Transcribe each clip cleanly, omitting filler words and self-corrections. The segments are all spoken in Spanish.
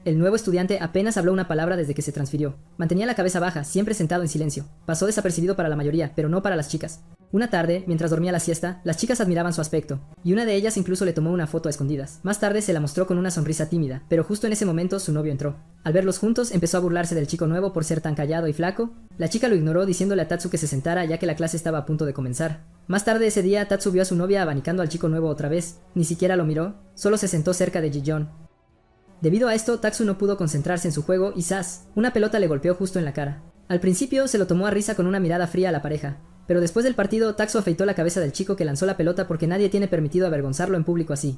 El nuevo estudiante apenas habló una palabra desde que se transfirió. Mantenía la cabeza baja, siempre sentado en silencio. Pasó desapercibido para la mayoría, pero no para las chicas. Una tarde, mientras dormía la siesta, las chicas admiraban su aspecto, y una de ellas incluso le tomó una foto a escondidas. Más tarde se la mostró con una sonrisa tímida, pero justo en ese momento su novio entró. Al verlos juntos, empezó a burlarse del chico nuevo por ser tan callado y flaco. La chica lo ignoró diciéndole a Tatsu que se sentara ya que la clase estaba a punto de comenzar. Más tarde ese día, Tatsu vio a su novia abanicando al chico nuevo otra vez. Ni siquiera lo miró, solo se sentó cerca de Ji-yeon. Debido a esto, Tatsu no pudo concentrarse en su juego y ¡zas! Una pelota le golpeó justo en la cara. Al principio se lo tomó a risa con una mirada fría a la pareja, pero después del partido, Tatsu afeitó la cabeza del chico que lanzó la pelota porque nadie tiene permitido avergonzarlo en público así.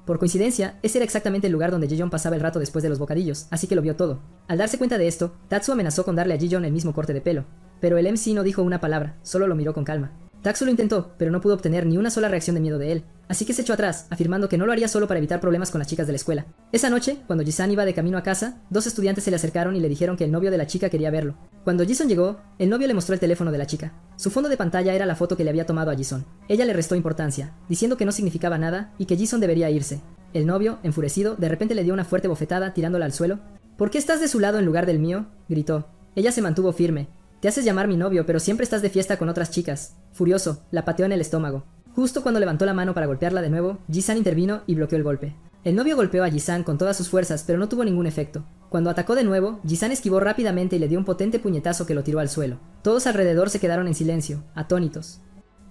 Por coincidencia, ese era exactamente el lugar donde Ji-yeon pasaba el rato después de los bocadillos, así que lo vio todo. Al darse cuenta de esto, Tatsu amenazó con darle a Ji-yeon el mismo corte de pelo, pero el MC no dijo una palabra, solo lo miró con calma. Tatsu lo intentó, pero no pudo obtener ni una sola reacción de miedo de él, así que se echó atrás, afirmando que no lo haría solo para evitar problemas con las chicas de la escuela. Esa noche, cuando Ji-san iba de camino a casa, dos estudiantes se le acercaron y le dijeron que el novio de la chica quería verlo. Cuando Ji-sun llegó, el novio le mostró el teléfono de la chica. Su fondo de pantalla era la foto que le había tomado a Ji-sun. Ella le restó importancia, diciendo que no significaba nada y que Ji-sun debería irse. El novio, enfurecido, de repente le dio una fuerte bofetada tirándola al suelo. «¿Por qué estás de su lado en lugar del mío?», gritó. Ella se mantuvo firme. «Te haces llamar mi novio, pero siempre estás de fiesta con otras chicas». Furioso, la pateó en el estómago. Justo cuando levantó la mano para golpearla de nuevo, Ji-san intervino y bloqueó el golpe. El novio golpeó a Ji-san con todas sus fuerzas, pero no tuvo ningún efecto. Cuando atacó de nuevo, Ji-san esquivó rápidamente y le dio un potente puñetazo que lo tiró al suelo. Todos alrededor se quedaron en silencio, atónitos.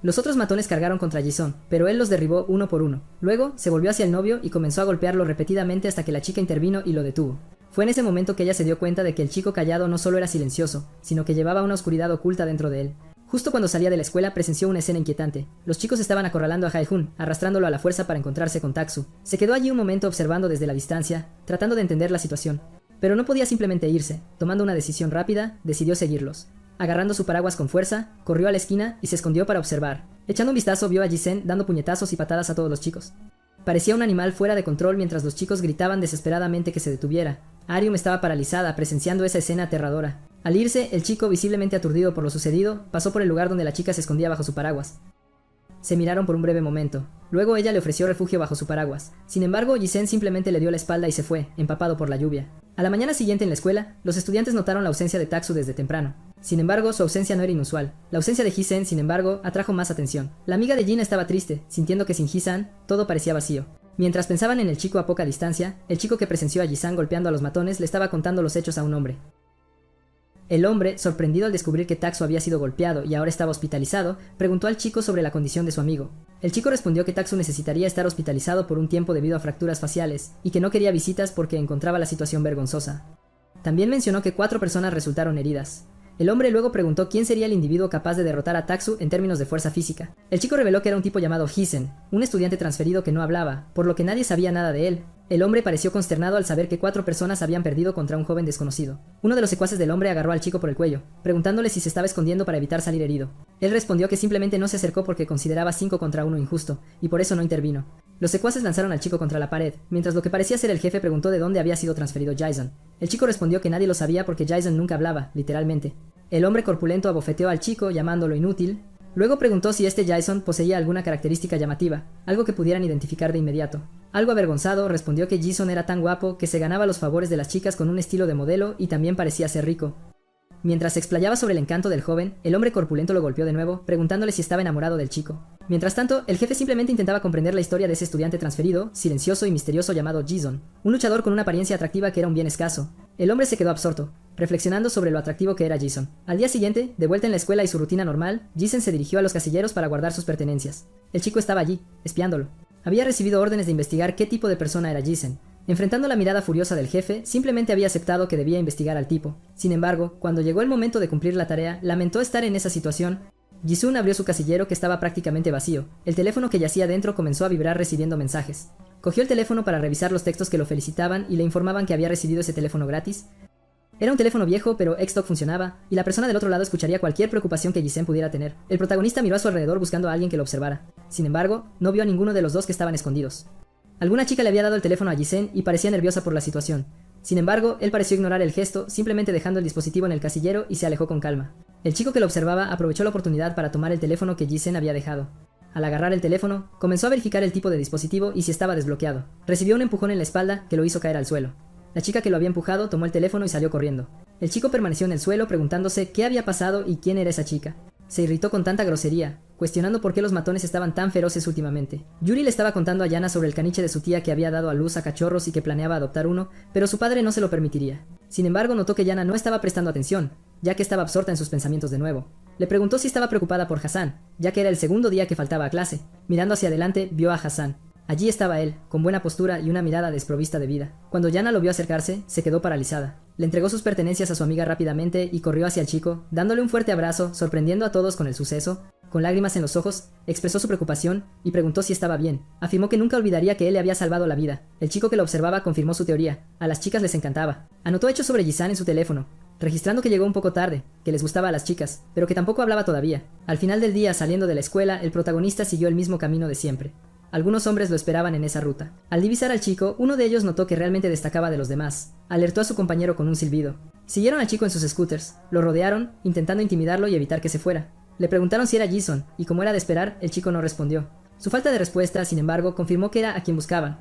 Los otros matones cargaron contra Ji-sun, pero él los derribó uno por uno. Luego, se volvió hacia el novio y comenzó a golpearlo repetidamente hasta que la chica intervino y lo detuvo. Fue en ese momento que ella se dio cuenta de que el chico callado no solo era silencioso, sino que llevaba una oscuridad oculta dentro de él. Justo cuando salía de la escuela presenció una escena inquietante. Los chicos estaban acorralando a Jae-hoon, arrastrándolo a la fuerza para encontrarse con Tatsu. Se quedó allí un momento observando desde la distancia, tratando de entender la situación. Pero no podía simplemente irse. Tomando una decisión rápida, decidió seguirlos. Agarrando su paraguas con fuerza, corrió a la esquina y se escondió para observar. Echando un vistazo vio a Ji-sen dando puñetazos y patadas a todos los chicos. Parecía un animal fuera de control mientras los chicos gritaban desesperadamente que se detuviera. Arium estaba paralizada presenciando esa escena aterradora. Al irse, el chico, visiblemente aturdido por lo sucedido, pasó por el lugar donde la chica se escondía bajo su paraguas. Se miraron por un breve momento. Luego ella le ofreció refugio bajo su paraguas. Sin embargo, Ji-sen simplemente le dio la espalda y se fue, empapado por la lluvia. A la mañana siguiente en la escuela, los estudiantes notaron la ausencia de Tatsu desde temprano. Sin embargo, su ausencia no era inusual. La ausencia de Ji-sen, sin embargo, atrajo más atención. La amiga de Jin estaba triste, sintiendo que sin Ji-san, todo parecía vacío. Mientras pensaban en el chico a poca distancia, el chico que presenció a Ji-san golpeando a los matones le estaba contando los hechos a un hombre. El hombre, sorprendido al descubrir que Tatsu había sido golpeado y ahora estaba hospitalizado, preguntó al chico sobre la condición de su amigo. El chico respondió que Tatsu necesitaría estar hospitalizado por un tiempo debido a fracturas faciales, y que no quería visitas porque encontraba la situación vergonzosa. También mencionó que 4 personas resultaron heridas. El hombre luego preguntó quién sería el individuo capaz de derrotar a Tatsu en términos de fuerza física. El chico reveló que era un tipo llamado Hisen, un estudiante transferido que no hablaba, por lo que nadie sabía nada de él. El hombre pareció consternado al saber que 4 personas habían perdido contra un joven desconocido. Uno de los secuaces del hombre agarró al chico por el cuello, preguntándole si se estaba escondiendo para evitar salir herido. Él respondió que simplemente no se acercó porque consideraba 5 contra 1 injusto, y por eso no intervino. Los secuaces lanzaron al chico contra la pared, mientras lo que parecía ser el jefe preguntó de dónde había sido transferido Jason. El chico respondió que nadie lo sabía porque Jason nunca hablaba, literalmente. El hombre corpulento abofeteó al chico, llamándolo inútil. Luego preguntó si este Jason poseía alguna característica llamativa, algo que pudieran identificar de inmediato. Algo avergonzado, respondió que Jason era tan guapo que se ganaba los favores de las chicas con un estilo de modelo y también parecía ser rico. Mientras se explayaba sobre el encanto del joven, el hombre corpulento lo golpeó de nuevo, preguntándole si estaba enamorado del chico. Mientras tanto, el jefe simplemente intentaba comprender la historia de ese estudiante transferido, silencioso y misterioso llamado Jason, un luchador con una apariencia atractiva que era un bien escaso. El hombre se quedó absorto, reflexionando sobre lo atractivo que era Jason. Al día siguiente, de vuelta en la escuela y su rutina normal, Jason se dirigió a los casilleros para guardar sus pertenencias. El chico estaba allí, espiándolo. Había recibido órdenes de investigar qué tipo de persona era Jason. Enfrentando la mirada furiosa del jefe, simplemente había aceptado que debía investigar al tipo. Sin embargo, cuando llegó el momento de cumplir la tarea, lamentó estar en esa situación. Ji-sun abrió su casillero que estaba prácticamente vacío. El teléfono que yacía dentro comenzó a vibrar recibiendo mensajes. Cogió el teléfono para revisar los textos que lo felicitaban y le informaban que había recibido ese teléfono gratis. Era un teléfono viejo, pero Xtalk funcionaba, y la persona del otro lado escucharía cualquier preocupación que Ji-sen pudiera tener. El protagonista miró a su alrededor buscando a alguien que lo observara. Sin embargo, no vio a ninguno de los dos que estaban escondidos. Alguna chica le había dado el teléfono a Ji-sen y parecía nerviosa por la situación. Sin embargo, él pareció ignorar el gesto, simplemente dejando el dispositivo en el casillero y se alejó con calma. El chico que lo observaba aprovechó la oportunidad para tomar el teléfono que Ji-sen había dejado. Al agarrar el teléfono, comenzó a verificar el tipo de dispositivo y si estaba desbloqueado. Recibió un empujón en la espalda que lo hizo caer al suelo. La chica que lo había empujado tomó el teléfono y salió corriendo. El chico permaneció en el suelo preguntándose qué había pasado y quién era esa chica. Se irritó con tanta grosería, cuestionando por qué los matones estaban tan feroces últimamente. Yuri le estaba contando a Yana sobre el caniche de su tía que había dado a luz a cachorros y que planeaba adoptar uno, pero su padre no se lo permitiría. Sin embargo, notó que Yana no estaba prestando atención, ya que estaba absorta en sus pensamientos de nuevo. Le preguntó si estaba preocupada por Hassan, ya que era el segundo día que faltaba a clase. Mirando hacia adelante, vio a Hassan. Allí estaba él, con buena postura y una mirada desprovista de vida. Cuando Yana lo vio acercarse, se quedó paralizada. Le entregó sus pertenencias a su amiga rápidamente y corrió hacia el chico, dándole un fuerte abrazo, sorprendiendo a todos con el suceso. Con lágrimas en los ojos, expresó su preocupación y preguntó si estaba bien. Afirmó que nunca olvidaría que él le había salvado la vida. El chico que lo observaba confirmó su teoría. A las chicas les encantaba. Anotó hechos sobre Jisan en su teléfono, registrando que llegó un poco tarde, que les gustaba a las chicas, pero que tampoco hablaba todavía. Al final del día, saliendo de la escuela, el protagonista siguió el mismo camino de siempre. Algunos hombres lo esperaban en esa ruta. Al divisar al chico, uno de ellos notó que realmente destacaba de los demás. Alertó a su compañero con un silbido. Siguieron al chico en sus scooters, lo rodearon, intentando intimidarlo y evitar que se fuera. Le preguntaron si era Jason, y como era de esperar, el chico no respondió. Su falta de respuesta, sin embargo, confirmó que era a quien buscaban.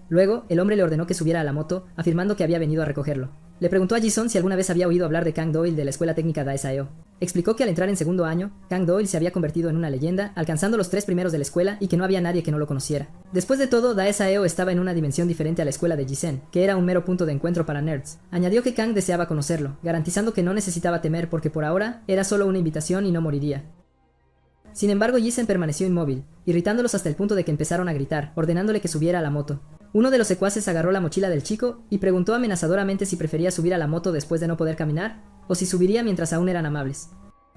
Luego, el hombre le ordenó que subiera a la moto, afirmando que había venido a recogerlo. Le preguntó a Jason si alguna vez había oído hablar de Kang Doyle de la escuela técnica Daesaeo. Explicó que al entrar en segundo año, Kang Doyle se había convertido en una leyenda, alcanzando los 3 primeros de la escuela y que no había nadie que no lo conociera. Después de todo, Daesaeo estaba en una dimensión diferente a la escuela de Jisen, que era un mero punto de encuentro para nerds. Añadió que Kang deseaba conocerlo, garantizando que no necesitaba temer porque por ahora era solo una invitación y no moriría. Sin embargo, Jisen permaneció inmóvil, irritándolos hasta el punto de que empezaron a gritar, ordenándole que subiera a la moto. Uno de los secuaces agarró la mochila del chico y preguntó amenazadoramente si prefería subir a la moto después de no poder caminar, o si subiría mientras aún eran amables.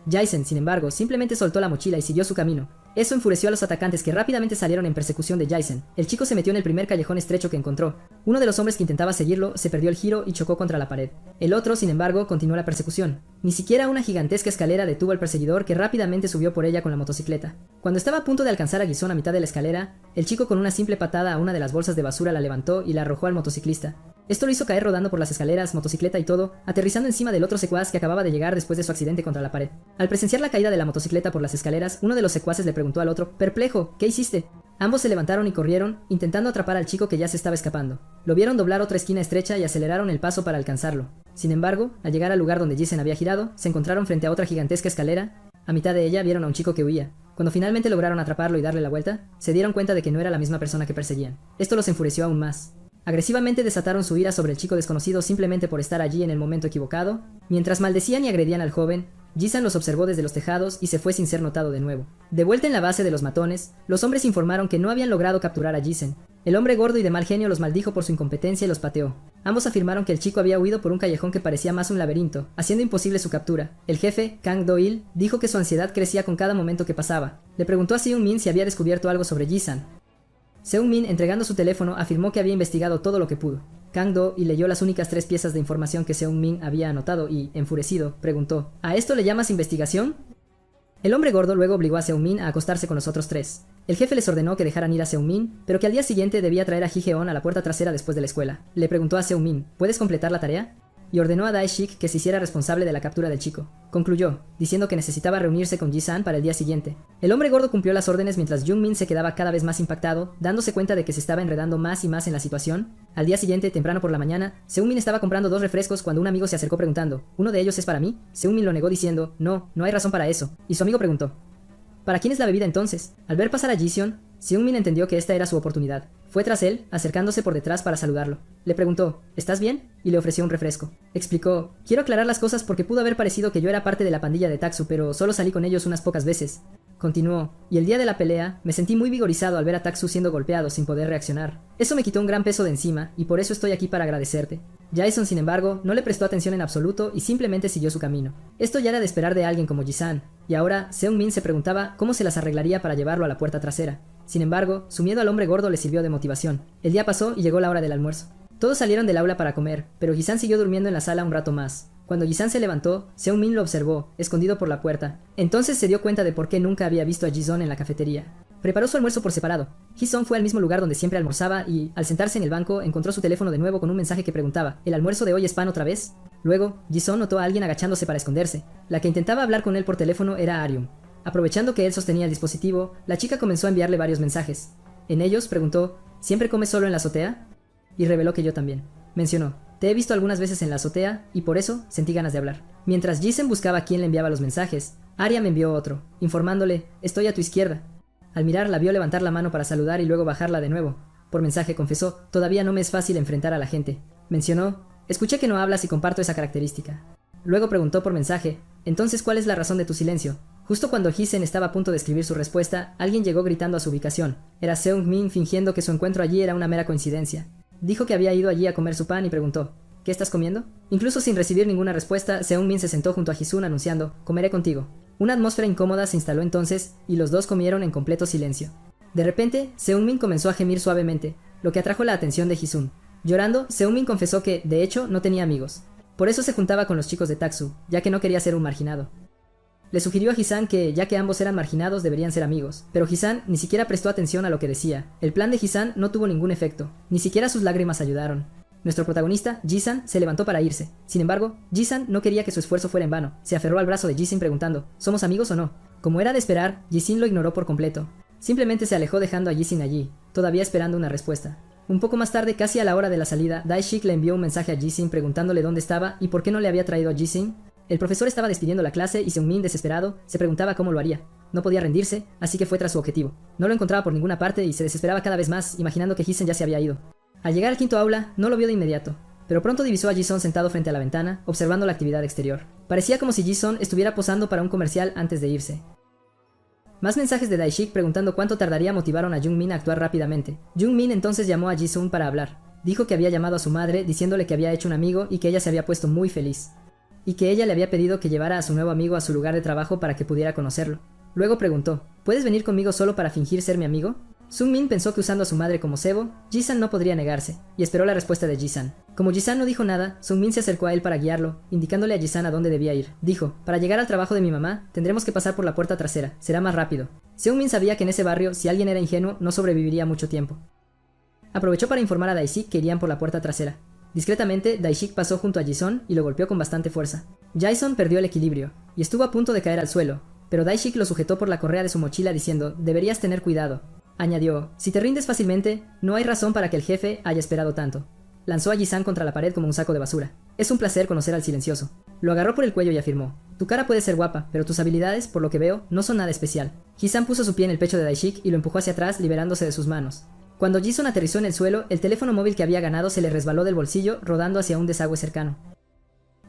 Jason, sin embargo, simplemente soltó la mochila y siguió su camino. Eso enfureció a los atacantes que rápidamente salieron en persecución de Jason. El chico se metió en el primer callejón estrecho que encontró. Uno de los hombres que intentaba seguirlo se perdió el giro y chocó contra la pared. El otro, sin embargo, continuó la persecución. Ni siquiera una gigantesca escalera detuvo al perseguidor que rápidamente subió por ella con la motocicleta. Cuando estaba a punto de alcanzar a Gison a mitad de la escalera, el chico con una simple patada a una de las bolsas de basura la levantó y la arrojó al motociclista. Esto lo hizo caer rodando por las escaleras, motocicleta y todo, aterrizando encima del otro secuaz que acababa de llegar después de su accidente contra la pared. Al presenciar la caída de la motocicleta por las escaleras, uno de los secuaces le preguntó al otro, perplejo, ¿qué hiciste? Ambos se levantaron y corrieron, intentando atrapar al chico que ya se estaba escapando. Lo vieron doblar otra esquina estrecha y aceleraron el paso para alcanzarlo. Sin embargo, al llegar al lugar donde Jason había girado, se encontraron frente a otra gigantesca escalera. A mitad de ella vieron a un chico que huía. Cuando finalmente lograron atraparlo y darle la vuelta, se dieron cuenta de que no era la misma persona que perseguían. Esto los enfureció aún más. Agresivamente desataron su ira sobre el chico desconocido simplemente por estar allí en el momento equivocado. Mientras maldecían y agredían al joven, Jisan los observó desde los tejados y se fue sin ser notado de nuevo. De vuelta en la base de los matones, los hombres informaron que no habían logrado capturar a Jisan. El hombre gordo y de mal genio los maldijo por su incompetencia y los pateó. Ambos afirmaron que el chico había huido por un callejón que parecía más un laberinto, haciendo imposible su captura. El jefe, Kang Do-il, dijo que su ansiedad crecía con cada momento que pasaba. Le preguntó a Seung-min si había descubierto algo sobre Jisan. Seung-min, entregando su teléfono, afirmó que había investigado todo lo que pudo. Kang Do-il leyó las únicas 3 piezas de información que Seung-min había anotado y, enfurecido, preguntó, ¿a esto le llamas investigación? El hombre gordo luego obligó a Seung-min a acostarse con los otros 3. El jefe les ordenó que dejaran ir a Seung-min, pero que al día siguiente debía traer a Ji-Heon a la puerta trasera después de la escuela. Le preguntó a Seung-min, ¿puedes completar la tarea? Y ordenó a Dae-shik que se hiciera responsable de la captura del chico. Concluyó, diciendo que necesitaba reunirse con Ji-san para el día siguiente. El hombre gordo cumplió las órdenes mientras Jung-min se quedaba cada vez más impactado, dándose cuenta de que se estaba enredando más y más en la situación. Al día siguiente, temprano por la mañana, Seung-min estaba comprando 2 refrescos cuando un amigo se acercó preguntando, ¿uno de ellos es para mí? Seung-min lo negó diciendo, no hay razón para eso. Y su amigo preguntó, ¿para quién es la bebida entonces? Al ver pasar a Ji-seon, Seung-min entendió que esta era su oportunidad. Fue tras él, acercándose por detrás para saludarlo. Le preguntó, ¿estás bien? Y le ofreció un refresco. Explicó, quiero aclarar las cosas porque pudo haber parecido que yo era parte de la pandilla de Taksu, pero solo salí con ellos unas pocas veces. Continuó, y el día de la pelea, me sentí muy vigorizado al ver a Taksu siendo golpeado sin poder reaccionar. Eso me quitó un gran peso de encima, y por eso estoy aquí para agradecerte. Jason, sin embargo, no le prestó atención en absoluto y simplemente siguió su camino. Esto ya era de esperar de alguien como Ji-san, y ahora Seung-min se preguntaba cómo se las arreglaría para llevarlo a la puerta trasera. Sin embargo, su miedo al hombre gordo le sirvió de motivación. El día pasó y llegó la hora del almuerzo. Todos salieron del aula para comer, pero Ji-san siguió durmiendo en la sala un rato más. Cuando Ji-san se levantó, Seung-min lo observó, escondido por la puerta. Entonces se dio cuenta de por qué nunca había visto a Ji-son en la cafetería. Preparó su almuerzo por separado. Ji-son fue al mismo lugar donde siempre almorzaba y, al sentarse en el banco, encontró su teléfono de nuevo con un mensaje que preguntaba, ¿el almuerzo de hoy es pan otra vez? Luego, Ji-son notó a alguien agachándose para esconderse. La que intentaba hablar con él por teléfono era Aryum. Aprovechando que él sostenía el dispositivo, la chica comenzó a enviarle varios mensajes. En ellos preguntó, ¿siempre comes solo en la azotea? Y reveló que yo también. mencionó. Te he visto algunas veces en la azotea y por eso sentí ganas de hablar. Mientras Jisen buscaba a quién le enviaba los mensajes, Arya me envió otro, informándole, estoy a tu izquierda. Al mirar la vio levantar la mano para saludar y luego bajarla de nuevo. Por mensaje confesó, todavía no me es fácil enfrentar a la gente. Mencionó, escuché que no hablas y comparto esa característica. Luego preguntó por mensaje, entonces ¿cuál es la razón de tu silencio? Justo cuando Jisen estaba a punto de escribir su respuesta, alguien llegó gritando a su ubicación. Era Seung-min fingiendo que su encuentro allí era una mera coincidencia. Dijo que había ido allí a comer su pan y preguntó, ¿qué estás comiendo? Incluso sin recibir ninguna respuesta, Seung-min se sentó junto a Jisun anunciando, comeré contigo. Una atmósfera incómoda se instaló entonces y los dos comieron en completo silencio. De repente, Seung-min comenzó a gemir suavemente, lo que atrajo la atención de Jisun. Llorando, Seung-min confesó que, de hecho, no tenía amigos. Por eso se juntaba con los chicos de Taksu, ya que no quería ser un marginado. Le sugirió a Hisan que, ya que ambos eran marginados, deberían ser amigos, pero Hisan ni siquiera prestó atención a lo que decía. El plan de Hisan no tuvo ningún efecto, ni siquiera sus lágrimas ayudaron. Nuestro protagonista, Jisan, se levantó para irse. Sin embargo, Jisan no quería que su esfuerzo fuera en vano. Se aferró al brazo de Jisin preguntando, ¿somos amigos o no? Como era de esperar, Jisin lo ignoró por completo. Simplemente se alejó dejando a Jisin allí, todavía esperando una respuesta. Un poco más tarde, casi a la hora de la salida, Daishik le envió un mensaje a Jisin preguntándole dónde estaba y por qué no le había traído a Jisin. El profesor estaba despidiendo la clase y Seung-min, desesperado, se preguntaba cómo lo haría. No podía rendirse, así que fue tras su objetivo. No lo encontraba por ninguna parte y se desesperaba cada vez más, imaginando que Jisin ya se había ido. Al llegar al quinto aula, no lo vio de inmediato, pero pronto divisó a Ji-sun sentado frente a la ventana, observando la actividad exterior. Parecía como si Ji-sun estuviera posando para un comercial antes de irse. Más mensajes de Daishik preguntando cuánto tardaría motivaron a Jung-min a actuar rápidamente. Jung-min entonces llamó a Ji-sun para hablar. Dijo que había llamado a su madre diciéndole que había hecho un amigo y que ella se había puesto muy feliz. Y que ella le había pedido que llevara a su nuevo amigo a su lugar de trabajo para que pudiera conocerlo. Luego preguntó, ¿puedes venir conmigo solo para fingir ser mi amigo? Sung-min pensó que usando a su madre como cebo, Ji-san no podría negarse, y esperó la respuesta de Ji-san. Como Ji-san no dijo nada, Sung-min se acercó a él para guiarlo, indicándole a Ji-san a dónde debía ir. Dijo, para llegar al trabajo de mi mamá, tendremos que pasar por la puerta trasera, será más rápido. Seung-min sabía que en ese barrio, si alguien era ingenuo, no sobreviviría mucho tiempo. Aprovechó para informar a Daishik que irían por la puerta trasera. Discretamente, Daishik pasó junto a Ji-sun y lo golpeó con bastante fuerza. Jason perdió el equilibrio, y estuvo a punto de caer al suelo, pero Daishik lo sujetó por la correa de su mochila diciendo, deberías tener cuidado. Añadió, si te rindes fácilmente, no hay razón para que el jefe haya esperado tanto. Lanzó a Ji-san contra la pared como un saco de basura. Es un placer conocer al silencioso. Lo agarró por el cuello y afirmó, tu cara puede ser guapa, pero tus habilidades, por lo que veo, no son nada especial. Ji-san puso su pie en el pecho de Daishik y lo empujó hacia atrás, liberándose de sus manos. Cuando Ji-sun aterrizó en el suelo, el teléfono móvil que había ganado se le resbaló del bolsillo, rodando hacia un desagüe cercano.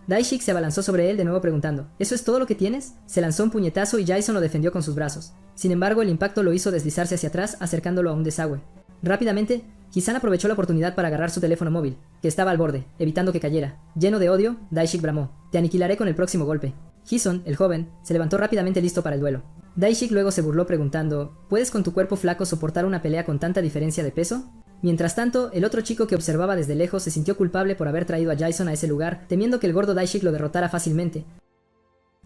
Daishik se abalanzó sobre él de nuevo preguntando, ¿eso es todo lo que tienes? Se lanzó un puñetazo y Jason lo defendió con sus brazos. Sin embargo, el impacto lo hizo deslizarse hacia atrás, acercándolo a un desagüe. Rápidamente, Ji-san aprovechó la oportunidad para agarrar su teléfono móvil, que estaba al borde, evitando que cayera. Lleno de odio, Daishik bramó, te aniquilaré con el próximo golpe. Ji-sun, el joven, se levantó rápidamente listo para el duelo. Daishik luego se burló preguntando, ¿puedes con tu cuerpo flaco soportar una pelea con tanta diferencia de peso? Mientras tanto, el otro chico que observaba desde lejos se sintió culpable por haber traído a Jason a ese lugar, temiendo que el gordo Daishik lo derrotara fácilmente.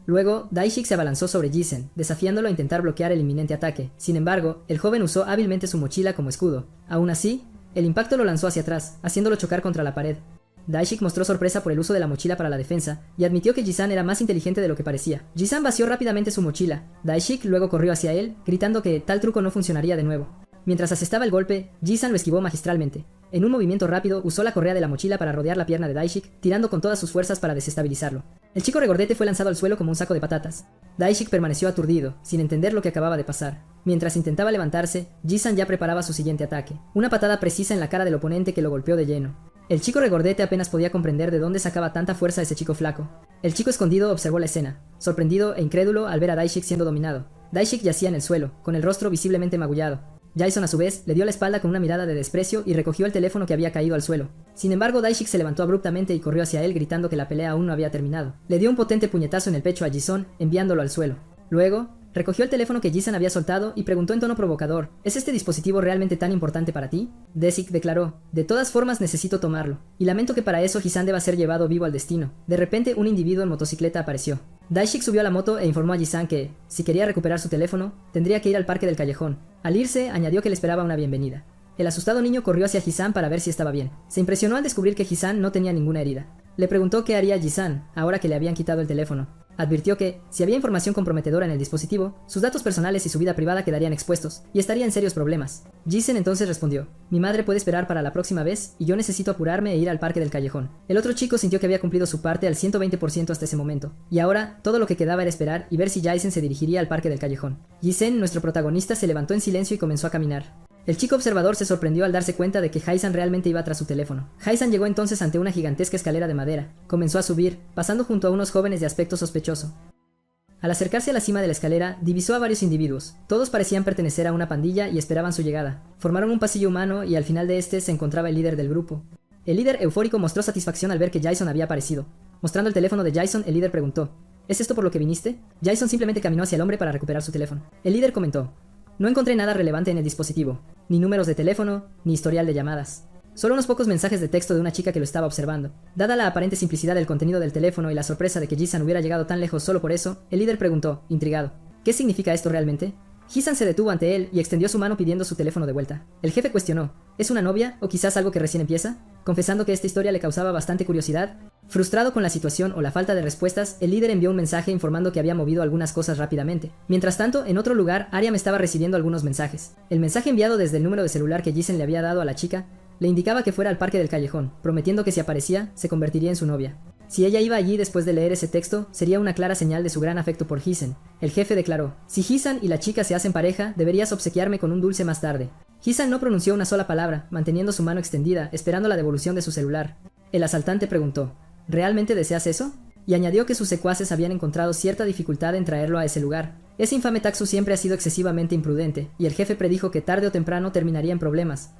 Luego, Daishik se abalanzó sobre Jisen, desafiándolo a intentar bloquear el inminente ataque. Sin embargo, el joven usó hábilmente su mochila como escudo. Aún así, el impacto lo lanzó hacia atrás, haciéndolo chocar contra la pared. Daishik mostró sorpresa por el uso de la mochila para la defensa, y admitió que Ji-san era más inteligente de lo que parecía. Ji-san vació rápidamente su mochila. Daishik luego corrió hacia él, gritando que tal truco no funcionaría de nuevo. Mientras asestaba el golpe, Ji-san lo esquivó magistralmente. En un movimiento rápido, usó la correa de la mochila para rodear la pierna de Daishik, tirando con todas sus fuerzas para desestabilizarlo. El chico regordete fue lanzado al suelo como un saco de patatas. Daishik permaneció aturdido, sin entender lo que acababa de pasar. Mientras intentaba levantarse, Ji-san ya preparaba su siguiente ataque. Una patada precisa en la cara del oponente que lo golpeó de lleno. El chico regordete apenas podía comprender de dónde sacaba tanta fuerza ese chico flaco. El chico escondido observó la escena, sorprendido e incrédulo al ver a Daishik siendo dominado. Daishik yacía en el suelo, con el rostro visiblemente magullado. Jason a su vez le dio la espalda con una mirada de desprecio y recogió el teléfono que había caído al suelo. Sin embargo, Daishik se levantó abruptamente y corrió hacia él gritando que la pelea aún no había terminado. Le dio un potente puñetazo en el pecho a Ji-sun, enviándolo al suelo. Luego, recogió el teléfono que Ji-san había soltado y preguntó en tono provocador, ¿es este dispositivo realmente tan importante para ti? Daishik declaró, de todas formas necesito tomarlo, y lamento que para eso Ji-san deba ser llevado vivo al destino. De repente, un individuo en motocicleta apareció. Daishik subió a la moto e informó a Ji-san que, si quería recuperar su teléfono, tendría que ir al parque del callejón. Al irse, añadió que le esperaba una bienvenida. El asustado niño corrió hacia Ji-san para ver si estaba bien. Se impresionó al descubrir que Ji-san no tenía ninguna herida. Le preguntó qué haría Ji-san, ahora que le habían quitado el teléfono. Advirtió que, si había información comprometedora en el dispositivo, sus datos personales y su vida privada quedarían expuestos, y estaría en serios problemas. Jisen entonces respondió: mi madre puede esperar para la próxima vez, y yo necesito apurarme e ir al parque del callejón. El otro chico sintió que había cumplido su parte al 120% hasta ese momento, y ahora todo lo que quedaba era esperar y ver si Jisen se dirigiría al parque del callejón. Jisen, nuestro protagonista, se levantó en silencio y comenzó a caminar. El chico observador se sorprendió al darse cuenta de que Haisan realmente iba tras su teléfono. Haisan llegó entonces ante una gigantesca escalera de madera. Comenzó a subir, pasando junto a unos jóvenes de aspecto sospechoso. Al acercarse a la cima de la escalera, divisó a varios individuos. Todos parecían pertenecer a una pandilla y esperaban su llegada. Formaron un pasillo humano y al final de este se encontraba el líder del grupo. El líder eufórico mostró satisfacción al ver que Jason había aparecido. Mostrando el teléfono de Jason, el líder preguntó: ¿es esto por lo que viniste? Jason simplemente caminó hacia el hombre para recuperar su teléfono. El líder comentó: no encontré nada relevante en el dispositivo, ni números de teléfono, ni historial de llamadas. Solo unos pocos mensajes de texto de una chica que lo estaba observando. Dada la aparente simplicidad del contenido del teléfono y la sorpresa de que Jisan hubiera llegado tan lejos solo por eso, el líder preguntó, intrigado: ¿qué significa esto realmente? Jisan se detuvo ante él y extendió su mano pidiendo su teléfono de vuelta. El jefe cuestionó: ¿es una novia o quizás algo que recién empieza? Confesando que esta historia le causaba bastante curiosidad. Frustrado con la situación o la falta de respuestas, el líder envió un mensaje informando que había movido algunas cosas rápidamente. Mientras tanto, en otro lugar, Ariam estaba recibiendo algunos mensajes. El mensaje enviado desde el número de celular que Jisen le había dado a la chica le indicaba que fuera al parque del callejón, prometiendo que si aparecía, se convertiría en su novia. Si ella iba allí después de leer ese texto, sería una clara señal de su gran afecto por Jisen. El jefe declaró: si Jisan y la chica se hacen pareja, deberías obsequiarme con un dulce más tarde. Jisan no pronunció una sola palabra, manteniendo su mano extendida, esperando la devolución de su celular. El asaltante preguntó: ¿realmente deseas eso? Y añadió que sus secuaces habían encontrado cierta dificultad en traerlo a ese lugar. Ese infame Taksu siempre ha sido excesivamente imprudente, y el jefe predijo que tarde o temprano terminaría en problemas.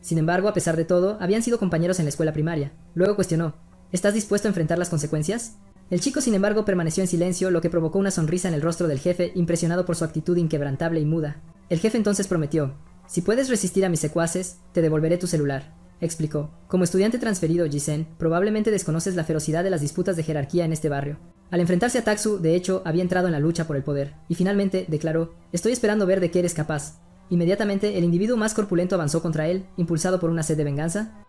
Sin embargo, a pesar de todo, habían sido compañeros en la escuela primaria. Luego cuestionó: ¿estás dispuesto a enfrentar las consecuencias? El chico, sin embargo, permaneció en silencio, lo que provocó una sonrisa en el rostro del jefe, impresionado por su actitud inquebrantable y muda. El jefe entonces prometió: si puedes resistir a mis secuaces, te devolveré tu celular. Explicó: como estudiante transferido, Jisen, probablemente desconoces la ferocidad de las disputas de jerarquía en este barrio. Al enfrentarse a Taksu, de hecho, había entrado en la lucha por el poder, y finalmente declaró: estoy esperando ver de qué eres capaz. Inmediatamente, el individuo más corpulento avanzó contra él, impulsado por una sed de venganza.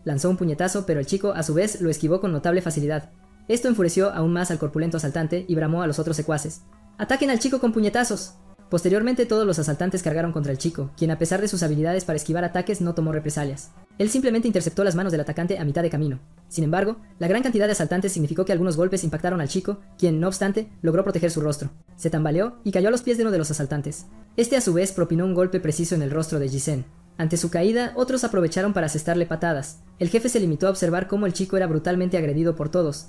Lanzó un puñetazo, pero el chico, a su vez, lo esquivó con notable facilidad. Esto enfureció aún más al corpulento asaltante y bramó a los otros secuaces: ¡ataquen al chico con puñetazos! Posteriormente, todos los asaltantes cargaron contra el chico, quien a pesar de sus habilidades para esquivar ataques no tomó represalias. Él simplemente interceptó las manos del atacante a mitad de camino. Sin embargo, la gran cantidad de asaltantes significó que algunos golpes impactaron al chico, quien, no obstante, logró proteger su rostro. Se tambaleó y cayó a los pies de uno de los asaltantes. Este a su vez propinó un golpe preciso en el rostro de Jisen. Ante su caída, otros aprovecharon para asestarle patadas. El jefe se limitó a observar cómo el chico era brutalmente agredido por todos.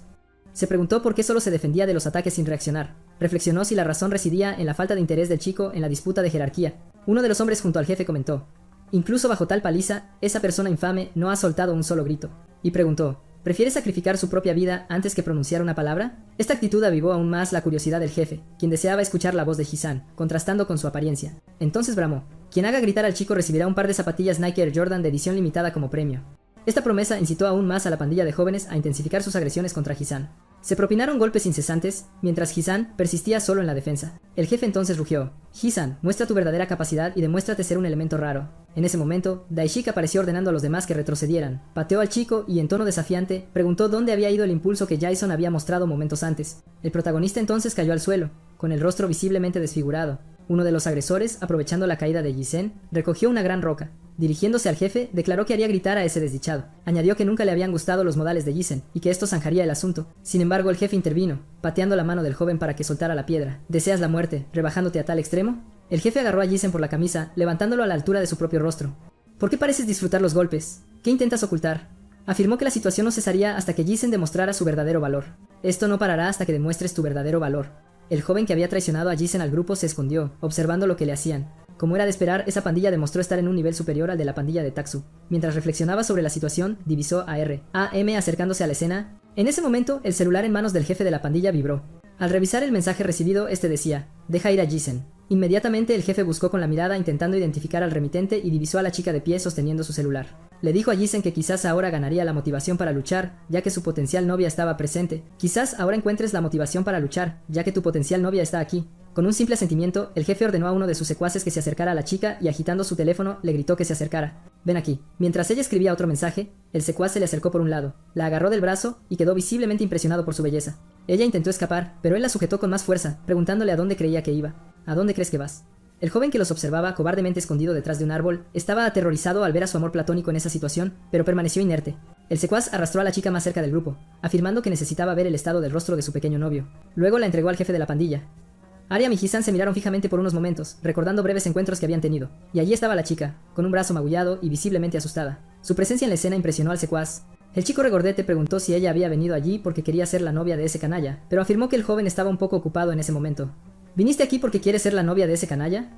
Se preguntó por qué solo se defendía de los ataques sin reaccionar. Reflexionó si la razón residía en la falta de interés del chico en la disputa de jerarquía. Uno de los hombres junto al jefe comentó: incluso bajo tal paliza, esa persona infame no ha soltado un solo grito. Y preguntó: ¿prefiere sacrificar su propia vida antes que pronunciar una palabra? Esta actitud avivó aún más la curiosidad del jefe, quien deseaba escuchar la voz de Jisan, contrastando con su apariencia. Entonces bramó: quien haga gritar al chico recibirá un par de zapatillas Nike Air Jordan de edición limitada como premio. Esta promesa incitó aún más a la pandilla de jóvenes a intensificar sus agresiones contra Jisan. Se propinaron golpes incesantes, mientras Jisan persistía solo en la defensa. El jefe entonces rugió: Jisan, muestra tu verdadera capacidad y demuéstrate ser un elemento raro. En ese momento, Daishik apareció ordenando a los demás que retrocedieran. Pateó al chico y, en tono desafiante, preguntó dónde había ido el impulso que Jason había mostrado momentos antes. El protagonista entonces cayó al suelo, con el rostro visiblemente desfigurado. Uno de los agresores, aprovechando la caída de Jisen, recogió una gran roca. Dirigiéndose al jefe, declaró que haría gritar a ese desdichado. Añadió que nunca le habían gustado los modales de Jisen, y que esto zanjaría el asunto. Sin embargo, el jefe intervino, pateando la mano del joven para que soltara la piedra. ¿Deseas la muerte, rebajándote a tal extremo? El jefe agarró a Jisen por la camisa, levantándolo a la altura de su propio rostro. ¿Por qué pareces disfrutar los golpes? ¿Qué intentas ocultar? Afirmó que la situación no cesaría hasta que Jisen demostrara su verdadero valor. Esto no parará hasta que demuestres tu verdadero valor. El joven que había traicionado a Jisen al grupo se escondió, observando lo que le hacían. Como era de esperar, esa pandilla demostró estar en un nivel superior al de la pandilla de Taksu. Mientras reflexionaba sobre la situación, divisó a R.A.M. acercándose a la escena. En ese momento, el celular en manos del jefe de la pandilla vibró. Al revisar el mensaje recibido, este decía: deja ir a Jisen. Inmediatamente el jefe buscó con la mirada intentando identificar al remitente y divisó a la chica de pie sosteniendo su celular. Le dijo a Jisen que quizás ahora ganaría la motivación para luchar, ya que su potencial novia estaba presente. Quizás ahora encuentres la motivación para luchar, ya que tu potencial novia está aquí. Con un simple asentimiento, el jefe ordenó a uno de sus secuaces que se acercara a la chica y agitando su teléfono, le gritó que se acercara. Ven aquí. Mientras ella escribía otro mensaje, el secuaz se le acercó por un lado, la agarró del brazo y quedó visiblemente impresionado por su belleza. Ella intentó escapar, pero él la sujetó con más fuerza, preguntándole a dónde creía que iba. ¿A dónde crees que vas? El joven que los observaba, cobardemente escondido detrás de un árbol, estaba aterrorizado al ver a su amor platónico en esa situación, pero permaneció inerte. El secuaz arrastró a la chica más cerca del grupo, afirmando que necesitaba ver el estado del rostro de su pequeño novio. Luego la entregó al jefe de la pandilla. Ariam y Hisan se miraron fijamente por unos momentos, recordando breves encuentros que habían tenido. Y allí estaba la chica, con un brazo magullado y visiblemente asustada. Su presencia en la escena impresionó al secuaz. El chico regordete preguntó si ella había venido allí porque quería ser la novia de ese canalla, pero afirmó que el joven estaba un poco ocupado en ese momento. ¿Viniste aquí porque quieres ser la novia de ese canalla?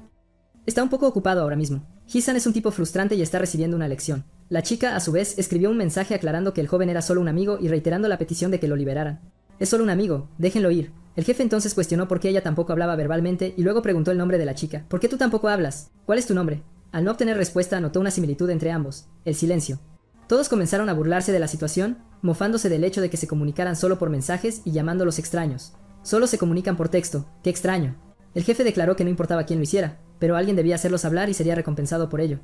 Está un poco ocupado ahora mismo. Hisan es un tipo frustrante y está recibiendo una lección. La chica, a su vez, escribió un mensaje aclarando que el joven era solo un amigo y reiterando la petición de que lo liberaran. Es solo un amigo, déjenlo ir. El jefe entonces cuestionó por qué ella tampoco hablaba verbalmente y luego preguntó el nombre de la chica. ¿Por qué tú tampoco hablas? ¿Cuál es tu nombre? Al no obtener respuesta, notó una similitud entre ambos: el silencio. Todos comenzaron a burlarse de la situación, mofándose del hecho de que se comunicaran solo por mensajes y llamándolos extraños. Solo se comunican por texto, ¡qué extraño! El jefe declaró que no importaba quién lo hiciera, pero alguien debía hacerlos hablar y sería recompensado por ello.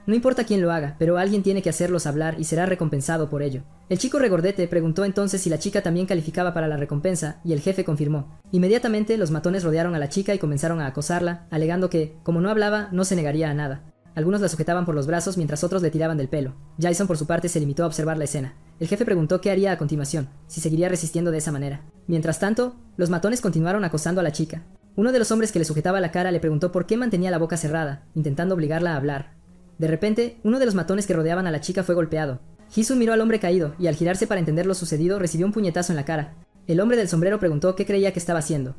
No importa quién lo haga, pero alguien tiene que hacerlos hablar y será recompensado por ello. El chico regordete preguntó entonces si la chica también calificaba para la recompensa, y el jefe confirmó. Inmediatamente los matones rodearon a la chica y comenzaron a acosarla, alegando que, como no hablaba, no se negaría a nada. Algunos la sujetaban por los brazos mientras otros le tiraban del pelo. Jason por su parte se limitó a observar la escena. El jefe preguntó qué haría a continuación, si seguiría resistiendo de esa manera. Mientras tanto, los matones continuaron acosando a la chica. Uno de los hombres que le sujetaba la cara le preguntó por qué mantenía la boca cerrada, intentando obligarla a hablar. De repente, uno de los matones que rodeaban a la chica fue golpeado. Hisun miró al hombre caído y al girarse para entender lo sucedido recibió un puñetazo en la cara. El hombre del sombrero preguntó qué creía que estaba haciendo.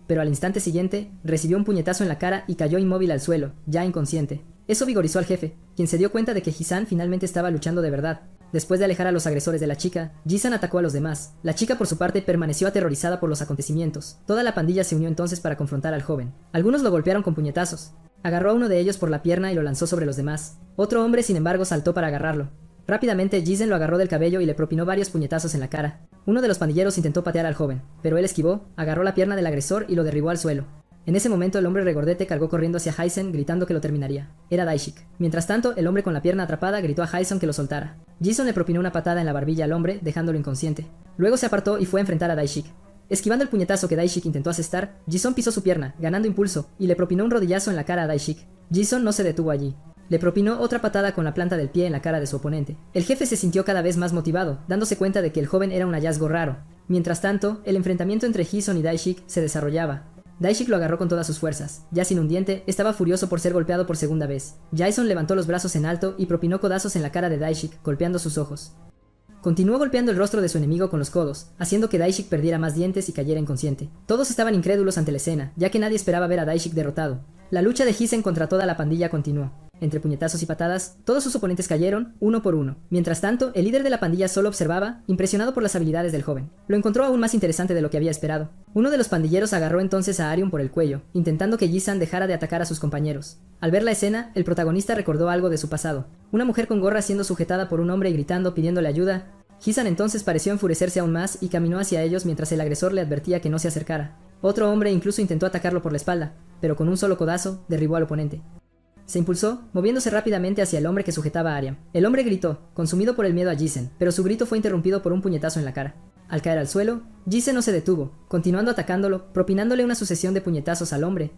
Pero al instante siguiente, recibió un puñetazo en la cara y cayó inmóvil al suelo, ya inconsciente. Eso vigorizó al jefe, quien se dio cuenta de que Hisan finalmente estaba luchando de verdad. Después de alejar a los agresores de la chica, Jisan atacó a los demás. La chica por su parte permaneció aterrorizada por los acontecimientos. Toda la pandilla se unió entonces para confrontar al joven. Algunos lo golpearon con puñetazos. Agarró a uno de ellos por la pierna y lo lanzó sobre los demás. Otro hombre, sin embargo, saltó para agarrarlo. Rápidamente, Jisan lo agarró del cabello y le propinó varios puñetazos en la cara. Uno de los pandilleros intentó patear al joven, pero él esquivó, agarró la pierna del agresor y lo derribó al suelo. En ese momento el hombre regordete cargó corriendo hacia Hyson gritando que lo terminaría. Era Daishik. Mientras tanto, el hombre con la pierna atrapada gritó a Hyson que lo soltara. Jason le propinó una patada en la barbilla al hombre, dejándolo inconsciente. Luego se apartó y fue a enfrentar a Daishik. Esquivando el puñetazo que Daishik intentó asestar, Jason pisó su pierna, ganando impulso, y le propinó un rodillazo en la cara a Daishik. Jason no se detuvo allí. Le propinó otra patada con la planta del pie en la cara de su oponente. El jefe se sintió cada vez más motivado, dándose cuenta de que el joven era un hallazgo raro. Mientras tanto, el enfrentamiento entre Jason y Daishik se desarrollaba. Daishik lo agarró con todas sus fuerzas. Ya sin un diente, estaba furioso por ser golpeado por segunda vez. Jason levantó los brazos en alto y propinó codazos en la cara de Daishik, golpeando sus ojos. Continuó golpeando el rostro de su enemigo con los codos, haciendo que Daishik perdiera más dientes y cayera inconsciente. Todos estaban incrédulos ante la escena, ya que nadie esperaba ver a Daishik derrotado. La lucha de Hisan contra toda la pandilla continuó. Entre puñetazos y patadas, todos sus oponentes cayeron, uno por uno. Mientras tanto, el líder de la pandilla solo observaba, impresionado por las habilidades del joven. Lo encontró aún más interesante de lo que había esperado. Uno de los pandilleros agarró entonces a Arion por el cuello, intentando que Jisan dejara de atacar a sus compañeros. Al ver la escena, el protagonista recordó algo de su pasado. Una mujer con gorra siendo sujetada por un hombre y gritando pidiéndole ayuda. Jisan entonces pareció enfurecerse aún más y caminó hacia ellos mientras el agresor le advertía que no se acercara. Otro hombre incluso intentó atacarlo por la espalda, pero con un solo codazo derribó al oponente. Se impulsó, moviéndose rápidamente hacia el hombre que sujetaba a Ariam. El hombre gritó, consumido por el miedo a Jisan, pero su grito fue interrumpido por un puñetazo en la cara. Al caer al suelo, Jisan no se detuvo, continuando atacándolo, propinándole una sucesión de puñetazos al hombre.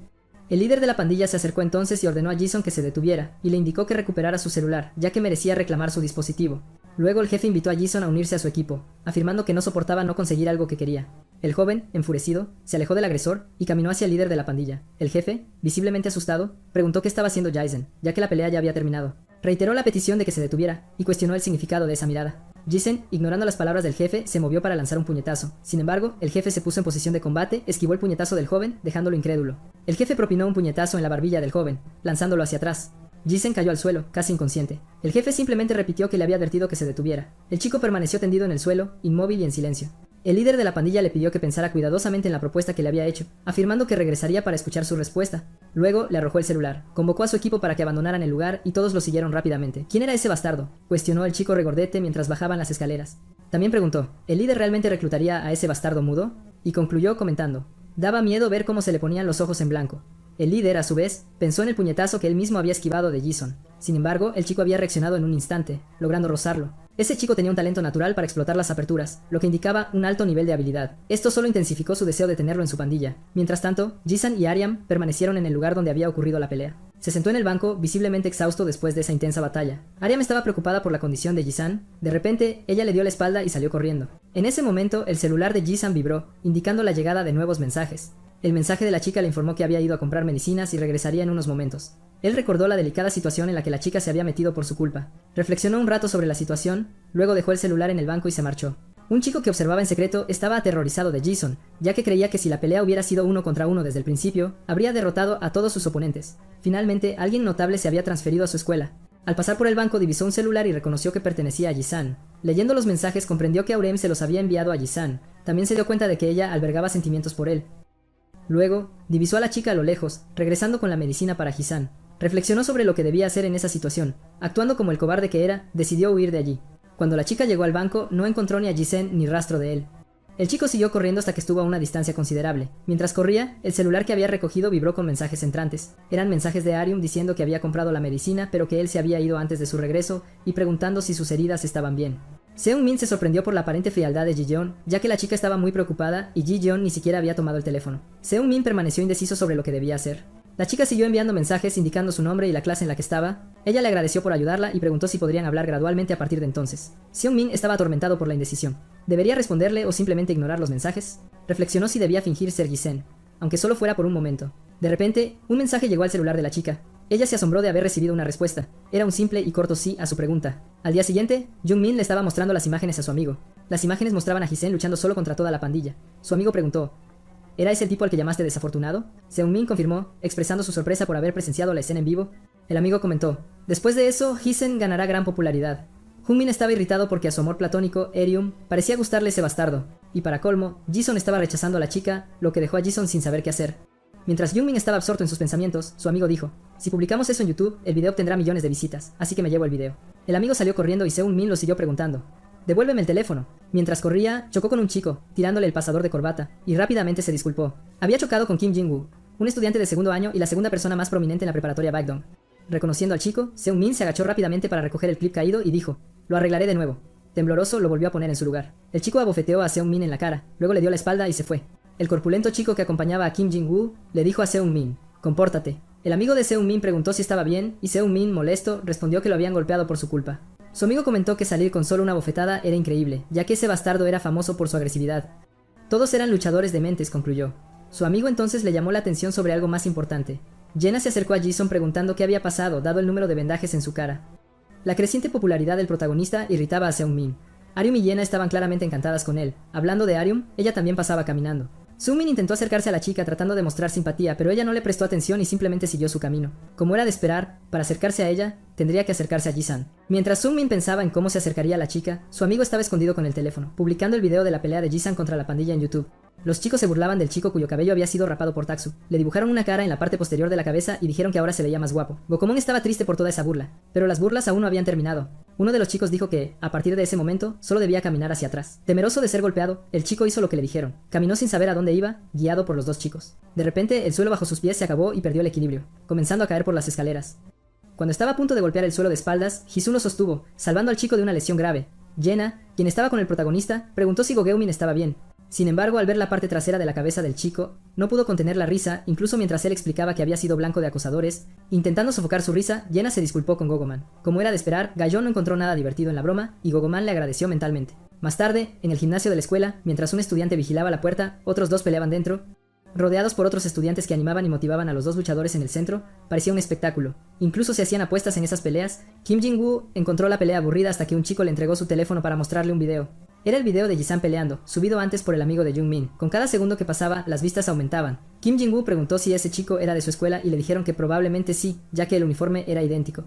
El líder de la pandilla se acercó entonces y ordenó a Jason que se detuviera, y le indicó que recuperara su celular, ya que merecía reclamar su dispositivo. Luego el jefe invitó a Jason a unirse a su equipo, afirmando que no soportaba no conseguir algo que quería. El joven, enfurecido, se alejó del agresor y caminó hacia el líder de la pandilla. El jefe, visiblemente asustado, preguntó qué estaba haciendo Jason, ya que la pelea ya había terminado. Reiteró la petición de que se detuviera, y cuestionó el significado de esa mirada. Jason, ignorando las palabras del jefe, se movió para lanzar un puñetazo. Sin embargo, el jefe se puso en posición de combate, esquivó el puñetazo del joven, dejándolo incrédulo. El jefe propinó un puñetazo en la barbilla del joven, lanzándolo hacia atrás. Jason cayó al suelo, casi inconsciente. El jefe simplemente repitió que le había advertido que se detuviera. El chico permaneció tendido en el suelo, inmóvil y en silencio. El líder de la pandilla le pidió que pensara cuidadosamente en la propuesta que le había hecho, afirmando que regresaría para escuchar su respuesta. Luego le arrojó el celular, convocó a su equipo para que abandonaran el lugar y todos lo siguieron rápidamente. ¿Quién era ese bastardo?, cuestionó el chico regordete mientras bajaban las escaleras. También preguntó, ¿el líder realmente reclutaría a ese bastardo mudo? Y concluyó comentando, daba miedo ver cómo se le ponían los ojos en blanco. El líder, a su vez, pensó en el puñetazo que él mismo había esquivado de Jason. Sin embargo, el chico había reaccionado en un instante, logrando rozarlo. Ese chico tenía un talento natural para explotar las aperturas, lo que indicaba un alto nivel de habilidad. Esto solo intensificó su deseo de tenerlo en su pandilla. Mientras tanto, Jisan y Aryam permanecieron en el lugar donde había ocurrido la pelea. Se sentó en el banco, visiblemente exhausto después de esa intensa batalla. Aryam estaba preocupada por la condición de Jisan. De repente, ella le dio la espalda y salió corriendo. En ese momento, el celular de Jisan vibró, indicando la llegada de nuevos mensajes. El mensaje de la chica le informó que había ido a comprar medicinas y regresaría en unos momentos. Él recordó la delicada situación en la que la chica se había metido por su culpa. Reflexionó un rato sobre la situación, luego dejó el celular en el banco y se marchó. Un chico que observaba en secreto estaba aterrorizado de Jason, ya que creía que si la pelea hubiera sido 1 contra 1 desde el principio, habría derrotado a todos sus oponentes. Finalmente, alguien notable se había transferido a su escuela. Al pasar por el banco divisó un celular y reconoció que pertenecía a Jisan. Leyendo los mensajes comprendió que Aurem se los había enviado a Jisan. También se dio cuenta de que ella albergaba sentimientos por él. Luego, divisó a la chica a lo lejos, regresando con la medicina para Jisan. Reflexionó sobre lo que debía hacer en esa situación. Actuando como el cobarde que era, decidió huir de allí. Cuando la chica llegó al banco, no encontró ni a Jisen ni rastro de él. El chico siguió corriendo hasta que estuvo a una distancia considerable. Mientras corría, el celular que había recogido vibró con mensajes entrantes. Eran mensajes de Aryam diciendo que había comprado la medicina, pero que él se había ido antes de su regreso, y preguntando si sus heridas estaban bien. Seung-min se sorprendió por la aparente frialdad de Ji-yeon, ya que la chica estaba muy preocupada y Ji-yeon ni siquiera había tomado el teléfono. Seung-min permaneció indeciso sobre lo que debía hacer. La chica siguió enviando mensajes indicando su nombre y la clase en la que estaba. Ella le agradeció por ayudarla y preguntó si podrían hablar gradualmente a partir de entonces. Seung-min estaba atormentado por la indecisión. ¿Debería responderle o simplemente ignorar los mensajes? Reflexionó si debía fingir ser Jisen, aunque solo fuera por un momento. De repente, un mensaje llegó al celular de la chica. Ella se asombró de haber recibido una respuesta. Era un simple y corto sí a su pregunta. Al día siguiente, Jung-min le estaba mostrando las imágenes a su amigo. Las imágenes mostraban a Jisen luchando solo contra toda la pandilla. Su amigo preguntó: ¿era ese el tipo al que llamaste desafortunado? Seung-min confirmó, expresando su sorpresa por haber presenciado la escena en vivo. El amigo comentó: después de eso, Jisen ganará gran popularidad. Jung-min estaba irritado porque a su amor platónico, Aryam, parecía gustarle ese bastardo. Y para colmo, Jison estaba rechazando a la chica, lo que dejó a Jison sin saber qué hacer. Mientras Jung-min estaba absorto en sus pensamientos, su amigo dijo: si publicamos eso en YouTube, el video obtendrá millones de visitas, así que me llevo el video. El amigo salió corriendo y Seung-min lo siguió preguntando: devuélveme el teléfono. Mientras corría, chocó con un chico, tirándole el pasador de corbata, y rápidamente se disculpó. Había chocado con Kim Jin-woo, un estudiante de segundo año y la segunda persona más prominente en la preparatoria Bagdong. Reconociendo al chico, Seung-min se agachó rápidamente para recoger el clip caído y dijo: lo arreglaré de nuevo. Tembloroso, lo volvió a poner en su lugar. El chico abofeteó a Seung-min en la cara, luego le dio la espalda y se fue. El corpulento chico que acompañaba a Kim Jin-woo le dijo a Seung-min: compórtate. El amigo de Seung-min preguntó si estaba bien, y Seung-min, molesto, respondió que lo habían golpeado por su culpa. Su amigo comentó que salir con solo una bofetada era increíble, ya que ese bastardo era famoso por su agresividad. Todos eran luchadores dementes, concluyó. Su amigo entonces le llamó la atención sobre algo más importante. Jenna se acercó a Jison preguntando qué había pasado, dado el número de vendajes en su cara. La creciente popularidad del protagonista irritaba a Seung-min. Aryam y Jenna estaban claramente encantadas con él. Hablando de Aryam, ella también pasaba caminando. Seung-min intentó acercarse a la chica tratando de mostrar simpatía, pero ella no le prestó atención y simplemente siguió su camino. Como era de esperar, para acercarse a ella, tendría que acercarse a Ji-san. Mientras Seung-min pensaba en cómo se acercaría a la chica, su amigo estaba escondido con el teléfono, publicando el video de la pelea de Ji-san contra la pandilla en YouTube. Los chicos se burlaban del chico cuyo cabello había sido rapado por Taksu. Le dibujaron una cara en la parte posterior de la cabeza y dijeron que ahora se veía más guapo. Gokomon estaba triste por toda esa burla, pero las burlas aún no habían terminado. Uno de los chicos dijo que, a partir de ese momento, solo debía caminar hacia atrás. Temeroso de ser golpeado, el chico hizo lo que le dijeron. Caminó sin saber a dónde iba, guiado por los dos chicos. De repente, el suelo bajo sus pies se acabó y perdió el equilibrio, comenzando a caer por las escaleras. Cuando estaba a punto de golpear el suelo de espaldas, Hisun lo sostuvo, salvando al chico de una lesión grave. Jenna, quien estaba con el protagonista, preguntó si Gogeumin estaba bien. Sin embargo, al ver la parte trasera de la cabeza del chico, no pudo contener la risa, incluso mientras él explicaba que había sido blanco de acosadores. Intentando sofocar su risa, Jenna se disculpó con Gogoman. Como era de esperar, Gayon no encontró nada divertido en la broma, y Gogoman le agradeció mentalmente. Más tarde, en el gimnasio de la escuela, mientras un estudiante vigilaba la puerta, otros dos peleaban dentro. Rodeados por otros estudiantes que animaban y motivaban a los dos luchadores en el centro, parecía un espectáculo. Incluso se hacían apuestas en esas peleas. Kim Jin-woo encontró la pelea aburrida hasta que un chico le entregó su teléfono para mostrarle un video. Era el video de Ji-san peleando, subido antes por el amigo de Jung-min. Con cada segundo que pasaba, las vistas aumentaban. Kim Jin-woo preguntó si ese chico era de su escuela y le dijeron que probablemente sí, ya que el uniforme era idéntico.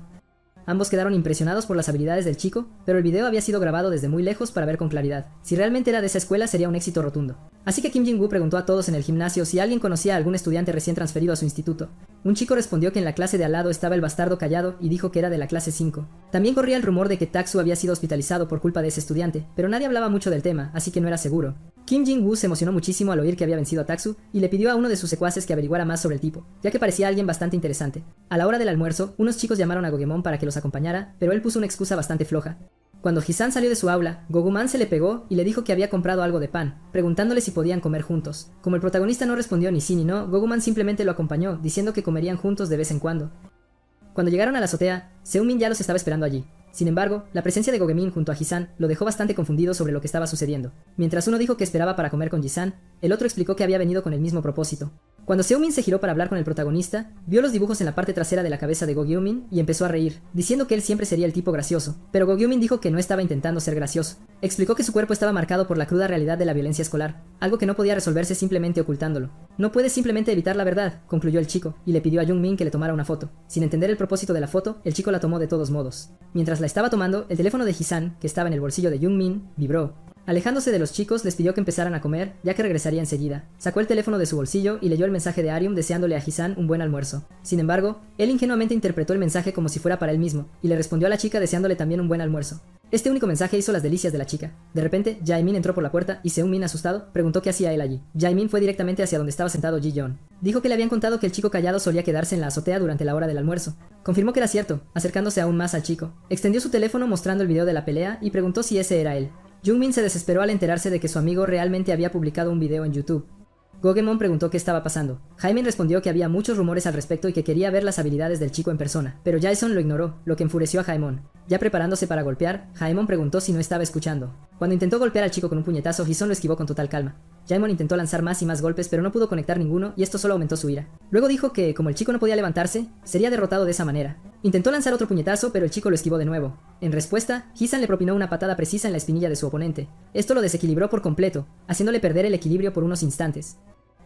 Ambos quedaron impresionados por las habilidades del chico, pero el video había sido grabado desde muy lejos para ver con claridad. Si realmente era de esa escuela sería un éxito rotundo. Así que Kim Jin-woo preguntó a todos en el gimnasio si alguien conocía a algún estudiante recién transferido a su instituto. Un chico respondió que en la clase de al lado estaba el bastardo Callado y dijo que era de la clase 5. También corría el rumor de que Taksu había sido hospitalizado por culpa de ese estudiante, pero nadie hablaba mucho del tema, así que no era seguro. Kim Jin-woo se emocionó muchísimo al oír que había vencido a Taksu y le pidió a uno de sus secuaces que averiguara más sobre el tipo, ya que parecía alguien bastante interesante. A la hora del almuerzo, unos chicos llamaron a Gogemon para que los acompañara, pero él puso una excusa bastante floja. Cuando Hisan salió de su aula, Goguman se le pegó y le dijo que había comprado algo de pan, preguntándole si podían comer juntos. Como el protagonista no respondió ni sí ni no, Goguman simplemente lo acompañó, diciendo que comerían juntos de vez en cuando. Cuando llegaron a la azotea, Seung-min ya los estaba esperando allí. Sin embargo, la presencia de Gogemin junto a Hisan lo dejó bastante confundido sobre lo que estaba sucediendo. Mientras uno dijo que esperaba para comer con Jisan, el otro explicó que había venido con el mismo propósito. Cuando Seung-min se giró para hablar con el protagonista, vio los dibujos en la parte trasera de la cabeza de Go-gyu-min y empezó a reír, diciendo que él siempre sería el tipo gracioso, pero Go-gyu-min dijo que no estaba intentando ser gracioso. Explicó que su cuerpo estaba marcado por la cruda realidad de la violencia escolar, algo que no podía resolverse simplemente ocultándolo. No puedes simplemente evitar la verdad, concluyó el chico, y le pidió a Jung-min que le tomara una foto. Sin entender el propósito de la foto, el chico la tomó de todos modos. Mientras la estaba tomando, el teléfono de Hisan, que estaba en el bolsillo de Jung-min, vibró. Alejándose de los chicos, les pidió que empezaran a comer, ya que regresaría enseguida. Sacó el teléfono de su bolsillo y leyó el mensaje de Arium deseándole a Hisan un buen almuerzo. Sin embargo, él ingenuamente interpretó el mensaje como si fuera para él mismo, y le respondió a la chica deseándole también un buen almuerzo. Este único mensaje hizo las delicias de la chica. De repente, Jaemin entró por la puerta y Seung-min, asustado, preguntó qué hacía él allí. Jaemin fue directamente hacia donde estaba sentado Ji-yeon. Dijo que le habían contado que el chico callado solía quedarse en la azotea durante la hora del almuerzo. Confirmó que era cierto, acercándose aún más al chico. Extendió su teléfono mostrando el video de la pelea y preguntó si ese era él. Jung-min se desesperó al enterarse de que su amigo realmente había publicado un video en YouTube. Gogemon preguntó qué estaba pasando. Jaemin respondió que había muchos rumores al respecto y que quería ver las habilidades del chico en persona, pero Jason lo ignoró, lo que enfureció a Jaemon. Ya preparándose para golpear, Jaemon preguntó si no estaba escuchando. Cuando intentó golpear al chico con un puñetazo, Hison lo esquivó con total calma. Jaemon intentó lanzar más y más golpes, pero no pudo conectar ninguno y esto solo aumentó su ira. Luego dijo que, como el chico no podía levantarse, sería derrotado de esa manera. Intentó lanzar otro puñetazo, pero el chico lo esquivó de nuevo. En respuesta, Hisan le propinó una patada precisa en la espinilla de su oponente. Esto lo desequilibró por completo, haciéndole perder el equilibrio por unos instantes.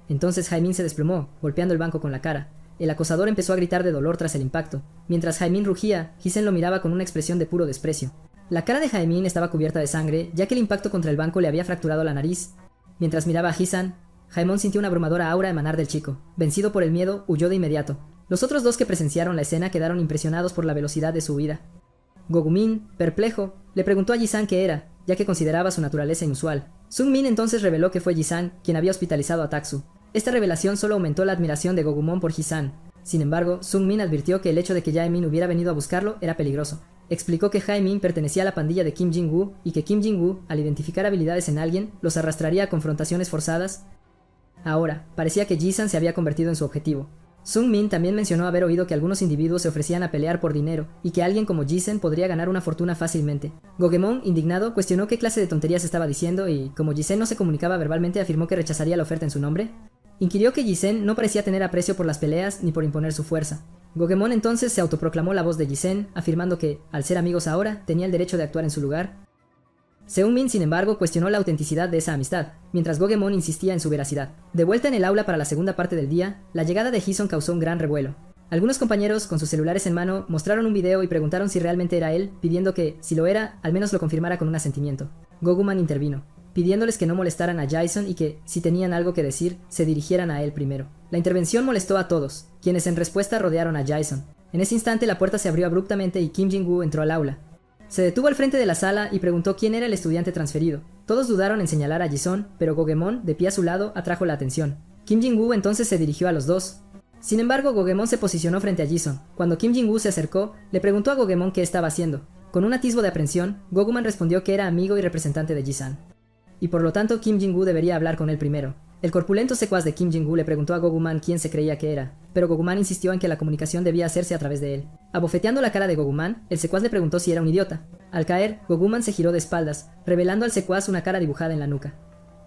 Entonces Jaemin se desplomó, golpeando el banco con la cara. El acosador empezó a gritar de dolor tras el impacto. Mientras Jaemin rugía, Hisan lo miraba con una expresión de puro desprecio. La cara de Jaemin estaba cubierta de sangre, ya que el impacto contra el banco le había fracturado la nariz. Mientras miraba a Hisan, Jaemon sintió una abrumadora aura emanar del chico. Vencido por el miedo, huyó de inmediato. Los otros dos que presenciaron la escena quedaron impresionados por la velocidad de su huida. Gogumin, perplejo, le preguntó a Jisan qué era, ya que consideraba su naturaleza inusual. Seung-min entonces reveló que fue Jisan quien había hospitalizado a Taksu. Esta revelación solo aumentó la admiración de Gogumon por Hisan. Sin embargo, Seung-min advirtió que el hecho de que Jaemin hubiera venido a buscarlo era peligroso. Explicó que Jaemin pertenecía a la pandilla de Kim Jin-woo y que Kim Jin-woo, al identificar habilidades en alguien, los arrastraría a confrontaciones forzadas. Ahora, parecía que Jisan se había convertido en su objetivo. Seung-min también mencionó haber oído que algunos individuos se ofrecían a pelear por dinero y que alguien como Jisen podría ganar una fortuna fácilmente. Gogemon, indignado, cuestionó qué clase de tonterías estaba diciendo y, como Jisen no se comunicaba verbalmente, afirmó que rechazaría la oferta en su nombre. Inquirió que Jisen no parecía tener aprecio por las peleas ni por imponer su fuerza. Gogemon entonces se autoproclamó la voz de Jisen, afirmando que, al ser amigos ahora, tenía el derecho de actuar en su lugar. Seung-min, sin embargo, cuestionó la autenticidad de esa amistad, mientras Gogemon insistía en su veracidad. De vuelta en el aula para la segunda parte del día, la llegada de Hison causó un gran revuelo. Algunos compañeros, con sus celulares en mano, mostraron un video y preguntaron si realmente era él, pidiendo que, si lo era, al menos lo confirmara con un asentimiento. Goguman intervino, pidiéndoles que no molestaran a Jason y que, si tenían algo que decir, se dirigieran a él primero. La intervención molestó a todos, quienes en respuesta rodearon a Jason. En ese instante la puerta se abrió abruptamente y Kim Jin-woo entró al aula. Se detuvo al frente de la sala y preguntó quién era el estudiante transferido. Todos dudaron en señalar a Jison, pero Gogemon, de pie a su lado, atrajo la atención. Kim Jin-woo entonces se dirigió a los dos. Sin embargo, Gogemon se posicionó frente a Jison. Cuando Kim Jin-woo se acercó, le preguntó a Gogemon qué estaba haciendo. Con un atisbo de aprensión, Goguman respondió que era amigo y representante de Jisan. Y por lo tanto Kim Jin-woo debería hablar con él primero. El corpulento secuaz de Kim Jin-woo le preguntó a Goguman quién se creía que era, pero Goguman insistió en que la comunicación debía hacerse a través de él. Abofeteando la cara de Goguman, el secuaz le preguntó si era un idiota. Al caer, Goguman se giró de espaldas, revelando al secuaz una cara dibujada en la nuca.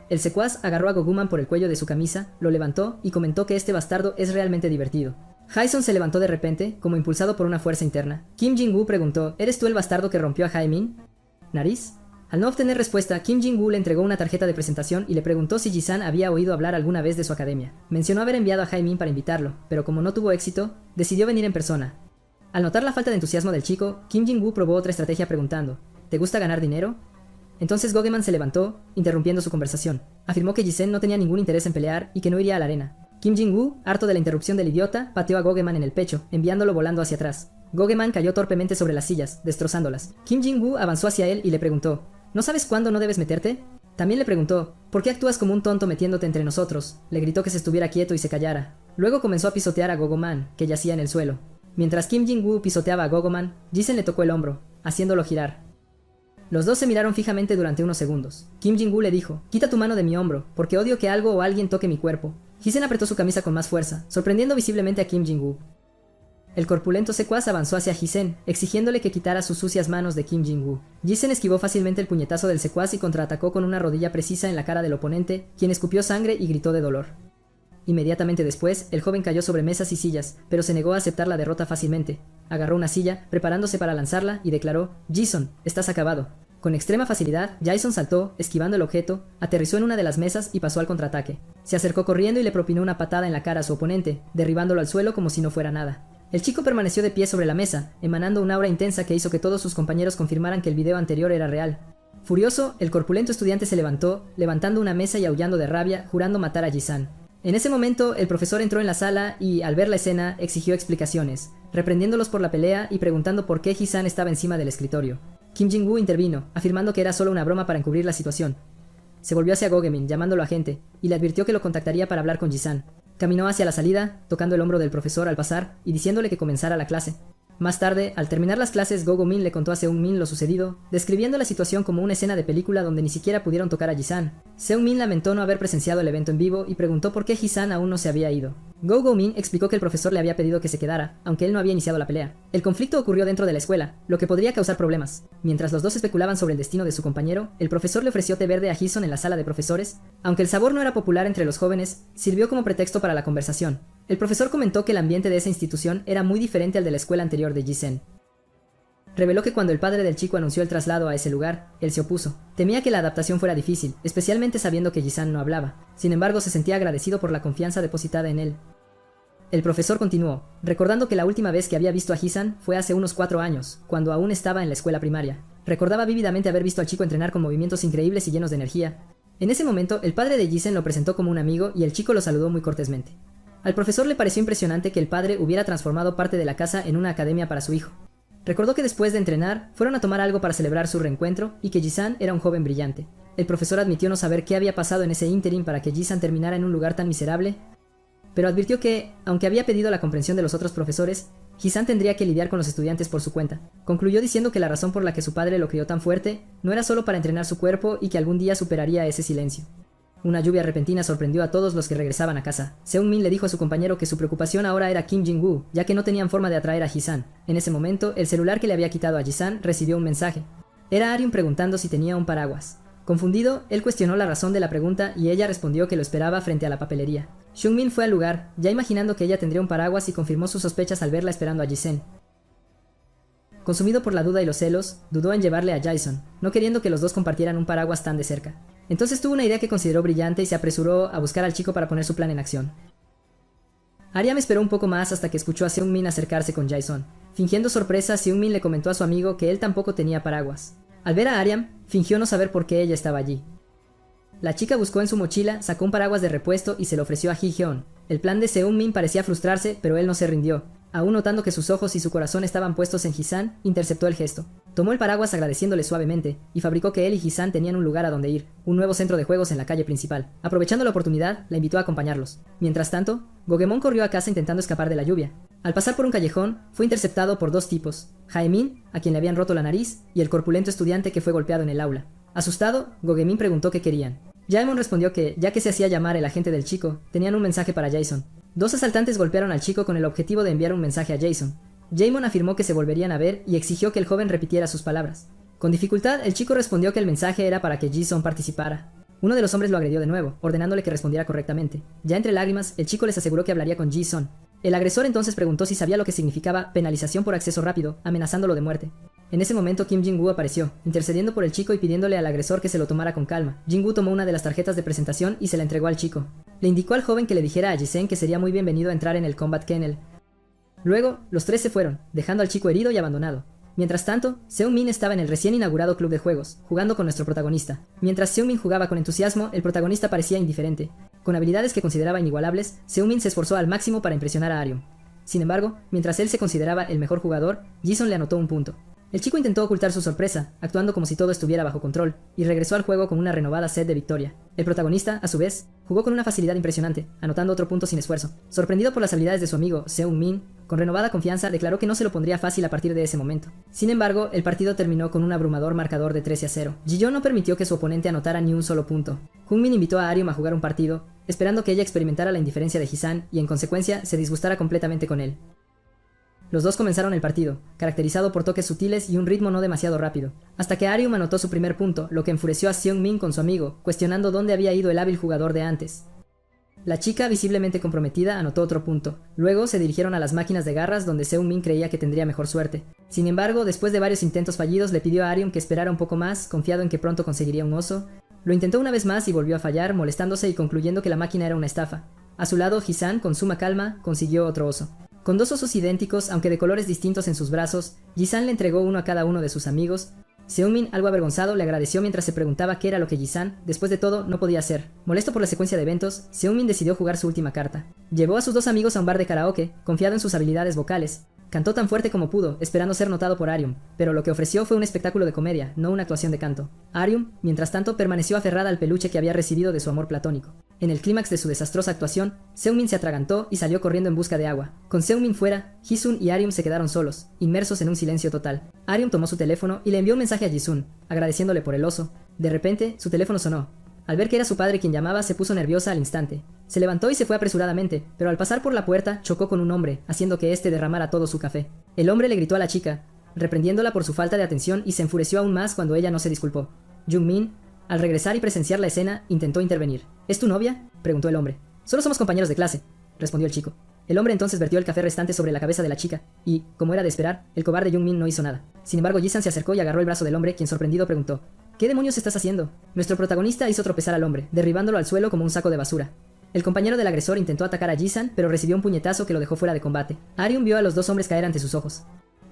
El secuaz agarró a Goguman por el cuello de su camisa, lo levantó y comentó que este bastardo es realmente divertido. Jason se levantó de repente, como impulsado por una fuerza interna. Kim Jin-woo preguntó, ¿eres tú el bastardo que rompió a Jaemin? ¿Nariz? Al no obtener respuesta, Kim Jin-woo le entregó una tarjeta de presentación y le preguntó si Jisan había oído hablar alguna vez de su academia. Mencionó haber enviado a Jaemin para invitarlo, pero como no tuvo éxito, decidió venir en persona. Al notar la falta de entusiasmo del chico, Kim Jin-woo probó otra estrategia preguntando, ¿te gusta ganar dinero? Entonces Gogeman se levantó, interrumpiendo su conversación. Afirmó que Jisen no tenía ningún interés en pelear y que no iría a la arena. Kim Jin-woo, harto de la interrupción del idiota, pateó a Gogeman en el pecho, enviándolo volando hacia atrás. Gogeman cayó torpemente sobre las sillas, destrozándolas. Kim Jin-woo avanzó hacia él y le preguntó, ¿no sabes cuándo no debes meterte? También le preguntó, ¿por qué actúas como un tonto metiéndote entre nosotros? Le gritó que se estuviera quieto y se callara. Luego comenzó a pisotear a Gogoman, que yacía en el suelo. Mientras Kim Jin-woo pisoteaba a Gogoman, Jisen le tocó el hombro, haciéndolo girar. Los dos se miraron fijamente durante unos segundos. Kim Jin-woo le dijo, quita tu mano de mi hombro, porque odio que algo o alguien toque mi cuerpo. Jisen apretó su camisa con más fuerza, sorprendiendo visiblemente a Kim Jin-woo. El corpulento secuaz avanzó hacia Jisen, exigiéndole que quitara sus sucias manos de Kim Jin-woo. Jisen esquivó fácilmente el puñetazo del secuaz y contraatacó con una rodilla precisa en la cara del oponente, quien escupió sangre y gritó de dolor. Inmediatamente después, el joven cayó sobre mesas y sillas, pero se negó a aceptar la derrota fácilmente. Agarró una silla, preparándose para lanzarla, y declaró, Jason, estás acabado. Con extrema facilidad, Jason saltó, esquivando el objeto, aterrizó en una de las mesas y pasó al contraataque. Se acercó corriendo y le propinó una patada en la cara a su oponente, derribándolo al suelo como si no fuera nada. El chico permaneció de pie sobre la mesa, emanando una aura intensa que hizo que todos sus compañeros confirmaran que el video anterior era real. Furioso, el corpulento estudiante se levantó, levantando una mesa y aullando de rabia, jurando matar a Jisan. En ese momento, el profesor entró en la sala y, al ver la escena, exigió explicaciones, reprendiéndolos por la pelea y preguntando por qué Jisan estaba encima del escritorio. Kim Jin-woo intervino, afirmando que era solo una broma para encubrir la situación. Se volvió hacia Gogemin, llamándolo agente, y le advirtió que lo contactaría para hablar con Jisan. Caminó hacia la salida, tocando el hombro del profesor al pasar y diciéndole que comenzara la clase. Más tarde, al terminar las clases, Gogo-min le contó a Seung-min lo sucedido, describiendo la situación como una escena de película donde ni siquiera pudieron tocar a Jisan. Seung-min lamentó no haber presenciado el evento en vivo y preguntó por qué Jisan aún no se había ido. Gogo-min explicó que el profesor le había pedido que se quedara, aunque él no había iniciado la pelea. El conflicto ocurrió dentro de la escuela, lo que podría causar problemas. Mientras los dos especulaban sobre el destino de su compañero, el profesor le ofreció té verde a Ji-sun en la sala de profesores. Aunque el sabor no era popular entre los jóvenes, sirvió como pretexto para la conversación. El profesor comentó que el ambiente de esa institución era muy diferente al de la escuela anterior de Ji-sen. Reveló que cuando el padre del chico anunció el traslado a ese lugar, él se opuso. Temía que la adaptación fuera difícil, especialmente sabiendo que Ji-san no hablaba. Sin embargo, se sentía agradecido por la confianza depositada en él. El profesor continuó, recordando que la última vez que había visto a Ji-san fue hace unos 4 años, cuando aún estaba en la escuela primaria. Recordaba vívidamente haber visto al chico entrenar con movimientos increíbles y llenos de energía. En ese momento, el padre de Ji-sen lo presentó como un amigo y el chico lo saludó muy cortésmente. Al profesor le pareció impresionante que el padre hubiera transformado parte de la casa en una academia para su hijo. Recordó que después de entrenar, fueron a tomar algo para celebrar su reencuentro y que Ji-san era un joven brillante. El profesor admitió no saber qué había pasado en ese ínterin para que Ji-san terminara en un lugar tan miserable, pero advirtió que, aunque había pedido la comprensión de los otros profesores, Ji-san tendría que lidiar con los estudiantes por su cuenta. Concluyó diciendo que la razón por la que su padre lo crió tan fuerte no era solo para entrenar su cuerpo y que algún día superaría ese silencio. Una lluvia repentina sorprendió a todos los que regresaban a casa. Seung-min le dijo a su compañero que su preocupación ahora era Kim Jin-woo, ya que no tenían forma de atraer a Ji-san. En ese momento, el celular que le había quitado a Ji-san recibió un mensaje. Era Arium preguntando si tenía un paraguas. Confundido, él cuestionó la razón de la pregunta y ella respondió que lo esperaba frente a la papelería. Seung-min fue al lugar, ya imaginando que ella tendría un paraguas y confirmó sus sospechas al verla esperando a Ji-sen. Consumido por la duda y los celos, dudó en llevarle a Jason, no queriendo que los dos compartieran un paraguas tan de cerca. Entonces tuvo una idea que consideró brillante y se apresuró a buscar al chico para poner su plan en acción. Ariam esperó un poco más hasta que escuchó a Seung-min acercarse con Jason. Fingiendo sorpresa, Seung-min le comentó a su amigo que él tampoco tenía paraguas. Al ver a Ariam, fingió no saber por qué ella estaba allí. La chica buscó en su mochila, sacó un paraguas de repuesto y se lo ofreció a Ji-hyun. El plan de Seung-min parecía frustrarse, pero él no se rindió. Aún notando que sus ojos y su corazón estaban puestos en Ji-san, interceptó el gesto. Tomó el paraguas agradeciéndole suavemente, y fabricó que él y Ji-san tenían un lugar a donde ir, un nuevo centro de juegos en la calle principal. Aprovechando la oportunidad, la invitó a acompañarlos. Mientras tanto, Gogemon corrió a casa intentando escapar de la lluvia. Al pasar por un callejón, fue interceptado por dos tipos, Jaemin, a quien le habían roto la nariz, y el corpulento estudiante que fue golpeado en el aula. Asustado, Gogemon preguntó qué querían. Jaemon respondió que, ya que se hacía llamar el agente del chico, tenían un mensaje para Jason. Dos asaltantes golpearon al chico con el objetivo de enviar un mensaje a Jason. Jaemon afirmó que se volverían a ver y exigió que el joven repitiera sus palabras. Con dificultad, el chico respondió que el mensaje era para que Jason participara. Uno de los hombres lo agredió de nuevo, ordenándole que respondiera correctamente. Ya entre lágrimas, el chico les aseguró que hablaría con Jason. El agresor entonces preguntó si sabía lo que significaba penalización por acceso rápido, amenazándolo de muerte. En ese momento Kim Jin-woo apareció, intercediendo por el chico y pidiéndole al agresor que se lo tomara con calma. Jin-woo tomó una de las tarjetas de presentación y se la entregó al chico. Le indicó al joven que le dijera a Ji-sen que sería muy bienvenido a entrar en el Combat Kennel. Luego, los tres se fueron, dejando al chico herido y abandonado. Mientras tanto, Seung-min estaba en el recién inaugurado club de juegos, jugando con nuestro protagonista. Mientras Seung-min jugaba con entusiasmo, el protagonista parecía indiferente. Con habilidades que consideraba inigualables, Seung-min se esforzó al máximo para impresionar a Arium. Sin embargo, mientras él se consideraba el mejor jugador, Ji-sun le anotó un punto. El chico intentó ocultar su sorpresa, actuando como si todo estuviera bajo control, y regresó al juego con una renovada sed de victoria. El protagonista, a su vez, jugó con una facilidad impresionante, anotando otro punto sin esfuerzo. Sorprendido por las habilidades de su amigo, Seung-min, con renovada confianza declaró que no se lo pondría fácil a partir de ese momento. Sin embargo, el partido terminó con un abrumador marcador de 13-0. Ji-yeon no permitió que su oponente anotara ni un solo punto. Jung-min invitó a Aryum a jugar un partido, esperando que ella experimentara la indiferencia de Ji-san y en consecuencia se disgustara completamente con él. Los dos comenzaron el partido, caracterizado por toques sutiles y un ritmo no demasiado rápido, hasta que Aryum anotó su primer punto, lo que enfureció a Seung-min con su amigo, cuestionando dónde había ido el hábil jugador de antes. La chica, visiblemente comprometida, anotó otro punto. Luego se dirigieron a las máquinas de garras donde Seung-min creía que tendría mejor suerte. Sin embargo, después de varios intentos fallidos, le pidió a Aryum que esperara un poco más, confiado en que pronto conseguiría un oso. Lo intentó una vez más y volvió a fallar, molestándose y concluyendo que la máquina era una estafa. A su lado, Ji-san, con suma calma, consiguió otro oso. Con dos osos idénticos, aunque de colores distintos en sus brazos, Ji-san le entregó uno a cada uno de sus amigos. Seung-min, algo avergonzado, le agradeció mientras se preguntaba qué era lo que Ji-san, después de todo, no podía hacer. Molesto por la secuencia de eventos, Seung-min decidió jugar su última carta. Llevó a sus dos amigos a un bar de karaoke, confiado en sus habilidades vocales. Cantó tan fuerte como pudo, esperando ser notado por Aryum, pero lo que ofreció fue un espectáculo de comedia, no una actuación de canto. Aryum, mientras tanto, permaneció aferrada al peluche que había recibido de su amor platónico. En el clímax de su desastrosa actuación, Seung-min se atragantó y salió corriendo en busca de agua. Con Seung-min fuera, Ji-sun y Aryum se quedaron solos, inmersos en un silencio total. Aryum tomó su teléfono y le envió un mensaje a Ji-sun, agradeciéndole por el oso. De repente, su teléfono sonó. Al ver que era su padre quien llamaba, se puso nerviosa al instante. Se levantó y se fue apresuradamente, pero al pasar por la puerta, chocó con un hombre, haciendo que éste derramara todo su café. El hombre le gritó a la chica, reprendiéndola por su falta de atención, y se enfureció aún más cuando ella no se disculpó. Jung-min, al regresar y presenciar la escena, intentó intervenir. ¿Es tu novia?, preguntó el hombre. Solo somos compañeros de clase, respondió el chico. El hombre entonces vertió el café restante sobre la cabeza de la chica, y, como era de esperar, el cobarde Jung-min no hizo nada. Sin embargo, Ji-san se acercó y agarró el brazo del hombre, quien sorprendido preguntó: ¿Qué demonios estás haciendo? Nuestro protagonista hizo tropezar al hombre, derribándolo al suelo como un saco de basura. El compañero del agresor intentó atacar a Ji-san, pero recibió un puñetazo que lo dejó fuera de combate. Aryum vio a los dos hombres caer ante sus ojos.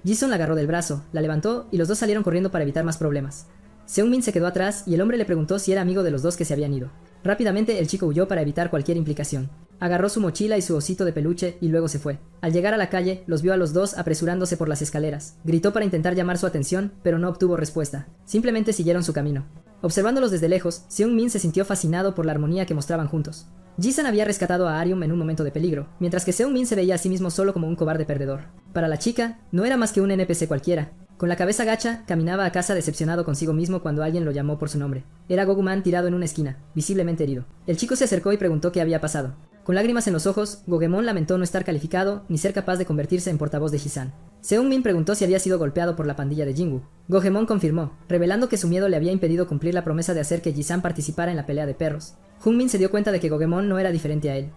Ji-sun la agarró del brazo, la levantó y los dos salieron corriendo para evitar más problemas. Seung-min se quedó atrás y el hombre le preguntó si era amigo de los dos que se habían ido. Rápidamente el chico huyó para evitar cualquier implicación. Agarró su mochila y su osito de peluche y luego se fue. Al llegar a la calle, los vio a los dos apresurándose por las escaleras. Gritó para intentar llamar su atención, pero no obtuvo respuesta. Simplemente siguieron su camino. Observándolos desde lejos, Seung-min se sintió fascinado por la armonía que mostraban juntos. Ji-san había rescatado a Aryum en un momento de peligro, mientras que Seung-min se veía a sí mismo solo como un cobarde perdedor. Para la chica, no era más que un NPC cualquiera. Con la cabeza gacha, caminaba a casa decepcionado consigo mismo cuando alguien lo llamó por su nombre. Era Goguman tirado en una esquina, visiblemente herido. El chico se acercó y preguntó qué había pasado. Con lágrimas en los ojos, Gogemon lamentó no estar calificado ni ser capaz de convertirse en portavoz de Ji-san. Seung-min preguntó si había sido golpeado por la pandilla de Jinwoo. Gogemon confirmó, revelando que su miedo le había impedido cumplir la promesa de hacer que Ji-san participara en la pelea de perros. Jung-min se dio cuenta de que Gogemon no era diferente a él.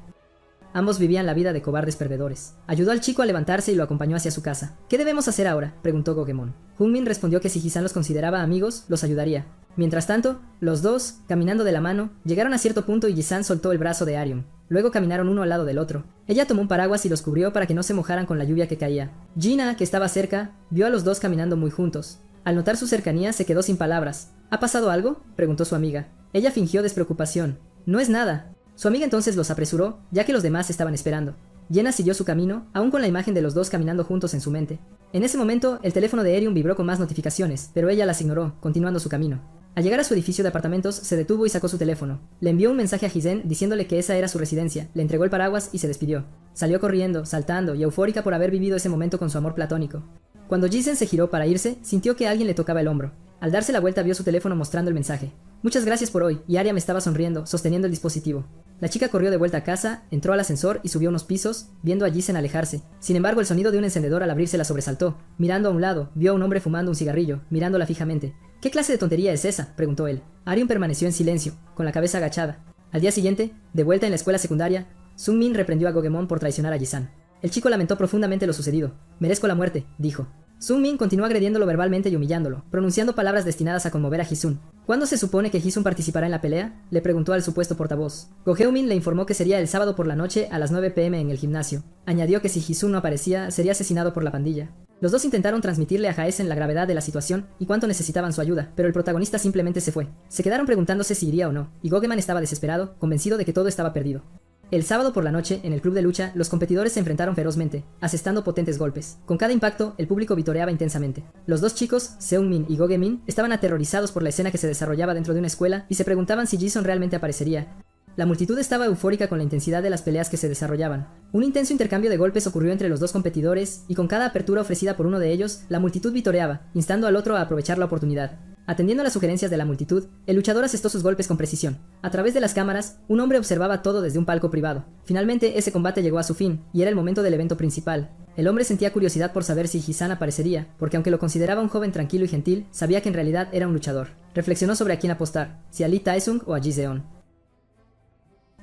Ambos vivían la vida de cobardes perdedores. Ayudó al chico a levantarse y lo acompañó hacia su casa. ¿Qué debemos hacer ahora?, preguntó Gogemon. Jung-min respondió que si Ji-san los consideraba amigos, los ayudaría. Mientras tanto, los dos, caminando de la mano, llegaron a cierto punto y Ji-san soltó el brazo de Aryum. Luego caminaron uno al lado del otro. Ella tomó un paraguas y los cubrió para que no se mojaran con la lluvia que caía. Gina, que estaba cerca, vio a los dos caminando muy juntos. Al notar su cercanía, se quedó sin palabras. ¿Ha pasado algo?, preguntó su amiga. Ella fingió despreocupación. No es nada. Su amiga entonces los apresuró, ya que los demás estaban esperando. Jenna siguió su camino, aún con la imagen de los dos caminando juntos en su mente. En ese momento, el teléfono de Aryum vibró con más notificaciones, pero ella las ignoró, continuando su camino. Al llegar a su edificio de apartamentos, se detuvo y sacó su teléfono. Le envió un mensaje a Hizen diciéndole que esa era su residencia, le entregó el paraguas y se despidió. Salió corriendo, saltando y eufórica por haber vivido ese momento con su amor platónico. Cuando Ji-sen se giró para irse, sintió que alguien le tocaba el hombro. Al darse la vuelta vio su teléfono mostrando el mensaje. Muchas gracias por hoy, y Aryum estaba sonriendo, sosteniendo el dispositivo. La chica corrió de vuelta a casa, entró al ascensor y subió unos pisos, viendo a Ji-sen alejarse. Sin embargo, el sonido de un encendedor al abrirse la sobresaltó. Mirando a un lado, vio a un hombre fumando un cigarrillo, mirándola fijamente. ¿Qué clase de tontería es esa?, preguntó él. Aryum permaneció en silencio, con la cabeza agachada. Al día siguiente, de vuelta en la escuela secundaria, Seung-min reprendió a Gogemon por traicionar a Ji-san. El chico lamentó profundamente lo sucedido. Merezco la muerte, dijo. Seung-min continuó agrediéndolo verbalmente y humillándolo, pronunciando palabras destinadas a conmover a Ji-sun. ¿Cuándo se supone que Ji-sun participará en la pelea?, le preguntó al supuesto portavoz. Go-heung-min le informó que sería el sábado por la noche a las 9 p.m. en el gimnasio. Añadió que si Ji-sun no aparecía, sería asesinado por la pandilla. Los dos intentaron transmitirle a Jaesen la gravedad de la situación y cuánto necesitaban su ayuda, pero el protagonista simplemente se fue. Se quedaron preguntándose si iría o no, y Gogeman estaba desesperado, convencido de que todo estaba perdido. El sábado por la noche, en el club de lucha, los competidores se enfrentaron ferozmente, asestando potentes golpes. Con cada impacto, el público vitoreaba intensamente. Los dos chicos, Seung-min y Go-ge-min, estaban aterrorizados por la escena que se desarrollaba dentro de una escuela y se preguntaban si Ji-sun realmente aparecería. La multitud estaba eufórica con la intensidad de las peleas que se desarrollaban. Un intenso intercambio de golpes ocurrió entre los dos competidores, y con cada apertura ofrecida por uno de ellos, la multitud vitoreaba, instando al otro a aprovechar la oportunidad. Atendiendo a las sugerencias de la multitud, el luchador asestó sus golpes con precisión. A través de las cámaras, un hombre observaba todo desde un palco privado. Finalmente, ese combate llegó a su fin, y era el momento del evento principal. El hombre sentía curiosidad por saber si Ji-san aparecería, porque aunque lo consideraba un joven tranquilo y gentil, sabía que en realidad era un luchador. Reflexionó sobre a quién apostar, si a Lee Tae-sung o a Ji-seon.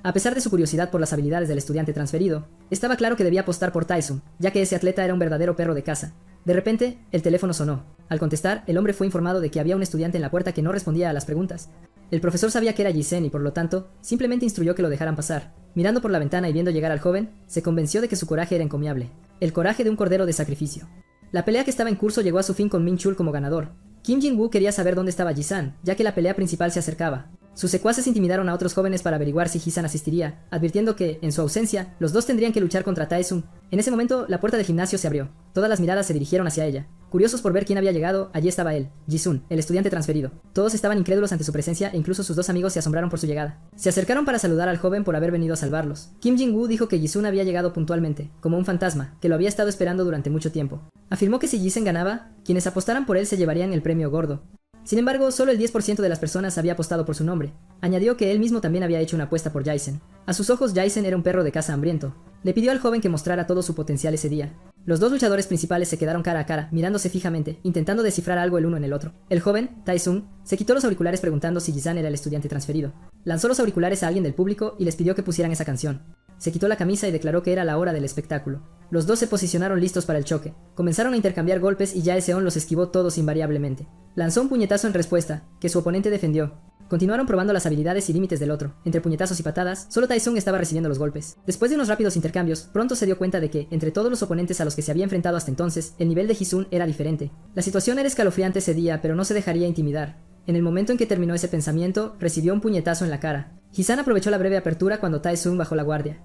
A pesar de su curiosidad por las habilidades del estudiante transferido, estaba claro que debía apostar por Tae-sung, ya que ese atleta era un verdadero perro de caza. De repente, el teléfono sonó. Al contestar, el hombre fue informado de que había un estudiante en la puerta que no respondía a las preguntas. El profesor sabía que era Ji-sen y por lo tanto, simplemente instruyó que lo dejaran pasar. Mirando por la ventana y viendo llegar al joven, se convenció de que su coraje era encomiable. El coraje de un cordero de sacrificio. La pelea que estaba en curso llegó a su fin con Min-chul como ganador. Kim Jin-woo quería saber dónde estaba Ji-san, ya que la pelea principal se acercaba. Sus secuaces intimidaron a otros jóvenes para averiguar si Ji-san asistiría, advirtiendo que, en su ausencia, los dos tendrían que luchar contra Tae-sung. En ese momento, la puerta del gimnasio se abrió. Todas las miradas se dirigieron hacia ella. Curiosos por ver quién había llegado, allí estaba él, Ji-sun, el estudiante transferido. Todos estaban incrédulos ante su presencia e incluso sus dos amigos se asombraron por su llegada. Se acercaron para saludar al joven por haber venido a salvarlos. Kim Jin-woo dijo que Ji-sun había llegado puntualmente, como un fantasma, que lo había estado esperando durante mucho tiempo. Afirmó que si Ji-sen ganaba, quienes apostaran por él se llevarían el premio gordo. Sin embargo, solo el 10% de las personas había apostado por su nombre. Añadió que él mismo también había hecho una apuesta por Jaisen. A sus ojos, Jaisen era un perro de caza hambriento. Le pidió al joven que mostrara todo su potencial ese día. Los dos luchadores principales se quedaron cara a cara, mirándose fijamente, intentando descifrar algo el uno en el otro. El joven, Tae-sung, se quitó los auriculares preguntando si Ji-san era el estudiante transferido. Lanzó los auriculares a alguien del público y les pidió que pusieran esa canción. Se quitó la camisa y declaró que era la hora del espectáculo. Los dos se posicionaron listos para el choque. Comenzaron a intercambiar golpes y Jae-seon los esquivó todos invariablemente. Lanzó un puñetazo en respuesta, que su oponente defendió. Continuaron probando las habilidades y límites del otro. Entre puñetazos y patadas, solo Tae-sung estaba recibiendo los golpes. Después de unos rápidos intercambios, pronto se dio cuenta de que, entre todos los oponentes a los que se había enfrentado hasta entonces, el nivel de Ji-sun era diferente. La situación era escalofriante ese día, pero no se dejaría intimidar. En el momento en que terminó ese pensamiento, recibió un puñetazo en la cara. Ji-san aprovechó la breve apertura cuando Tae-sung bajó la guardia.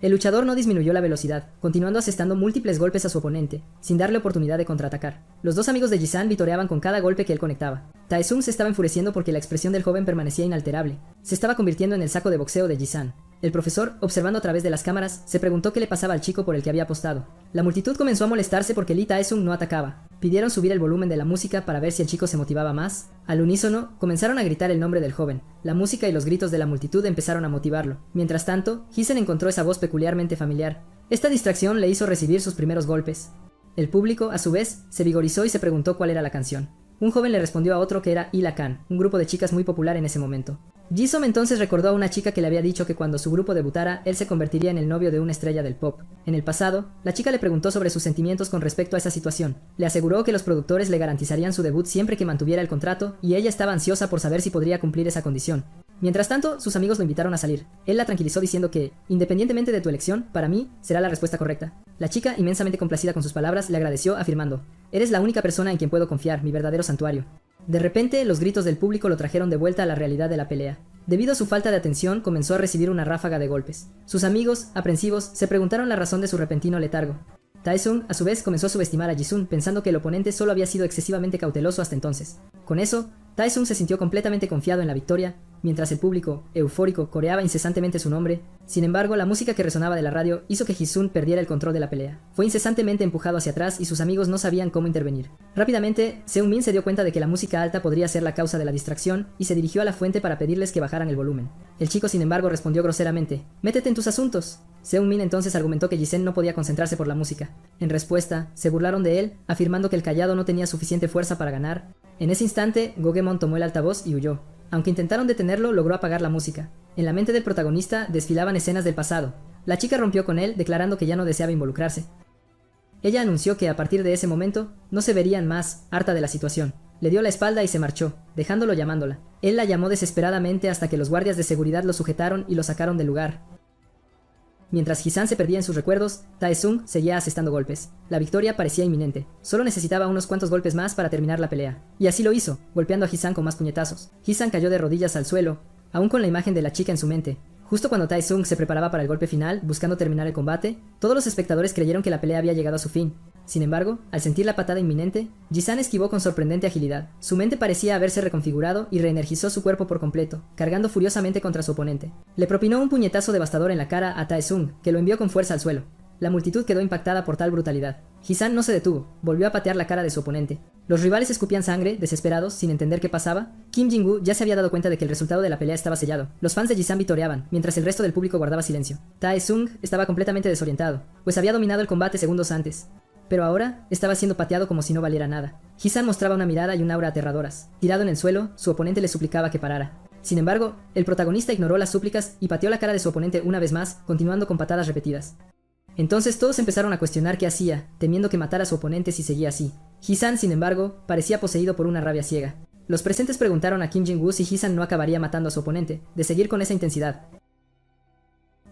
El luchador no disminuyó la velocidad, continuando asestando múltiples golpes a su oponente, sin darle oportunidad de contraatacar. Los dos amigos de Ji-san vitoreaban con cada golpe que él conectaba. Tae-sung se estaba enfureciendo porque la expresión del joven permanecía inalterable. Se estaba convirtiendo en el saco de boxeo de Ji-san. El profesor, observando a través de las cámaras, se preguntó qué le pasaba al chico por el que había apostado. La multitud comenzó a molestarse porque Lee Tae-sung no atacaba. Pidieron subir el volumen de la música para ver si el chico se motivaba más. Al unísono, comenzaron a gritar el nombre del joven. La música y los gritos de la multitud empezaron a motivarlo. Mientras tanto, Ji-sen encontró esa voz peculiarmente familiar. Esta distracción le hizo recibir sus primeros golpes. El público, a su vez, se vigorizó y se preguntó cuál era la canción. Un joven le respondió a otro que era Ila-kan, un grupo de chicas muy popular en ese momento. Ji-som entonces recordó a una chica que le había dicho que cuando su grupo debutara, él se convertiría en el novio de una estrella del pop. En el pasado, la chica le preguntó sobre sus sentimientos con respecto a esa situación. Le aseguró que los productores le garantizarían su debut siempre que mantuviera el contrato, y ella estaba ansiosa por saber si podría cumplir esa condición. Mientras tanto, sus amigos lo invitaron a salir. Él la tranquilizó diciendo que, independientemente de tu elección, para mí, será la respuesta correcta. La chica, inmensamente complacida con sus palabras, le agradeció afirmando: «Eres la única persona en quien puedo confiar, mi verdadero santuario». De repente, los gritos del público lo trajeron de vuelta a la realidad de la pelea. Debido a su falta de atención, comenzó a recibir una ráfaga de golpes. Sus amigos, aprensivos, se preguntaron la razón de su repentino letargo. Tae-sung, a su vez, comenzó a subestimar a Ji-sun, pensando que el oponente solo había sido excesivamente cauteloso hasta entonces. Con eso, Tae-sung se sintió completamente confiado en la victoria, mientras el público, eufórico, coreaba incesantemente su nombre. Sin embargo, la música que resonaba de la radio hizo que Ji-sun perdiera el control de la pelea. Fue incesantemente empujado hacia atrás y sus amigos no sabían cómo intervenir. Rápidamente, Seung-min se dio cuenta de que la música alta podría ser la causa de la distracción y se dirigió a la fuente para pedirles que bajaran el volumen. El chico, sin embargo, respondió groseramente: «Métete en tus asuntos». Seung-min entonces argumentó que Ji-sen no podía concentrarse por la música. En respuesta, se burlaron de él, afirmando que el callado no tenía suficiente fuerza para ganar. En ese instante, Go-gemon tomó el altavoz y huyó. Aunque intentaron detenerlo, logró apagar la música. En la mente del protagonista desfilaban escenas del pasado. La chica rompió con él, declarando que ya no deseaba involucrarse. Ella anunció que a partir de ese momento no se verían más, harta de la situación. Le dio la espalda y se marchó, dejándolo llamándola. Él la llamó desesperadamente hasta que los guardias de seguridad lo sujetaron y lo sacaron del lugar. Mientras Ji-san se perdía en sus recuerdos, Tae-sung seguía asestando golpes. La victoria parecía inminente. Solo necesitaba unos cuantos golpes más para terminar la pelea. Y así lo hizo, golpeando a Ji-san con más puñetazos. Ji-san cayó de rodillas al suelo, aún con la imagen de la chica en su mente. Justo cuando Taesung se preparaba para el golpe final, buscando terminar el combate, todos los espectadores creyeron que la pelea había llegado a su fin. Sin embargo, al sentir la patada inminente, Ji-san esquivó con sorprendente agilidad. Su mente parecía haberse reconfigurado y reenergizó su cuerpo por completo, cargando furiosamente contra su oponente. Le propinó un puñetazo devastador en la cara a Taesung, que lo envió con fuerza al suelo. La multitud quedó impactada por tal brutalidad. Ji-san no se detuvo, volvió a patear la cara de su oponente. Los rivales escupían sangre, desesperados, sin entender qué pasaba. Kim Jin-woo ya se había dado cuenta de que el resultado de la pelea estaba sellado. Los fans de Ji-san vitoreaban, mientras el resto del público guardaba silencio. Taesung estaba completamente desorientado, pues había dominado el combate segundos antes. Pero ahora estaba siendo pateado como si no valiera nada. Ji-san mostraba una mirada y un aura aterradoras. Tirado en el suelo, su oponente le suplicaba que parara. Sin embargo, el protagonista ignoró las súplicas y pateó la cara de su oponente una vez más, continuando con patadas repetidas. Entonces todos empezaron a cuestionar qué hacía, temiendo que matara a su oponente si seguía así. Ji-san, sin embargo, parecía poseído por una rabia ciega. Los presentes preguntaron a Kim Jin-woo si Ji-san no acabaría matando a su oponente, de seguir con esa intensidad.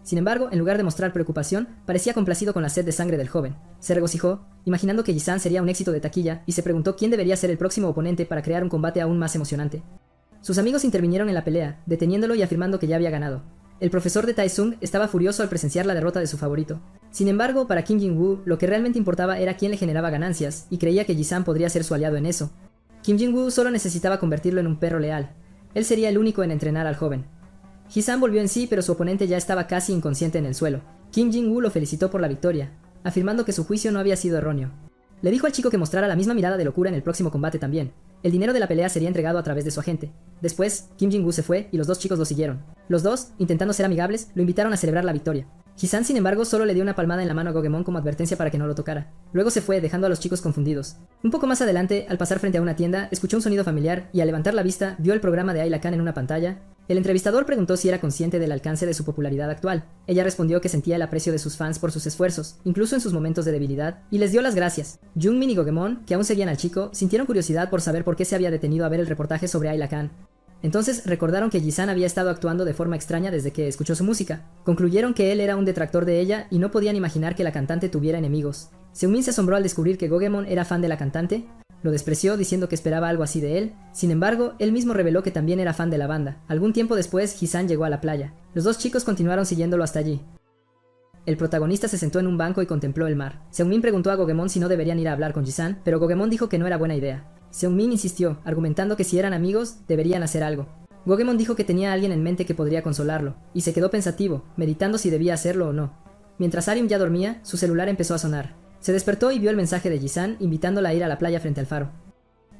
Sin embargo, en lugar de mostrar preocupación, parecía complacido con la sed de sangre del joven. Se regocijó, imaginando que Ji-san sería un éxito de taquilla, y se preguntó quién debería ser el próximo oponente para crear un combate aún más emocionante. Sus amigos intervinieron en la pelea, deteniéndolo y afirmando que ya había ganado. El profesor de Taesung estaba furioso al presenciar la derrota de su favorito. Sin embargo, para Kim Jin-woo, lo que realmente importaba era quién le generaba ganancias, y creía que Ji-san podría ser su aliado en eso. Kim Jin-woo solo necesitaba convertirlo en un perro leal. Él sería el único en entrenar al joven. Ji-san volvió en sí, pero su oponente ya estaba casi inconsciente en el suelo. Kim Jin-woo lo felicitó por la victoria, afirmando que su juicio no había sido erróneo. Le dijo al chico que mostrara la misma mirada de locura en el próximo combate también. El dinero de la pelea sería entregado a través de su agente. Después, Kim Jin-woo se fue y los dos chicos lo siguieron. Los dos, intentando ser amigables, lo invitaron a celebrar la victoria. Ji-san, sin embargo, solo le dio una palmada en la mano a Gogemon como advertencia para que no lo tocara. Luego se fue, dejando a los chicos confundidos. Un poco más adelante, al pasar frente a una tienda, escuchó un sonido familiar y al levantar la vista, vio el programa de Ayla Khan en una pantalla. El entrevistador preguntó si era consciente del alcance de su popularidad actual. Ella respondió que sentía el aprecio de sus fans por sus esfuerzos, incluso en sus momentos de debilidad, y les dio las gracias. Jungmin y Gogemon, que aún seguían al chico, sintieron curiosidad por saber por qué se había detenido a ver el reportaje sobre Ayla Khan. Entonces recordaron que Ji-san había estado actuando de forma extraña desde que escuchó su música. Concluyeron que él era un detractor de ella y no podían imaginar que la cantante tuviera enemigos. Seungmin se asombró al descubrir que Gogemon era fan de la cantante. Lo despreció diciendo que esperaba algo así de él. Sin embargo, él mismo reveló que también era fan de la banda. Algún tiempo después, Ji-san llegó a la playa. Los dos chicos continuaron siguiéndolo hasta allí. El protagonista se sentó en un banco y contempló el mar. Seungmin preguntó a Gogemon si no deberían ir a hablar con Ji-san, pero Gogemon dijo que no era buena idea. Seungmin insistió, argumentando que si eran amigos, deberían hacer algo. Gogemon dijo que tenía a alguien en mente que podría consolarlo, y se quedó pensativo, meditando si debía hacerlo o no. Mientras Arium ya dormía, su celular empezó a sonar. Se despertó y vio el mensaje de Ji-san, invitándola a ir a la playa frente al faro.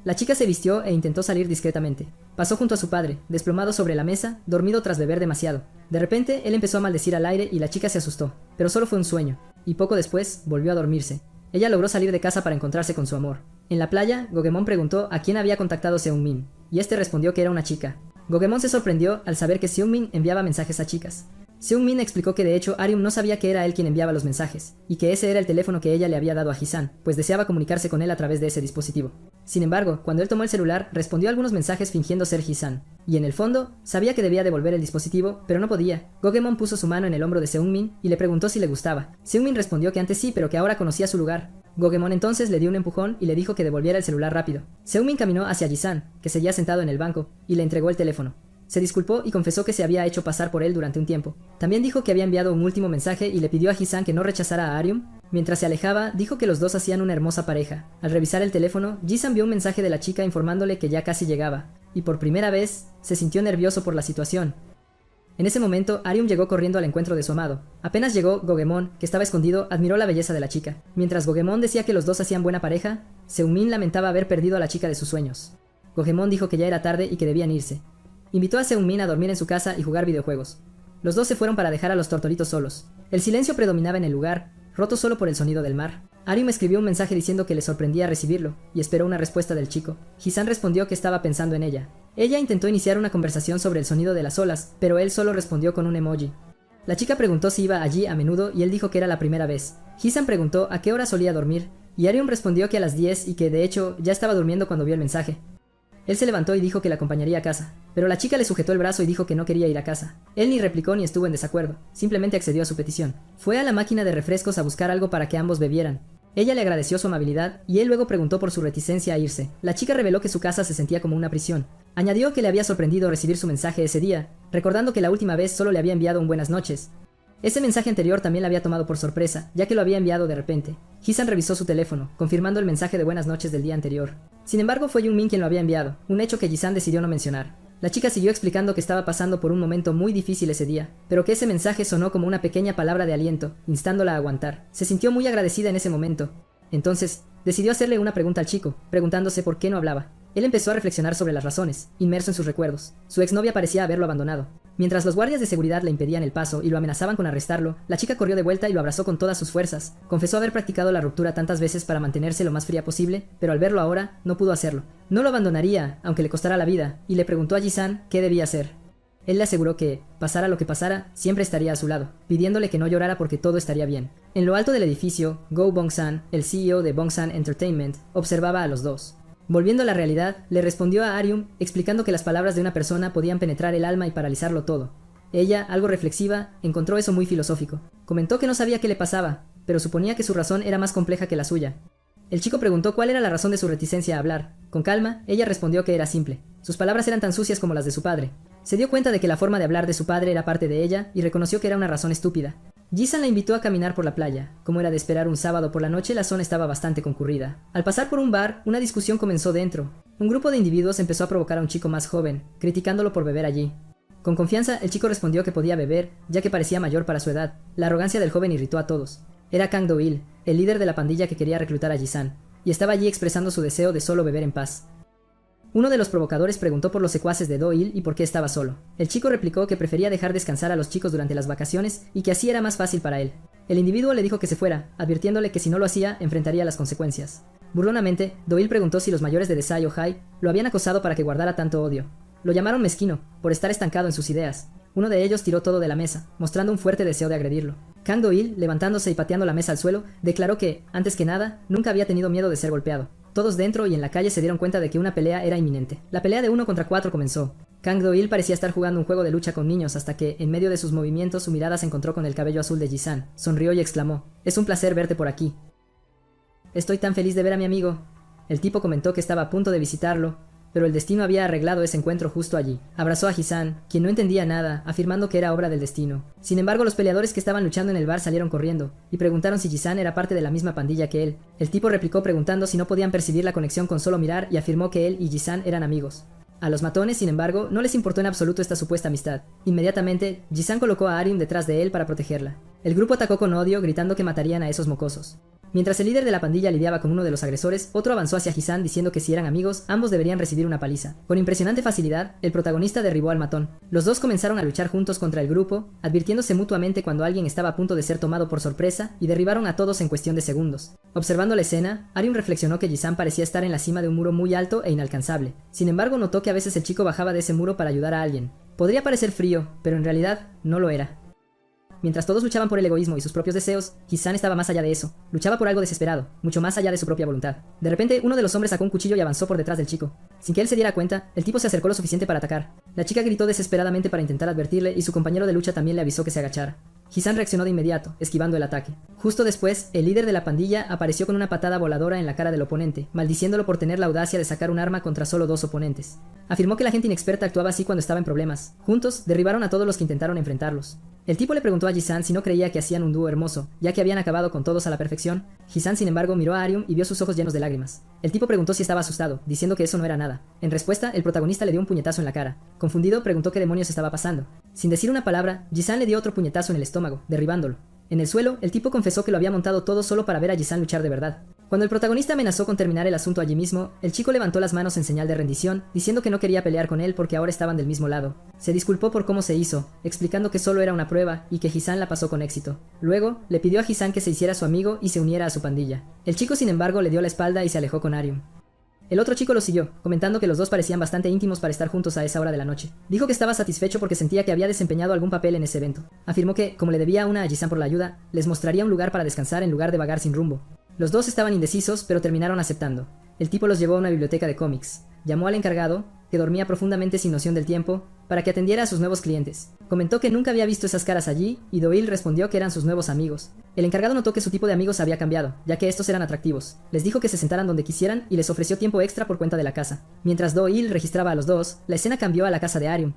La chica se vistió e intentó salir discretamente. Pasó junto a su padre, desplomado sobre la mesa, dormido tras beber demasiado. De repente, él empezó a maldecir al aire y la chica se asustó, pero solo fue un sueño, y poco después volvió a dormirse. Ella logró salir de casa para encontrarse con su amor. En la playa, Gogemon preguntó a quién había contactado Seungmin, y este respondió que era una chica. Gogemon se sorprendió al saber que Seungmin enviaba mensajes a chicas. Seungmin explicó que de hecho Arium no sabía que era él quien enviaba los mensajes, y que ese era el teléfono que ella le había dado a Ji-san, pues deseaba comunicarse con él a través de ese dispositivo. Sin embargo, cuando él tomó el celular, respondió algunos mensajes fingiendo ser Ji-san, y en el fondo, sabía que debía devolver el dispositivo, pero no podía. Gogemon puso su mano en el hombro de Seungmin y le preguntó si le gustaba. Seungmin respondió que antes sí, pero que ahora conocía su lugar. Gogemon entonces le dio un empujón y le dijo que devolviera el celular rápido. Seungmin caminó hacia Ji-san, que seguía sentado en el banco, y le entregó el teléfono. Se disculpó y confesó que se había hecho pasar por él durante un tiempo. También dijo que había enviado un último mensaje y le pidió a Ji-san que no rechazara a Arium. Mientras se alejaba, dijo que los dos hacían una hermosa pareja. Al revisar el teléfono, Ji-san vio un mensaje de la chica informándole que ya casi llegaba, y por primera vez, se sintió nervioso por la situación. En ese momento, Arium llegó corriendo al encuentro de su amado. Apenas llegó, Gogemon, que estaba escondido, admiró la belleza de la chica. Mientras Gogemon decía que los dos hacían buena pareja, Seungmin lamentaba haber perdido a la chica de sus sueños. Gogemon dijo que ya era tarde y que debían irse. Invitó a Seungmin a dormir en su casa y jugar videojuegos. Los dos se fueron para dejar a los tortolitos solos. El silencio predominaba en el lugar, roto solo por el sonido del mar. Arium escribió un mensaje diciendo que le sorprendía recibirlo, y esperó una respuesta del chico. Ji-san respondió que estaba pensando en ella. Ella intentó iniciar una conversación sobre el sonido de las olas, pero él solo respondió con un emoji. La chica preguntó si iba allí a menudo y él dijo que era la primera vez. Ji-san preguntó a qué hora solía dormir, y Arium respondió que a las 10 y que de hecho ya estaba durmiendo cuando vio el mensaje. Él se levantó y dijo que la acompañaría a casa, pero la chica le sujetó el brazo y dijo que no quería ir a casa. Él ni replicó ni estuvo en desacuerdo, simplemente accedió a su petición. Fue a la máquina de refrescos a buscar algo para que ambos bebieran. Ella le agradeció su amabilidad y él luego preguntó por su reticencia a irse. La chica reveló que su casa se sentía como una prisión. Añadió que le había sorprendido recibir su mensaje ese día, recordando que la última vez solo le había enviado un buenas noches. Ese mensaje anterior también la había tomado por sorpresa, ya que lo había enviado de repente. Ji-san revisó su teléfono, confirmando el mensaje de buenas noches del día anterior. Sin embargo, fue Jung-min quien lo había enviado, un hecho que Ji-san decidió no mencionar. La chica siguió explicando que estaba pasando por un momento muy difícil ese día, pero que ese mensaje sonó como una pequeña palabra de aliento, instándola a aguantar. Se sintió muy agradecida en ese momento. Entonces, decidió hacerle una pregunta al chico, preguntándose por qué no hablaba. Él empezó a reflexionar sobre las razones, inmerso en sus recuerdos. Su exnovia parecía haberlo abandonado. Mientras los guardias de seguridad le impedían el paso y lo amenazaban con arrestarlo, la chica corrió de vuelta y lo abrazó con todas sus fuerzas. Confesó haber practicado la ruptura tantas veces para mantenerse lo más fría posible, pero al verlo ahora, no pudo hacerlo. No lo abandonaría, aunque le costara la vida, y le preguntó a Ji-san qué debía hacer. Él le aseguró que, pasara lo que pasara, siempre estaría a su lado, pidiéndole que no llorara porque todo estaría bien. En lo alto del edificio, Go Bong-san, el CEO de Bong-san Entertainment, observaba a los dos. Volviendo a la realidad, le respondió a Arium, explicando que las palabras de una persona podían penetrar el alma y paralizarlo todo. Ella, algo reflexiva, encontró eso muy filosófico. Comentó que no sabía qué le pasaba, pero suponía que su razón era más compleja que la suya. El chico preguntó cuál era la razón de su reticencia a hablar. Con calma, ella respondió que era simple. Sus palabras eran tan sucias como las de su padre. Se dio cuenta de que la forma de hablar de su padre era parte de ella y reconoció que era una razón estúpida. Ji-san la invitó a caminar por la playa. Como era de esperar un sábado por la noche, la zona estaba bastante concurrida. Al pasar por un bar, una discusión comenzó dentro. Un grupo de individuos empezó a provocar a un chico más joven, criticándolo por beber allí. Con confianza, el chico respondió que podía beber, ya que parecía mayor para su edad. La arrogancia del joven irritó a todos. Era Kang Do-il, el líder de la pandilla que quería reclutar a Ji-san, y estaba allí expresando su deseo de solo beber en paz. Uno de los provocadores preguntó por los secuaces de Do-il y por qué estaba solo. El chico replicó que prefería dejar descansar a los chicos durante las vacaciones y que así era más fácil para él. El individuo le dijo que se fuera, advirtiéndole que si no lo hacía, enfrentaría las consecuencias. Burlonamente, Do-il preguntó si los mayores de Desai o Hai lo habían acosado para que guardara tanto odio. Lo llamaron mezquino, por estar estancado en sus ideas. Uno de ellos tiró todo de la mesa, mostrando un fuerte deseo de agredirlo. Kang Do-il, levantándose y pateando la mesa al suelo, declaró que, antes que nada, nunca había tenido miedo de ser golpeado. Todos dentro y en la calle se dieron cuenta de que una pelea era inminente. La pelea de 1 contra 4 comenzó. Kang Do-il parecía estar jugando un juego de lucha con niños hasta que, en medio de sus movimientos, su mirada se encontró con el cabello azul de Ji-san. Sonrió y exclamó: «Es un placer verte por aquí. Estoy tan feliz de ver a mi amigo». El tipo comentó que estaba a punto de visitarlo, pero el destino había arreglado ese encuentro justo allí. Abrazó a Ji-san, quien no entendía nada, afirmando que era obra del destino. Sin embargo, los peleadores que estaban luchando en el bar salieron corriendo, y preguntaron si Ji-san era parte de la misma pandilla que él. El tipo replicó preguntando si no podían percibir la conexión con solo mirar y afirmó que él y Ji-san eran amigos. A los matones, sin embargo, no les importó en absoluto esta supuesta amistad. Inmediatamente, Ji-san colocó a Arium detrás de él para protegerla. El grupo atacó con odio, gritando que matarían a esos mocosos. Mientras el líder de la pandilla lidiaba con uno de los agresores, otro avanzó hacia Ji-san diciendo que si eran amigos, ambos deberían recibir una paliza. Con impresionante facilidad, el protagonista derribó al matón. Los dos comenzaron a luchar juntos contra el grupo, advirtiéndose mutuamente cuando alguien estaba a punto de ser tomado por sorpresa, y derribaron a todos en cuestión de segundos. Observando la escena, Arium reflexionó que Ji-san parecía estar en la cima de un muro muy alto e inalcanzable. Sin embargo, notó que a veces el chico bajaba de ese muro para ayudar a alguien. Podría parecer frío, pero en realidad no lo era. Mientras todos luchaban por el egoísmo y sus propios deseos, Ji-san estaba más allá de eso. Luchaba por algo desesperado, mucho más allá de su propia voluntad. De repente, uno de los hombres sacó un cuchillo y avanzó por detrás del chico. Sin que él se diera cuenta, el tipo se acercó lo suficiente para atacar. La chica gritó desesperadamente para intentar advertirle y su compañero de lucha también le avisó que se agachara. Ji-san reaccionó de inmediato, esquivando el ataque. Justo después, el líder de la pandilla apareció con una patada voladora en la cara del oponente, maldiciéndolo por tener la audacia de sacar un arma contra solo 2 oponentes. Afirmó que la gente inexperta actuaba así cuando estaba en problemas. Juntos, derribaron a todos los que intentaron enfrentarlos. El tipo le preguntó a Ji-san si no creía que hacían un dúo hermoso, ya que habían acabado con todos a la perfección. Ji-san, sin embargo, miró a Arium y vio sus ojos llenos de lágrimas. El tipo preguntó si estaba asustado, diciendo que eso no era nada. En respuesta, el protagonista le dio un puñetazo en la cara. Confundido, preguntó qué demonios estaba pasando. Sin decir una palabra, Ji-san le dio otro puñetazo en el estómago, derribándolo. En el suelo, el tipo confesó que lo había montado todo solo para ver a Ji-san luchar de verdad. Cuando el protagonista amenazó con terminar el asunto allí mismo, el chico levantó las manos en señal de rendición, diciendo que no quería pelear con él porque ahora estaban del mismo lado. Se disculpó por cómo se hizo, explicando que solo era una prueba y que Ji-san la pasó con éxito. Luego, le pidió a Ji-san que se hiciera su amigo y se uniera a su pandilla. El chico, sin embargo, le dio la espalda y se alejó con Arium. El otro chico lo siguió, comentando que los dos parecían bastante íntimos para estar juntos a esa hora de la noche. Dijo que estaba satisfecho porque sentía que había desempeñado algún papel en ese evento. Afirmó que, como le debía una a Ji-san por la ayuda, les mostraría un lugar para descansar en lugar de vagar sin rumbo. Los dos estaban indecisos, pero terminaron aceptando. El tipo los llevó a una biblioteca de cómics. Llamó al encargado, que dormía profundamente sin noción del tiempo, para que atendiera a sus nuevos clientes. Comentó que nunca había visto esas caras allí, y Doyle respondió que eran sus nuevos amigos. El encargado notó que su tipo de amigos había cambiado, ya que estos eran atractivos. Les dijo que se sentaran donde quisieran y les ofreció tiempo extra por cuenta de la casa. Mientras Doyle registraba a los dos, la escena cambió a la casa de Arium.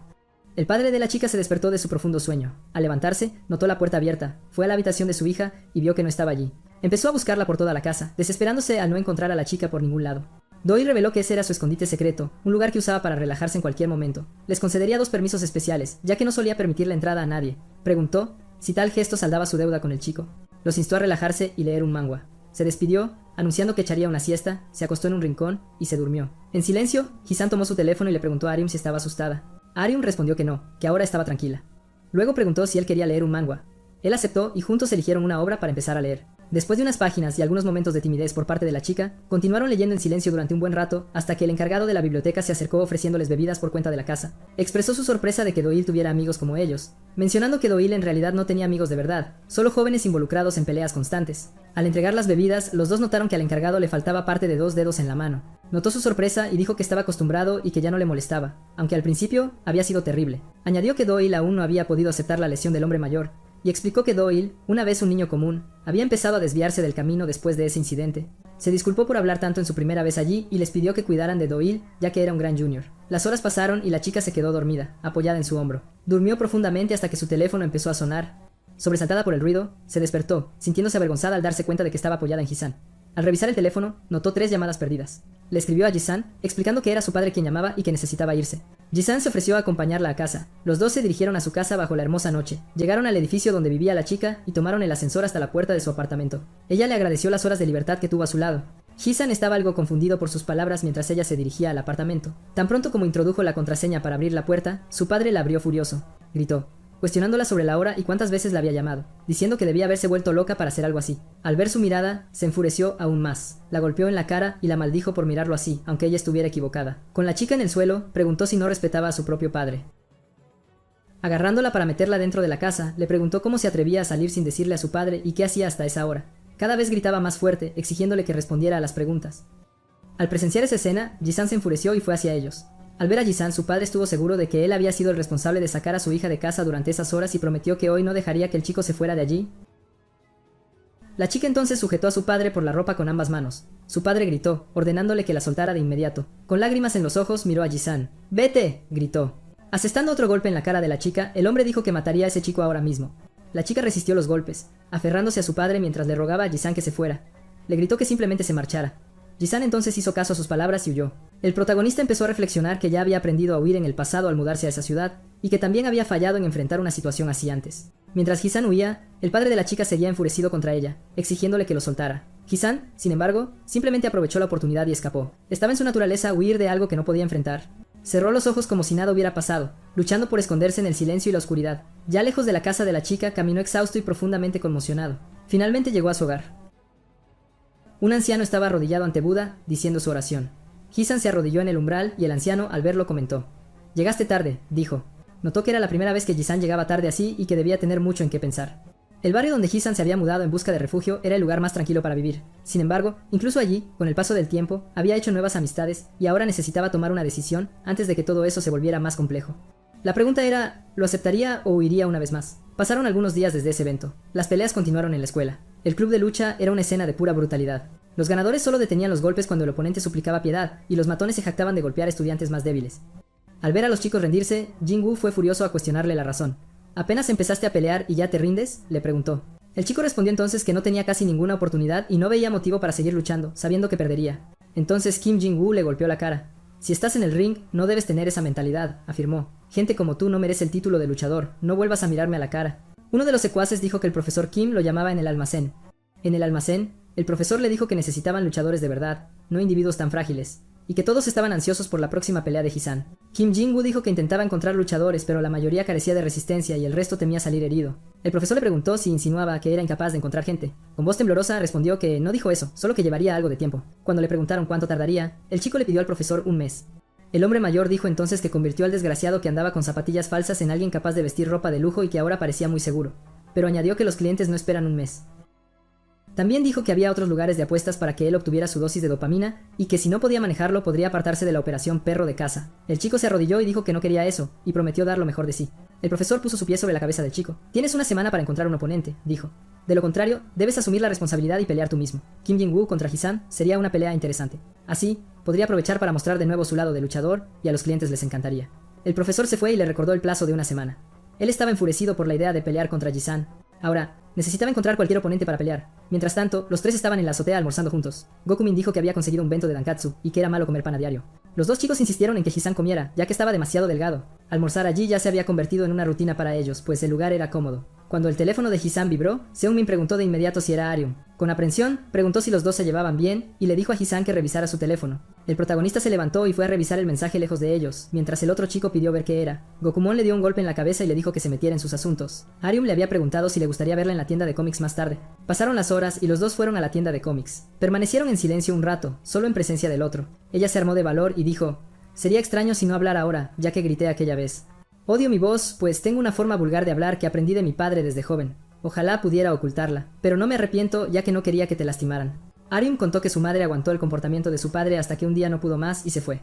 El padre de la chica se despertó de su profundo sueño. Al levantarse, notó la puerta abierta, fue a la habitación de su hija y vio que no estaba allí. Empezó a buscarla por toda la casa, desesperándose al no encontrar a la chica por ningún lado. Doyle reveló que ese era su escondite secreto, un lugar que usaba para relajarse en cualquier momento. Les concedería 2 permisos especiales, ya que no solía permitir la entrada a nadie. Preguntó si tal gesto saldaba su deuda con el chico. Los instó a relajarse y leer un manga. Se despidió, anunciando que echaría una siesta, se acostó en un rincón y se durmió. En silencio, Hisan tomó su teléfono y le preguntó a Arium si estaba asustada. Arium respondió que no, que ahora estaba tranquila. Luego preguntó si él quería leer un manga. Él aceptó y juntos eligieron una obra para empezar a leer. Después de unas páginas y algunos momentos de timidez por parte de la chica, continuaron leyendo en silencio durante un buen rato hasta que el encargado de la biblioteca se acercó ofreciéndoles bebidas por cuenta de la casa. Expresó su sorpresa de que Doyle tuviera amigos como ellos, mencionando que Doyle en realidad no tenía amigos de verdad, solo jóvenes involucrados en peleas constantes. Al entregar las bebidas, los dos notaron que al encargado le faltaba parte de 2 dedos en la mano. Notó su sorpresa y dijo que estaba acostumbrado y que ya no le molestaba, aunque al principio había sido terrible. Añadió que Doyle aún no había podido aceptar la lesión del hombre mayor, y explicó que Doyle, una vez un niño común, había empezado a desviarse del camino después de ese incidente. Se disculpó por hablar tanto en su primera vez allí y les pidió que cuidaran de Doyle, ya que era un gran junior. Las horas pasaron y la chica se quedó dormida, apoyada en su hombro. Durmió profundamente hasta que su teléfono empezó a sonar. Sobresaltada por el ruido, se despertó, sintiéndose avergonzada al darse cuenta de que estaba apoyada en Hisan. Al revisar el teléfono, notó 3 llamadas perdidas. Le escribió a Jisan, explicando que era su padre quien llamaba y que necesitaba irse. Jisan se ofreció a acompañarla a casa. Los dos se dirigieron a su casa bajo la hermosa noche. Llegaron al edificio donde vivía la chica y tomaron el ascensor hasta la puerta de su apartamento. Ella le agradeció las horas de libertad que tuvo a su lado. Jisan estaba algo confundido por sus palabras mientras ella se dirigía al apartamento. Tan pronto como introdujo la contraseña para abrir la puerta, su padre la abrió furioso. Gritó, cuestionándola sobre la hora y cuántas veces la había llamado, diciendo que debía haberse vuelto loca para hacer algo así. Al ver su mirada, se enfureció aún más. La golpeó en la cara y la maldijo por mirarlo así, aunque ella estuviera equivocada. Con la chica en el suelo, preguntó si no respetaba a su propio padre. Agarrándola para meterla dentro de la casa, le preguntó cómo se atrevía a salir sin decirle a su padre y qué hacía hasta esa hora. Cada vez gritaba más fuerte, exigiéndole que respondiera a las preguntas. Al presenciar esa escena, Jisan se enfureció y fue hacia ellos. Al ver a Jisan, su padre estuvo seguro de que él había sido el responsable de sacar a su hija de casa durante esas horas y prometió que hoy no dejaría que el chico se fuera de allí. La chica entonces sujetó a su padre por la ropa con ambas manos. Su padre gritó, ordenándole que la soltara de inmediato. Con lágrimas en los ojos, miró a Jisan. ¡Vete!, gritó. Asestando otro golpe en la cara de la chica, el hombre dijo que mataría a ese chico ahora mismo. La chica resistió los golpes, aferrándose a su padre mientras le rogaba a Jisan que se fuera. Le gritó que simplemente se marchara. Jisan entonces hizo caso a sus palabras y huyó. El protagonista empezó a reflexionar que ya había aprendido a huir en el pasado al mudarse a esa ciudad, y que también había fallado en enfrentar una situación así antes. Mientras Jisan huía, el padre de la chica seguía enfurecido contra ella, exigiéndole que lo soltara. Jisan, sin embargo, simplemente aprovechó la oportunidad y escapó. Estaba en su naturaleza huir de algo que no podía enfrentar. Cerró los ojos como si nada hubiera pasado, luchando por esconderse en el silencio y la oscuridad. Ya lejos de la casa de la chica, caminó exhausto y profundamente conmocionado. Finalmente llegó a su hogar. Un anciano estaba arrodillado ante Buda, diciendo su oración. Jisan se arrodilló en el umbral y el anciano, al verlo, comentó. «Llegaste tarde», dijo. Notó que era la primera vez que Jisan llegaba tarde así y que debía tener mucho en qué pensar. El barrio donde Jisan se había mudado en busca de refugio era el lugar más tranquilo para vivir. Sin embargo, incluso allí, con el paso del tiempo, había hecho nuevas amistades y ahora necesitaba tomar una decisión antes de que todo eso se volviera más complejo. La pregunta era, ¿lo aceptaría o huiría una vez más? Pasaron algunos días desde ese evento. Las peleas continuaron en la escuela. El club de lucha era una escena de pura brutalidad. Los ganadores solo detenían los golpes cuando el oponente suplicaba piedad, y los matones se jactaban de golpear a estudiantes más débiles. Al ver a los chicos rendirse, Jin-Woo fue furioso a cuestionarle la razón. «¿Apenas empezaste a pelear y ya te rindes?», le preguntó. El chico respondió entonces que no tenía casi ninguna oportunidad y no veía motivo para seguir luchando, sabiendo que perdería. Entonces Kim Jin-Woo le golpeó la cara. «Si estás en el ring, no debes tener esa mentalidad», afirmó. «Gente como tú no merece el título de luchador, no vuelvas a mirarme a la cara». Uno de los secuaces dijo que el profesor Kim lo llamaba en el almacén. En el almacén, el profesor le dijo que necesitaban luchadores de verdad, no individuos tan frágiles, y que todos estaban ansiosos por la próxima pelea de Jisan. Kim Jin-Woo dijo que intentaba encontrar luchadores, pero la mayoría carecía de resistencia y el resto temía salir herido. El profesor le preguntó si insinuaba que era incapaz de encontrar gente. Con voz temblorosa respondió que no dijo eso, solo que llevaría algo de tiempo. Cuando le preguntaron cuánto tardaría, el chico le pidió al profesor un mes. El hombre mayor dijo entonces que convirtió al desgraciado que andaba con zapatillas falsas en alguien capaz de vestir ropa de lujo y que ahora parecía muy seguro. Pero añadió que los clientes no esperan un mes. También dijo que había otros lugares de apuestas para que él obtuviera su dosis de dopamina y que si no podía manejarlo podría apartarse de la operación perro de casa. El chico se arrodilló y dijo que no quería eso, y prometió dar lo mejor de sí. El profesor puso su pie sobre la cabeza del chico. Tienes una semana para encontrar un oponente, dijo. De lo contrario, debes asumir la responsabilidad y pelear tú mismo. Kim Jin-woo contra Ji-san sería una pelea interesante. Así, podría aprovechar para mostrar de nuevo su lado de luchador y a los clientes les encantaría. El profesor se fue y le recordó el plazo de una semana. Él estaba enfurecido por la idea de pelear contra Ji-san. Ahora, necesitaba encontrar cualquier oponente para pelear. Mientras tanto, los tres estaban en la azotea almorzando juntos. Gokumin dijo que había conseguido un bento de Dankatsu y que era malo comer pan a diario. Los dos chicos insistieron en que Ji-san comiera, ya que estaba demasiado delgado. Almorzar allí ya se había convertido en una rutina para ellos, pues el lugar era cómodo. Cuando el teléfono de Ji-san vibró, Seungmin preguntó de inmediato si era Arium. Con aprensión, preguntó si los dos se llevaban bien y le dijo a Ji-san que revisara su teléfono. El protagonista se levantó y fue a revisar el mensaje lejos de ellos, mientras el otro chico pidió ver qué era. Gokumon le dio un golpe en la cabeza y le dijo que se metiera en sus asuntos. Arium le había preguntado si le gustaría verla en la tienda de cómics más tarde. Pasaron las horas y los dos fueron a la tienda de cómics. Permanecieron en silencio un rato, solo en presencia del otro. Ella se armó de valor y dijo: «Sería extraño si no hablara ahora, ya que grité aquella vez. Odio mi voz, pues tengo una forma vulgar de hablar que aprendí de mi padre desde joven. Ojalá pudiera ocultarla, pero no me arrepiento ya que no quería que te lastimaran». Arium contó que su madre aguantó el comportamiento de su padre hasta que un día no pudo más y se fue.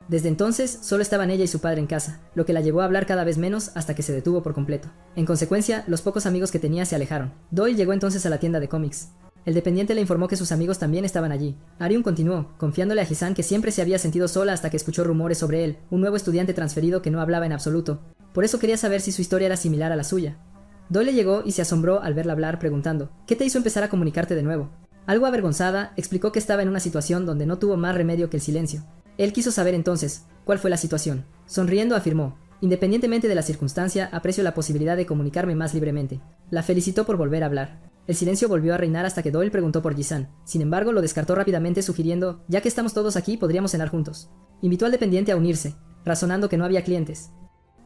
Desde entonces, solo estaban ella y su padre en casa, lo que la llevó a hablar cada vez menos hasta que se detuvo por completo. En consecuencia, los pocos amigos que tenía se alejaron. Doyle llegó entonces a la tienda de cómics. El dependiente le informó que sus amigos también estaban allí. Arium continuó, confiándole a Ji-san que siempre se había sentido sola hasta que escuchó rumores sobre él, un nuevo estudiante transferido que no hablaba en absoluto. Por eso quería saber si su historia era similar a la suya. Doyle llegó y se asombró al verla hablar, preguntando: «¿Qué te hizo empezar a comunicarte de nuevo?». Algo avergonzada, explicó que estaba en una situación donde no tuvo más remedio que el silencio. Él quiso saber entonces cuál fue la situación. Sonriendo afirmó: «Independientemente de la circunstancia, aprecio la posibilidad de comunicarme más libremente». La felicitó por volver a hablar. El silencio volvió a reinar hasta que Doyle preguntó por Ji-san. Sin embargo, lo descartó rápidamente sugiriendo: «Ya que estamos todos aquí, podríamos cenar juntos». Invitó al dependiente a unirse, razonando que no había clientes.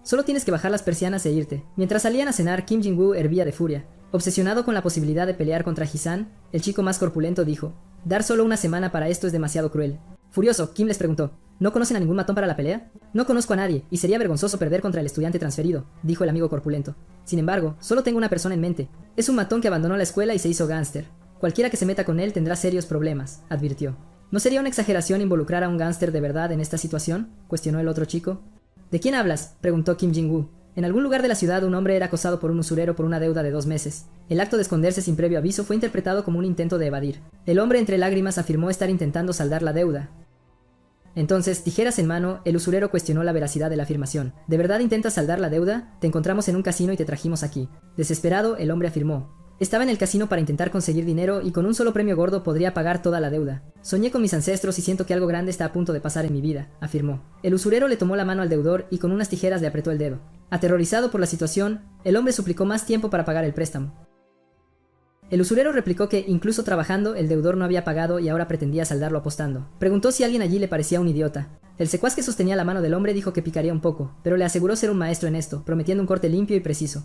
«Solo tienes que bajar las persianas e irte». Mientras salían a cenar, Kim Jin-woo hervía de furia. Obsesionado con la posibilidad de pelear contra Ji-san, el chico más corpulento dijo: «Dar solo una semana para esto es demasiado cruel». Furioso, Kim les preguntó: «¿No conocen a ningún matón para la pelea?». «No conozco a nadie, y sería vergonzoso perder contra el estudiante transferido», dijo el amigo corpulento. «Sin embargo, solo tengo una persona en mente. Es un matón que abandonó la escuela y se hizo gángster. Cualquiera que se meta con él tendrá serios problemas», advirtió. «¿No sería una exageración involucrar a un gángster de verdad en esta situación?», cuestionó el otro chico. «¿De quién hablas?», preguntó Kim Jin-woo. En algún lugar de la ciudad un hombre era acosado por un usurero por una deuda de 2 meses. El acto de esconderse sin previo aviso fue interpretado como un intento de evadir. El hombre entre lágrimas afirmó estar intentando saldar la deuda. Entonces, tijeras en mano, el usurero cuestionó la veracidad de la afirmación. «¿De verdad intentas saldar la deuda? Te encontramos en un casino y te trajimos aquí». Desesperado, el hombre afirmó: «Estaba en el casino para intentar conseguir dinero y con un solo premio gordo podría pagar toda la deuda. Soñé con mis ancestros y siento que algo grande está a punto de pasar en mi vida», afirmó. El usurero le tomó la mano al deudor y con unas tijeras le apretó el dedo. Aterrorizado por la situación, el hombre suplicó más tiempo para pagar el préstamo. El usurero replicó que, incluso trabajando, el deudor no había pagado y ahora pretendía saldarlo apostando. Preguntó si alguien allí le parecía un idiota. El secuaz que sostenía la mano del hombre dijo que picaría un poco, pero le aseguró ser un maestro en esto, prometiendo un corte limpio y preciso.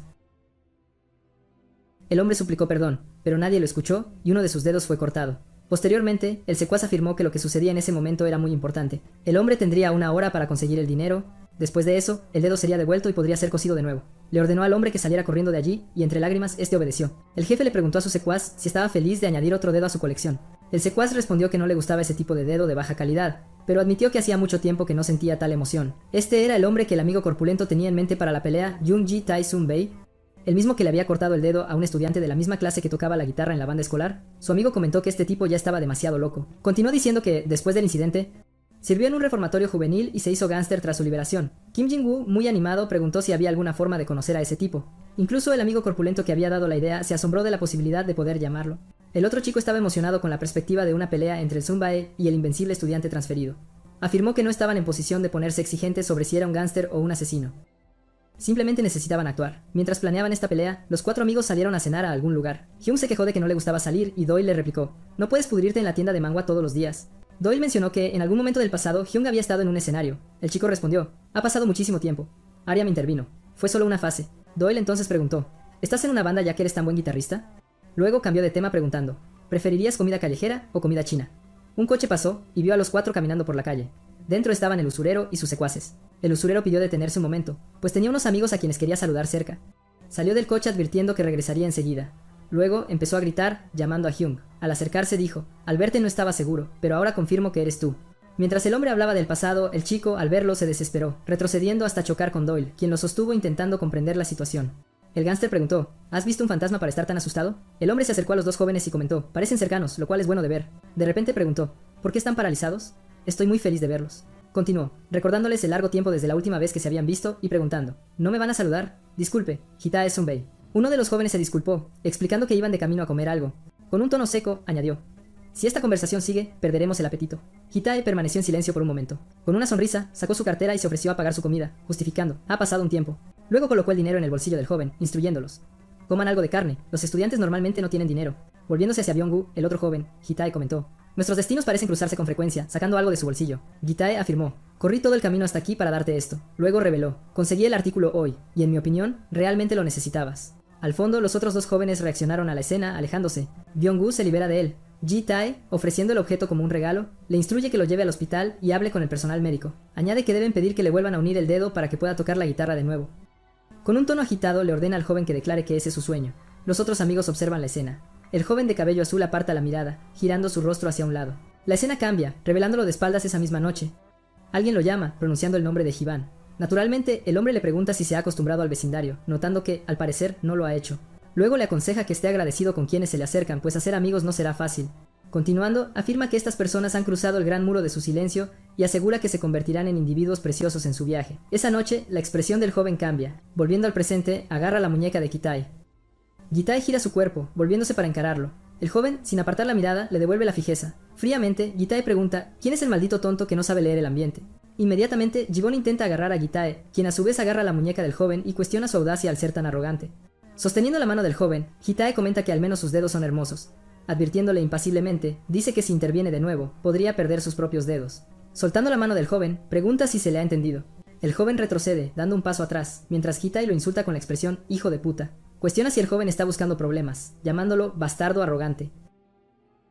El hombre suplicó perdón, pero nadie lo escuchó y uno de sus dedos fue cortado. Posteriormente, el secuaz afirmó que lo que sucedía en ese momento era muy importante. El hombre tendría 1 hora para conseguir el dinero. Después de eso, el dedo sería devuelto y podría ser cosido de nuevo. Le ordenó al hombre que saliera corriendo de allí, y entre lágrimas, este obedeció. El jefe le preguntó a su secuaz si estaba feliz de añadir otro dedo a su colección. El secuaz respondió que no le gustaba ese tipo de dedo de baja calidad, pero admitió que hacía mucho tiempo que no sentía tal emoción. Este era el hombre que el amigo corpulento tenía en mente para la pelea, Young-ji Tae-sun-bei, el mismo que le había cortado el dedo a un estudiante de la misma clase que tocaba la guitarra en la banda escolar. Su amigo comentó que este tipo ya estaba demasiado loco. Continuó diciendo que, después del incidente, sirvió en un reformatorio juvenil y se hizo gángster tras su liberación. Kim Jin-woo, muy animado, preguntó si había alguna forma de conocer a ese tipo. Incluso el amigo corpulento que había dado la idea se asombró de la posibilidad de poder llamarlo. El otro chico estaba emocionado con la perspectiva de una pelea entre el Sun-bae y el invencible estudiante transferido. Afirmó que no estaban en posición de ponerse exigentes sobre si era un gángster o un asesino. Simplemente necesitaban actuar. Mientras planeaban esta pelea, los 4 amigos salieron a cenar a algún lugar. Hyun se quejó de que no le gustaba salir y Doyle le replicó: «No puedes pudrirte en la tienda de manga todos los días». Doyle mencionó que en algún momento del pasado Hyun había estado en un escenario. El chico respondió: «Ha pasado muchísimo tiempo». Ariam intervino: «Fue solo una fase». Doyle entonces preguntó: «¿Estás en una banda ya que eres tan buen guitarrista?». Luego cambió de tema preguntando: «¿Preferirías comida callejera o comida china?». Un coche pasó y vio a los 4 caminando por la calle. Dentro estaban el usurero y sus secuaces. El usurero pidió detenerse un momento, pues tenía unos amigos a quienes quería saludar cerca. Salió del coche advirtiendo que regresaría enseguida. Luego empezó a gritar, llamando a Hyung. Al acercarse dijo, al verte no estaba seguro, pero ahora confirmo que eres tú. Mientras el hombre hablaba del pasado, el chico, al verlo, se desesperó, retrocediendo hasta chocar con Doyle, quien lo sostuvo intentando comprender la situación. El gángster preguntó, ¿has visto un fantasma para estar tan asustado? El hombre se acercó a los dos jóvenes y comentó, parecen cercanos, lo cual es bueno de ver. De repente preguntó, ¿por qué están paralizados? Estoy muy feliz de verlos. Continuó, recordándoles el largo tiempo desde la última vez que se habían visto y preguntando, ¿no me van a saludar? Disculpe, Hitae Sunbei. Uno de los jóvenes se disculpó, explicando que iban de camino a comer algo. Con un tono seco, añadió, si esta conversación sigue, perderemos el apetito. Hitae permaneció en silencio por un momento. Con una sonrisa, sacó su cartera y se ofreció a pagar su comida, justificando, ha pasado un tiempo. Luego colocó el dinero en el bolsillo del joven, instruyéndolos. Coman algo de carne, los estudiantes normalmente no tienen dinero. Volviéndose hacia Byung-gu, el otro joven, Hitae comentó, nuestros destinos parecen cruzarse con frecuencia, sacando algo de su bolsillo. Hitae afirmó, corrí todo el camino hasta aquí para darte esto. Luego reveló, conseguí el artículo hoy, y en mi opinión, realmente lo necesitabas. Al fondo, los otros dos jóvenes reaccionaron a la escena, alejándose. Byung-gu se libera de él. Ji-tae, ofreciendo el objeto como un regalo, le instruye que lo lleve al hospital y hable con el personal médico. Añade que deben pedir que le vuelvan a unir el dedo para que pueda tocar la guitarra de nuevo. Con un tono agitado le ordena al joven que declare que ese es su sueño. Los otros amigos observan la escena. El joven de cabello azul aparta la mirada, girando su rostro hacia un lado. La escena cambia, revelándolo de espaldas esa misma noche. Alguien lo llama, pronunciando el nombre de Jivan. Naturalmente, el hombre le pregunta si se ha acostumbrado al vecindario, notando que, al parecer, no lo ha hecho. Luego le aconseja que esté agradecido con quienes se le acercan, pues hacer amigos no será fácil. Continuando, afirma que estas personas han cruzado el gran muro de su silencio y asegura que se convertirán en individuos preciosos en su viaje. Esa noche, la expresión del joven cambia. Volviendo al presente, agarra la muñeca de Hitae. Hitae gira su cuerpo, volviéndose para encararlo. El joven, sin apartar la mirada, le devuelve la fijeza. Fríamente, Hitae pregunta, ¿quién es el maldito tonto que no sabe leer el ambiente? Inmediatamente, Jibon intenta agarrar a Hitae, quien a su vez agarra la muñeca del joven y cuestiona su audacia al ser tan arrogante. Sosteniendo la mano del joven, Hitae comenta que al menos sus dedos son hermosos. Advirtiéndole impasiblemente, dice que si interviene de nuevo, podría perder sus propios dedos. Soltando la mano del joven, pregunta si se le ha entendido. El joven retrocede, dando un paso atrás, mientras Hitae lo insulta con la expresión hijo de puta. Cuestiona si el joven está buscando problemas, llamándolo bastardo arrogante.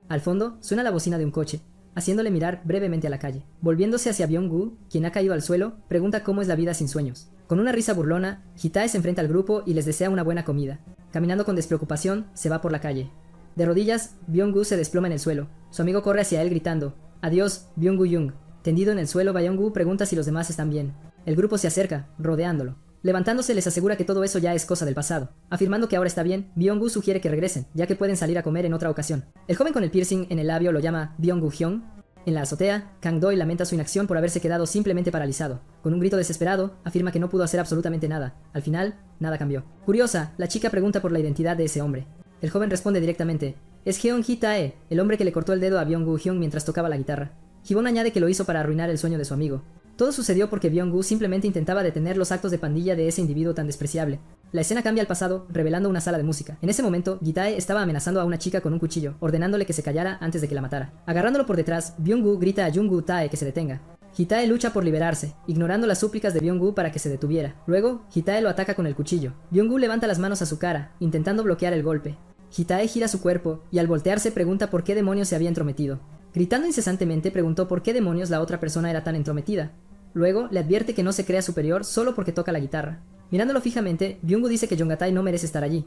Al fondo, suena la bocina de un coche, haciéndole mirar brevemente a la calle. Volviéndose hacia Byung-gu, quien ha caído al suelo, pregunta cómo es la vida sin sueños. Con una risa burlona, Hitae se enfrenta al grupo y les desea una buena comida. Caminando con despreocupación, se va por la calle. De rodillas, Byung-gu se desploma en el suelo. Su amigo corre hacia él gritando, «Adiós, Byung-gu-young». Tendido en el suelo, Byung-gu pregunta si los demás están bien. El grupo se acerca, rodeándolo. Levantándose les asegura que todo eso ya es cosa del pasado. Afirmando que ahora está bien, Byung-gu sugiere que regresen, ya que pueden salir a comer en otra ocasión. El joven con el piercing en el labio lo llama Byung-gu-hyung. En la azotea, Kang-doi lamenta su inacción por haberse quedado simplemente paralizado. Con un grito desesperado, afirma que no pudo hacer absolutamente nada. Al final, nada cambió. Curiosa, la chica pregunta por la identidad de ese hombre. El joven responde directamente, es Jeon Hitae, el hombre que le cortó el dedo a Byung-gu-hyung mientras tocaba la guitarra. Jibon añade que lo hizo para arruinar el sueño de su amigo. Todo sucedió porque Byung-gu simplemente intentaba detener los actos de pandilla de ese individuo tan despreciable. La escena cambia al pasado, revelando una sala de música. En ese momento, Hitae estaba amenazando a una chica con un cuchillo, ordenándole que se callara antes de que la matara. Agarrándolo por detrás, Byung-gu grita a Jung-gu Tae que se detenga. Hitae lucha por liberarse, ignorando las súplicas de Byung-gu para que se detuviera. Luego, Hitae lo ataca con el cuchillo. Byung-gu levanta las manos a su cara, intentando bloquear el golpe. Hitae gira su cuerpo, y al voltearse pregunta por qué demonios se había entrometido. Gritando incesantemente preguntó por qué demonios la otra persona era tan entrometida. Luego, le advierte que no se crea superior solo porque toca la guitarra. Mirándolo fijamente, Byung-gu dice que Yongatai no merece estar allí.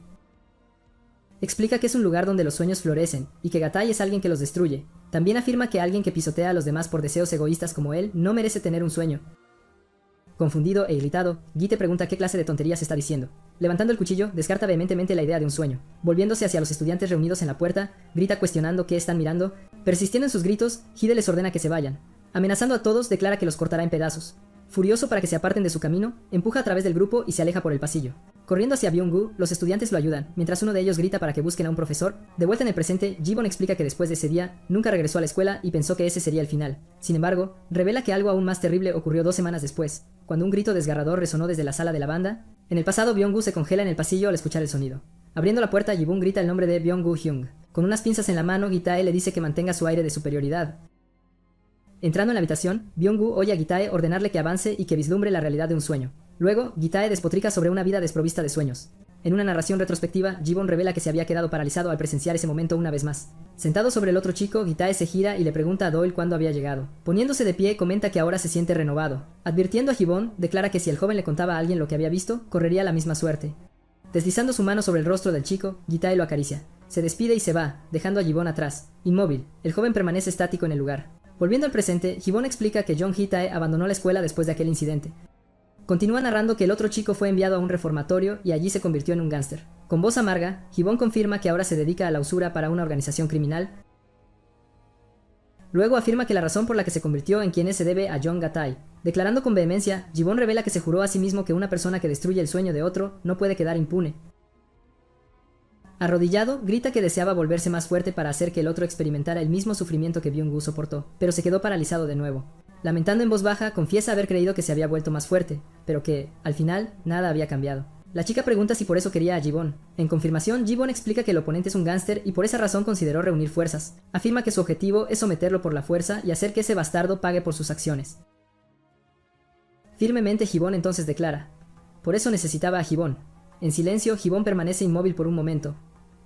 Explica que es un lugar donde los sueños florecen, y que Gatai es alguien que los destruye. También afirma que alguien que pisotea a los demás por deseos egoístas como él no merece tener un sueño. Confundido e irritado, Gite pregunta qué clase de tonterías está diciendo. Levantando el cuchillo, descarta vehementemente la idea de un sueño. Volviéndose hacia los estudiantes reunidos en la puerta, grita cuestionando qué están mirando. Persistiendo en sus gritos, Hide les ordena que se vayan. Amenazando a todos, declara que los cortará en pedazos. Furioso para que se aparten de su camino, empuja a través del grupo y se aleja por el pasillo. Corriendo hacia Byung-gu, los estudiantes lo ayudan, mientras uno de ellos grita para que busquen a un profesor. De vuelta en el presente, Jibon explica que después de ese día, nunca regresó a la escuela y pensó que ese sería el final. Sin embargo, revela que algo aún más terrible ocurrió 2 semanas después, cuando un grito desgarrador resonó desde la sala de la banda. En el pasado, Byung-gu se congela en el pasillo al escuchar el sonido. Abriendo la puerta, Jibun grita el nombre de Byung-gu-hyung. Con unas pinzas en la mano, Gitae le dice que mantenga su aire de superioridad. Entrando en la habitación, Byung-gu oye a Gitae ordenarle que avance y que vislumbre la realidad de un sueño. Luego, Gitae despotrica sobre una vida desprovista de sueños. En una narración retrospectiva, Jibon revela que se había quedado paralizado al presenciar ese momento una vez más. Sentado sobre el otro chico, Gitae se gira y le pregunta a Doyle cuándo había llegado. Poniéndose de pie, comenta que ahora se siente renovado. Advirtiendo a Jibon, declara que si el joven le contaba a alguien lo que había visto, correría la misma suerte. Deslizando su mano sobre el rostro del chico, Gitae lo acaricia. Se despide y se va, dejando a Gibbon atrás. Inmóvil, el joven permanece estático en el lugar. Volviendo al presente, Gibbon explica que John Gitae abandonó la escuela después de aquel incidente. Continúa narrando que el otro chico fue enviado a un reformatorio y allí se convirtió en un gángster. Con voz amarga, Gibbon confirma que ahora se dedica a la usura para una organización criminal. Luego afirma que la razón por la que se convirtió en quien es se debe a John Gitae. Declarando con vehemencia, Gibbon revela que se juró a sí mismo que una persona que destruye el sueño de otro no puede quedar impune. Arrodillado, grita que deseaba volverse más fuerte para hacer que el otro experimentara el mismo sufrimiento que Byung-gu soportó, pero se quedó paralizado de nuevo. Lamentando en voz baja, confiesa haber creído que se había vuelto más fuerte, pero que, al final, nada había cambiado. La chica pregunta si por eso quería a Gibbon. En confirmación, Gibbon explica que el oponente es un gángster y por esa razón consideró reunir fuerzas. Afirma que su objetivo es someterlo por la fuerza y hacer que ese bastardo pague por sus acciones. Firmemente, Gibbon entonces declara: por eso necesitaba a Gibbon. En silencio, Gibbon permanece inmóvil por un momento.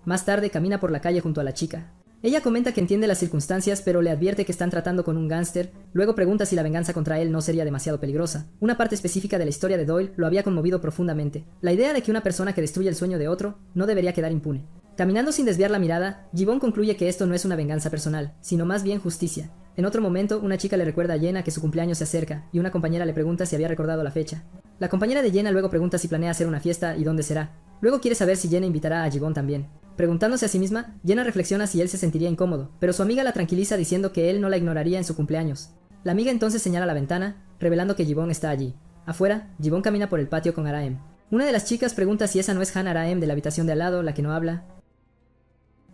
Más tarde camina por la calle junto a la chica. Ella comenta que entiende las circunstancias, pero le advierte que están tratando con un gángster. Luego pregunta si la venganza contra él no sería demasiado peligrosa. Una parte específica de la historia de Doyle lo había conmovido profundamente. La idea de que una persona que destruye el sueño de otro no debería quedar impune. Caminando sin desviar la mirada, Gibbon concluye que esto no es una venganza personal, sino más bien justicia. En otro momento, una chica le recuerda a Jenna que su cumpleaños se acerca, y una compañera le pregunta si había recordado la fecha. La compañera de Jenna luego pregunta si planea hacer una fiesta y dónde será. Luego quiere saber si Jenna invitará a Gibbon también. Preguntándose a sí misma, Jenna reflexiona si él se sentiría incómodo, pero su amiga la tranquiliza diciendo que él no la ignoraría en su cumpleaños. La amiga entonces señala la ventana, revelando que Gibbon está allí. Afuera, Gibbon camina por el patio con Araem. Una de las chicas pregunta si esa no es Hannah Araem de la habitación de al lado, la que no habla.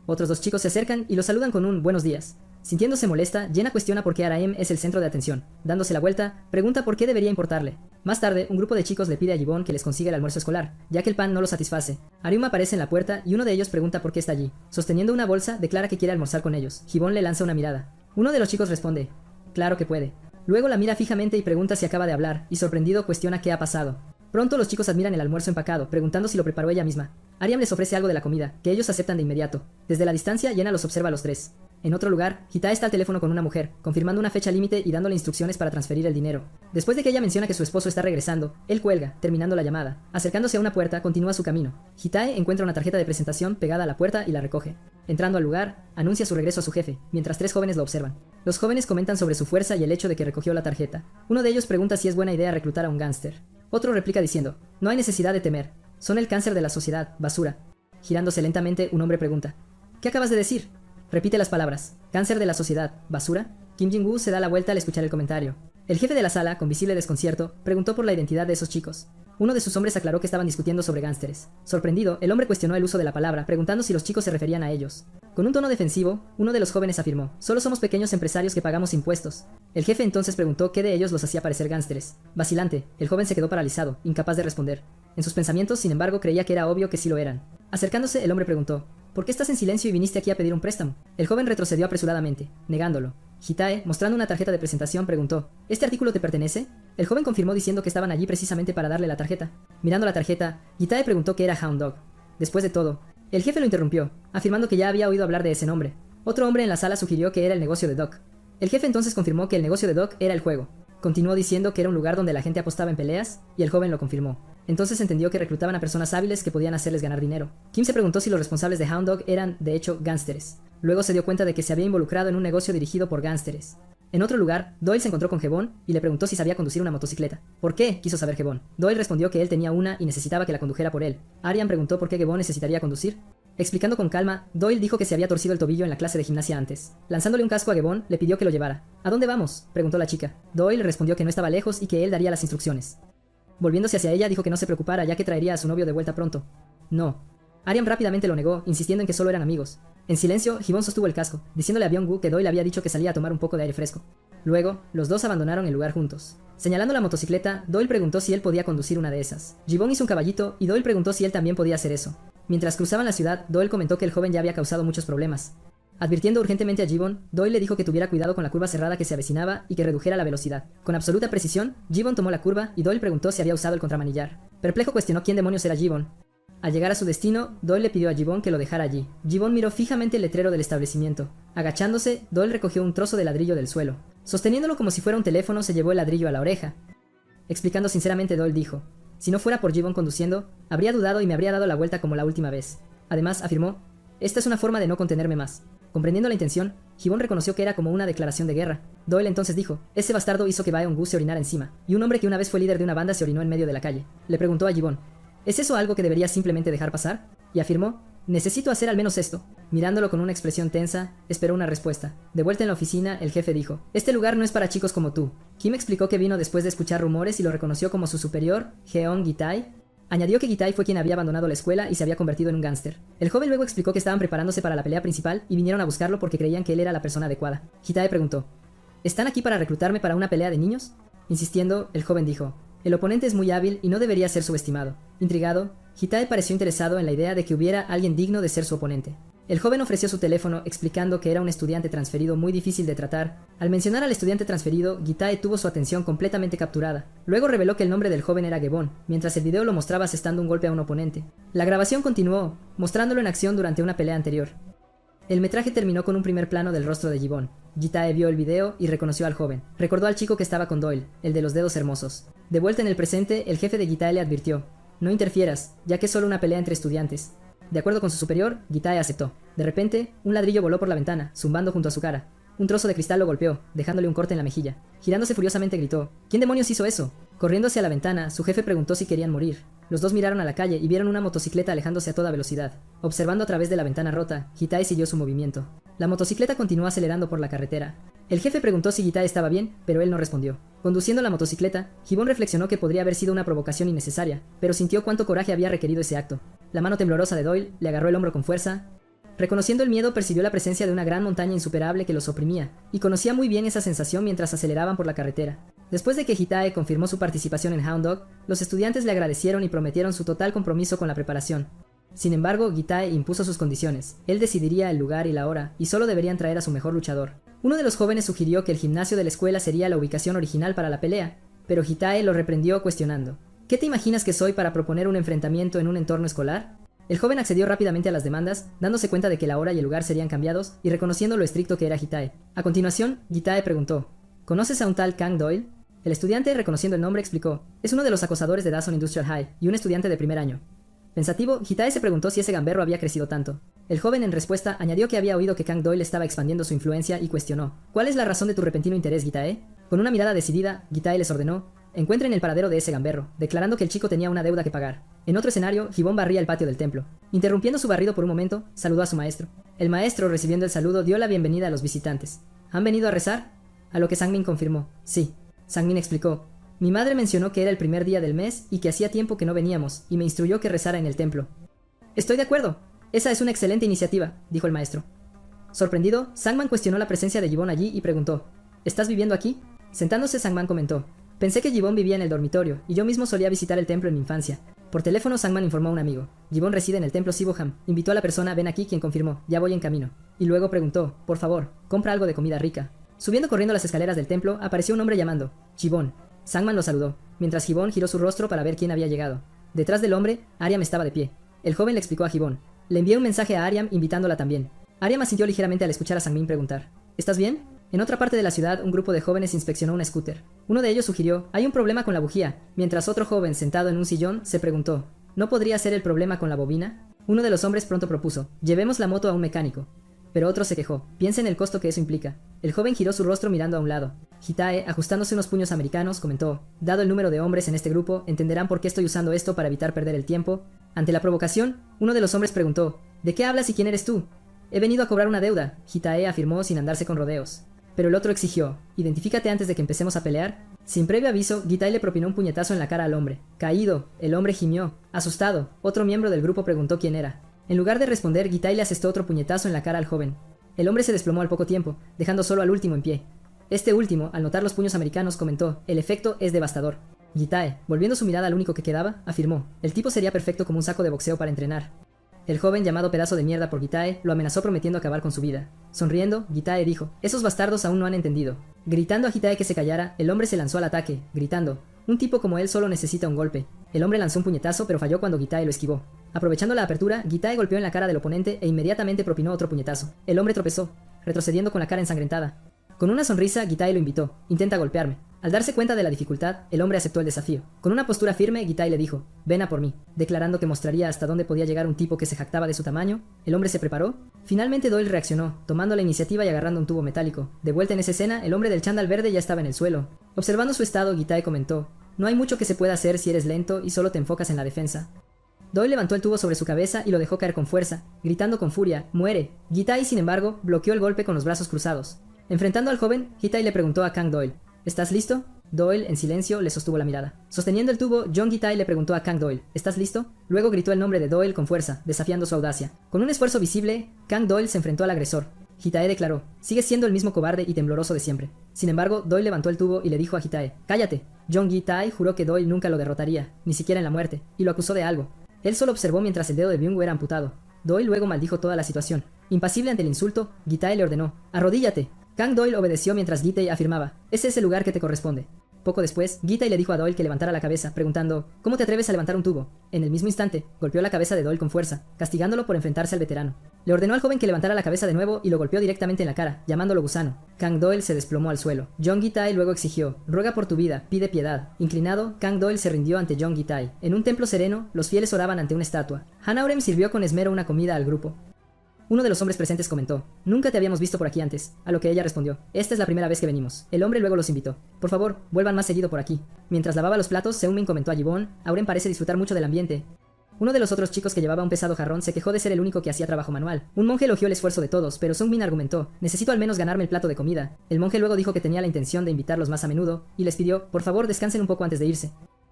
Otros dos chicos se acercan y lo saludan con un buenos días. Sintiéndose molesta, Jenna cuestiona por qué Araem es el centro de atención. Dándose la vuelta, pregunta por qué debería importarle. Más tarde, un grupo de chicos le pide a Gibbon que les consiga el almuerzo escolar, ya que el pan no lo satisface. Arium aparece en la puerta y uno de ellos pregunta por qué está allí. Sosteniendo una bolsa, declara que quiere almorzar con ellos. Gibbon le lanza una mirada. Uno de los chicos responde: claro que puede. Luego la mira fijamente y pregunta si acaba de hablar, y sorprendido cuestiona qué ha pasado. Pronto los chicos admiran el almuerzo empacado, preguntando si lo preparó ella misma. Ariam les ofrece algo de la comida, que ellos aceptan de inmediato. Desde la distancia, Jenna los observa a los tres. En otro lugar, Gitae está al teléfono con una mujer, confirmando una fecha límite y dándole instrucciones para transferir el dinero. Después de que ella menciona que su esposo está regresando, él cuelga, terminando la llamada. Acercándose a una puerta, continúa su camino. Gitae encuentra una tarjeta de presentación pegada a la puerta y la recoge. Entrando al lugar, anuncia su regreso a su jefe, mientras tres jóvenes lo observan. Los jóvenes comentan sobre su fuerza y el hecho de que recogió la tarjeta. Uno de ellos pregunta si es buena idea reclutar a un gángster. Otro replica diciendo: no hay necesidad de temer. Son el cáncer de la sociedad, basura. Girándose lentamente, un hombre pregunta: ¿qué acabas de decir? Repite las palabras: cáncer de la sociedad, basura. Kim Jin-woo se da la vuelta al escuchar el comentario. El jefe de la sala, con visible desconcierto, preguntó por la identidad de esos chicos. Uno de sus hombres aclaró que estaban discutiendo sobre gángsteres. Sorprendido, el hombre cuestionó el uso de la palabra, preguntando si los chicos se referían a ellos. Con un tono defensivo, uno de los jóvenes afirmó: solo somos pequeños empresarios que pagamos impuestos. El jefe entonces preguntó qué de ellos los hacía parecer gángsteres. Vacilante, el joven se quedó paralizado, incapaz de responder. En sus pensamientos, sin embargo, creía que era obvio que sí lo eran. Acercándose, el hombre preguntó: ¿por qué estás en silencio y viniste aquí a pedir un préstamo? El joven retrocedió apresuradamente, negándolo. Gitae, mostrando una tarjeta de presentación, preguntó: ¿este artículo te pertenece? El joven confirmó diciendo que estaban allí precisamente para darle la tarjeta. Mirando la tarjeta, Gitae preguntó qué era Hound Dog. Después de todo, el jefe lo interrumpió, afirmando que ya había oído hablar de ese nombre. Otro hombre en la sala sugirió que era el negocio de Doc. El jefe entonces confirmó que el negocio de Doc era el juego. Continuó diciendo que era un lugar donde la gente apostaba en peleas, y el joven lo confirmó. Entonces entendió que reclutaban a personas hábiles que podían hacerles ganar dinero. Kim se preguntó si los responsables de Hound Dog eran, de hecho, gángsteres. Luego se dio cuenta de que se había involucrado en un negocio dirigido por gángsteres. En otro lugar, Doyle se encontró con Gibbon y le preguntó si sabía conducir una motocicleta. ¿Por qué?, quiso saber Gibbon. Doyle respondió que él tenía una y necesitaba que la condujera por él. Ariam preguntó por qué Gibbon necesitaría conducir. Explicando con calma, Doyle dijo que se había torcido el tobillo en la clase de gimnasia antes. Lanzándole un casco a Gibbon, le pidió que lo llevara. ¿A dónde vamos?, preguntó la chica. Doyle respondió que no estaba lejos y que él daría las instrucciones. Volviéndose hacia ella, dijo que no se preocupara, ya que traería a su novio de vuelta pronto. No. Ariam rápidamente lo negó, insistiendo en que solo eran amigos. En silencio, Gibbon sostuvo el casco, diciéndole a Byung-gu que Doyle había dicho que salía a tomar un poco de aire fresco. Luego, los dos abandonaron el lugar juntos. Señalando la motocicleta, Doyle preguntó si él podía conducir una de esas. Gibbon hizo un caballito y Doyle preguntó si él también podía hacer eso. Mientras cruzaban la ciudad, Doyle comentó que el joven ya había causado muchos problemas. Advirtiendo urgentemente a Gibbon, Doyle le dijo que tuviera cuidado con la curva cerrada que se avecinaba y que redujera la velocidad. Con absoluta precisión, Gibbon tomó la curva y Doyle preguntó si había usado el contramanillar. Perplejo cuestionó quién demonios era Gibbon. Al llegar a su destino, Doyle le pidió a Gibbon que lo dejara allí. Gibbon miró fijamente el letrero del establecimiento. Agachándose, Doyle recogió un trozo de ladrillo del suelo. Sosteniéndolo como si fuera un teléfono, se llevó el ladrillo a la oreja. Explicando sinceramente, Doyle dijo: Si no fuera por Gibbon conduciendo, habría dudado y me habría dado la vuelta como la última vez. Además, afirmó, esta es una forma de no contenerme más. Comprendiendo la intención, Gibbon reconoció que era como una declaración de guerra. Doyle entonces dijo, ese bastardo hizo que Baeong-gu se orinara encima, y un hombre que una vez fue líder de una banda se orinó en medio de la calle. Le preguntó a Gibbon, ¿es eso algo que debería simplemente dejar pasar? Y afirmó, necesito hacer al menos esto. Mirándolo con una expresión tensa, esperó una respuesta. De vuelta en la oficina, el jefe dijo, este lugar no es para chicos como tú. Kim explicó que vino después de escuchar rumores y lo reconoció como su superior, Jeong Gitai. Añadió que Gitai fue quien había abandonado la escuela y se había convertido en un gángster. El joven luego explicó que estaban preparándose para la pelea principal y vinieron a buscarlo porque creían que él era la persona adecuada. Gitai preguntó, ¿están aquí para reclutarme para una pelea de niños? Insistiendo, el joven dijo, el oponente es muy hábil y no debería ser subestimado. Intrigado, Gitai pareció interesado en la idea de que hubiera alguien digno de ser su oponente. El joven ofreció su teléfono explicando que era un estudiante transferido muy difícil de tratar. Al mencionar al estudiante transferido, Gitai tuvo su atención completamente capturada. Luego reveló que el nombre del joven era Gebon, mientras el video lo mostraba asestando un golpe a un oponente. La grabación continuó, mostrándolo en acción durante una pelea anterior. El metraje terminó con un primer plano del rostro de Gibbon. Gitai vio el video y reconoció al joven. Recordó al chico que estaba con Doyle, el de los dedos hermosos. De vuelta en el presente, el jefe de Gitai le advirtió, no interfieras, ya que es solo una pelea entre estudiantes. De acuerdo con su superior, Gitai aceptó. De repente, un ladrillo voló por la ventana, zumbando junto a su cara. Un trozo de cristal lo golpeó, dejándole un corte en la mejilla. Girándose furiosamente gritó, ¿quién demonios hizo eso? Corriendo hacia la ventana, su jefe preguntó si querían morir. Los dos miraron a la calle y vieron una motocicleta alejándose a toda velocidad. Observando a través de la ventana rota, Gitai siguió su movimiento. La motocicleta continuó acelerando por la carretera. El jefe preguntó si Gitai estaba bien, pero él no respondió. Conduciendo la motocicleta, Gibbon reflexionó que podría haber sido una provocación innecesaria, pero sintió cuánto coraje había requerido ese acto. La mano temblorosa de Doyle le agarró el hombro con fuerza. Reconociendo el miedo, percibió la presencia de una gran montaña insuperable que los oprimía, y conocía muy bien esa sensación mientras aceleraban por la carretera. Después de que Gitai confirmó su participación en Hound Dog, los estudiantes le agradecieron y prometieron su total compromiso con la preparación. Sin embargo, Gitai impuso sus condiciones. Él decidiría el lugar y la hora, y solo deberían traer a su mejor luchador. Uno de los jóvenes sugirió que el gimnasio de la escuela sería la ubicación original para la pelea, pero Gitai lo reprendió cuestionando. ¿Qué te imaginas que soy para proponer un enfrentamiento en un entorno escolar? El joven accedió rápidamente a las demandas, dándose cuenta de que la hora y el lugar serían cambiados y reconociendo lo estricto que era Gitai. A continuación, Gitai preguntó, ¿conoces a un tal Kang Doyle? El estudiante, reconociendo el nombre, explicó, es uno de los acosadores de Dawson Industrial High y un estudiante de primer año. Pensativo, Gitai se preguntó si ese gamberro había crecido tanto. El joven en respuesta añadió que había oído que Kang Doyle estaba expandiendo su influencia y cuestionó, ¿cuál es la razón de tu repentino interés, Gitai? Con una mirada decidida, Gitai les ordenó, encuentren el paradero de ese gamberro, declarando que el chico tenía una deuda que pagar. En otro escenario, Gibbon barría el patio del templo. Interrumpiendo su barrido por un momento, saludó a su maestro. El maestro, recibiendo el saludo, dio la bienvenida a los visitantes. ¿Han venido a rezar? A lo que Sang-min confirmó, sí. Sang-min explicó, mi madre mencionó que era el primer día del mes y que hacía tiempo que no veníamos, y me instruyó que rezara en el templo. Estoy de acuerdo. Esa es una excelente iniciativa, dijo el maestro. Sorprendido, Sang-man cuestionó la presencia de Gibbon allí y preguntó, ¿estás viviendo aquí? Sentándose, Sang-man comentó, pensé que Gibbon vivía en el dormitorio, y yo mismo solía visitar el templo en mi infancia. Por teléfono, Sang-man informó a un amigo. Gibbon reside en el templo Siboham. Invitó a la persona, ven aquí, quien confirmó, ya voy en camino. Y luego preguntó, por favor, compra algo de comida rica. Subiendo corriendo las escaleras del templo, apareció un hombre llamando, Gibbon. Sang-man lo saludó, mientras Gibbon giró su rostro para ver quién había llegado. Detrás del hombre, Aryam estaba de pie. El joven le explicó a Gibbon. Le envié un mensaje a Aryam invitándola también. Aryam asintió ligeramente al escuchar a Sang-min preguntar, ¿estás bien? En otra parte de la ciudad, un grupo de jóvenes inspeccionó una scooter. Uno de ellos sugirió, hay un problema con la bujía, mientras otro joven sentado en un sillón se preguntó, ¿no podría ser el problema con la bobina? Uno de los hombres pronto propuso, llevemos la moto a un mecánico. Pero otro se quejó, piensa en el costo que eso implica. El joven giró su rostro mirando a un lado. Gitai, ajustándose unos puños americanos, comentó, dado el número de hombres en este grupo, entenderán por qué estoy usando esto para evitar perder el tiempo. Ante la provocación, uno de los hombres preguntó, ¿de qué hablas y quién eres tú? He venido a cobrar una deuda, Gitai afirmó sin andarse con rodeos. Pero el otro exigió, identifícate antes de que empecemos a pelear. Sin previo aviso, Gitai le propinó un puñetazo en la cara al hombre. Caído, el hombre gimió. Asustado, otro miembro del grupo preguntó quién era. En lugar de responder, Gitai le asestó otro puñetazo en la cara al joven. El hombre se desplomó al poco tiempo, dejando solo al último en pie. Este último, al notar los puños americanos, comentó, el efecto es devastador. Gitai, volviendo su mirada al único que quedaba, afirmó, el tipo sería perfecto como un saco de boxeo para entrenar. El joven, llamado pedazo de mierda por Gitai, lo amenazó prometiendo acabar con su vida. Sonriendo, Gitai dijo, esos bastardos aún no han entendido. Gritando a Gitai que se callara, el hombre se lanzó al ataque, gritando, un tipo como él solo necesita un golpe. El hombre lanzó un puñetazo pero falló cuando Gitai lo esquivó. Aprovechando la apertura, Gitai golpeó en la cara del oponente e inmediatamente propinó otro puñetazo. El hombre tropezó, retrocediendo con la cara ensangrentada. Con una sonrisa, Gitai lo invitó, intenta golpearme. Al darse cuenta de la dificultad, el hombre aceptó el desafío. Con una postura firme, Gitai le dijo, ven a por mí. Declarando que mostraría hasta dónde podía llegar un tipo que se jactaba de su tamaño, el hombre se preparó. Finalmente Doyle reaccionó, tomando la iniciativa y agarrando un tubo metálico. De vuelta en esa escena, el hombre del chándal verde ya estaba en el suelo. Observando su estado, Gitai comentó, no hay mucho que se pueda hacer si eres lento y solo te enfocas en la defensa. Doyle levantó el tubo sobre su cabeza y lo dejó caer con fuerza, gritando con furia, ¡muere! Gitai, sin embargo, bloqueó el golpe con los brazos cruzados. Enfrentando al joven, Gitai le preguntó a Kang Doyle, ¿estás listo? Doyle, en silencio, le sostuvo la mirada. Sosteniendo el tubo, John Gitai le preguntó a Kang Doyle, ¿estás listo? Luego gritó el nombre de Doyle con fuerza, desafiando su audacia. Con un esfuerzo visible, Kang Doyle se enfrentó al agresor. Hitae declaró, sigues siendo el mismo cobarde y tembloroso de siempre. Sin embargo, Doyle levantó el tubo y le dijo a Hitae, cállate. John Gitai juró que Doyle nunca lo derrotaría, ni siquiera en la muerte, y lo acusó de algo. Él solo observó mientras el dedo de Byung-woo era amputado. Doyle luego maldijo toda la situación. Impasible ante el insulto, Gitai le ordenó, arrodíllate. Kang Doyle obedeció mientras Gitai afirmaba, ese es el lugar que te corresponde. Poco después, Gitai le dijo a Doyle que levantara la cabeza, preguntando, ¿cómo te atreves a levantar un tubo? En el mismo instante, golpeó la cabeza de Doyle con fuerza, castigándolo por enfrentarse al veterano. Le ordenó al joven que levantara la cabeza de nuevo y lo golpeó directamente en la cara, llamándolo gusano. Kang Doyle se desplomó al suelo. John Gitai luego exigió, ruega por tu vida, pide piedad. Inclinado, Kang Doyle se rindió ante John Gitai. En un templo sereno, los fieles oraban ante una estatua. Hanaurem sirvió con esmero una comida al grupo. Uno de los hombres presentes comentó, nunca te habíamos visto por aquí antes, a lo que ella respondió, esta es la primera vez que venimos. El hombre luego los invitó, por favor, vuelvan más seguido por aquí. Mientras lavaba los platos, Seungmin comentó a Gibbon, Auren parece disfrutar mucho del ambiente. Uno de los otros chicos que llevaba un pesado jarrón se quejó de ser el único que hacía trabajo manual. Un monje elogió el esfuerzo de todos, pero Seungmin argumentó, necesito al menos ganarme el plato de comida. El monje luego dijo que tenía la intención de invitarlos más a menudo, y les pidió, por favor descansen un poco antes de irse.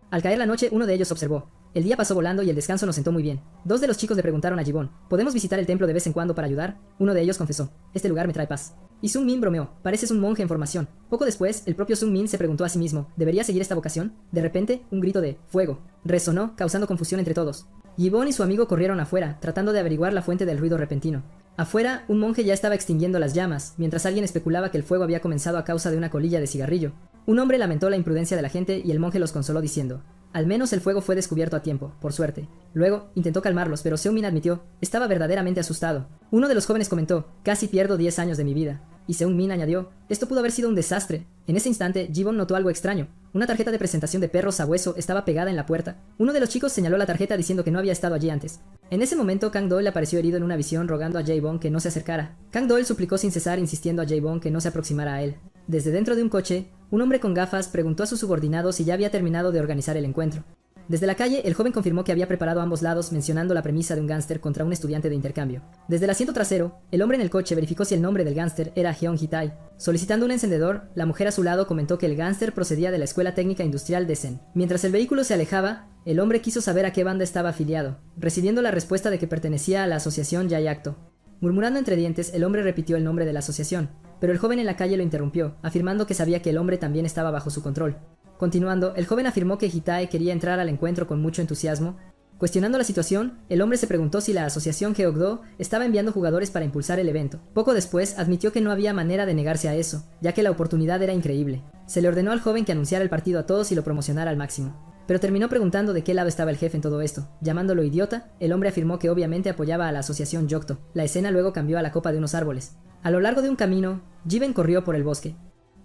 Al caer la noche, uno de ellos observó. El día pasó volando y el descanso nos sentó muy bien. Dos de los chicos le preguntaron a Gibbon, ¿podemos visitar el templo de vez en cuando para ayudar? Uno de ellos confesó, este lugar me trae paz. Y Seungmin bromeó, pareces un monje en formación. Poco después, el propio Seungmin se preguntó a sí mismo, ¿debería seguir esta vocación? De repente, un grito de ¡fuego! Resonó, causando confusión entre todos. Gibbon y su amigo corrieron afuera, tratando de averiguar la fuente del ruido repentino. Afuera, un monje ya estaba extinguiendo las llamas, mientras alguien especulaba que el fuego había comenzado a causa de una colilla de cigarrillo. Un hombre lamentó la imprudencia de la gente y el monje los consoló diciendo, al menos el fuego fue descubierto a tiempo, por suerte. Luego, intentó calmarlos, pero Seungmin admitió, estaba verdaderamente asustado. Uno de los jóvenes comentó, casi pierdo 10 años de mi vida. Y Seungmin añadió, esto pudo haber sido un desastre. En ese instante, Gibbon notó algo extraño. Una tarjeta de presentación de perros a hueso estaba pegada en la puerta. Uno de los chicos señaló la tarjeta diciendo que no había estado allí antes. En ese momento, Kang Doyle apareció herido en una visión rogando a Jae-bong que no se acercara. Kang Doyle suplicó sin cesar insistiendo a Jae-bong que no se aproximara a él. Desde dentro de un coche, un hombre con gafas preguntó a su subordinado si ya había terminado de organizar el encuentro. Desde la calle, el joven confirmó que había preparado a ambos lados mencionando la premisa de un gángster contra un estudiante de intercambio. Desde el asiento trasero, el hombre en el coche verificó si el nombre del gángster era Jeon Hitai. Solicitando un encendedor, la mujer a su lado comentó que el gángster procedía de la Escuela Técnica Industrial de Sen. Mientras el vehículo se alejaba, el hombre quiso saber a qué banda estaba afiliado, recibiendo la respuesta de que pertenecía a la asociación Yayakto. Murmurando entre dientes, el hombre repitió el nombre de la asociación, pero el joven en la calle lo interrumpió, afirmando que sabía que el hombre también estaba bajo su control. Continuando, el joven afirmó que Hitae quería entrar al encuentro con mucho entusiasmo. Cuestionando la situación, el hombre se preguntó si la asociación Geogdo estaba enviando jugadores para impulsar el evento. Poco después, admitió que no había manera de negarse a eso, ya que la oportunidad era increíble. Se le ordenó al joven que anunciara el partido a todos y lo promocionara al máximo. Pero terminó preguntando de qué lado estaba el jefe en todo esto. Llamándolo idiota, el hombre afirmó que obviamente apoyaba a la asociación Yokto. La escena luego cambió a la copa de unos árboles. A lo largo de un camino, Jiben corrió por el bosque.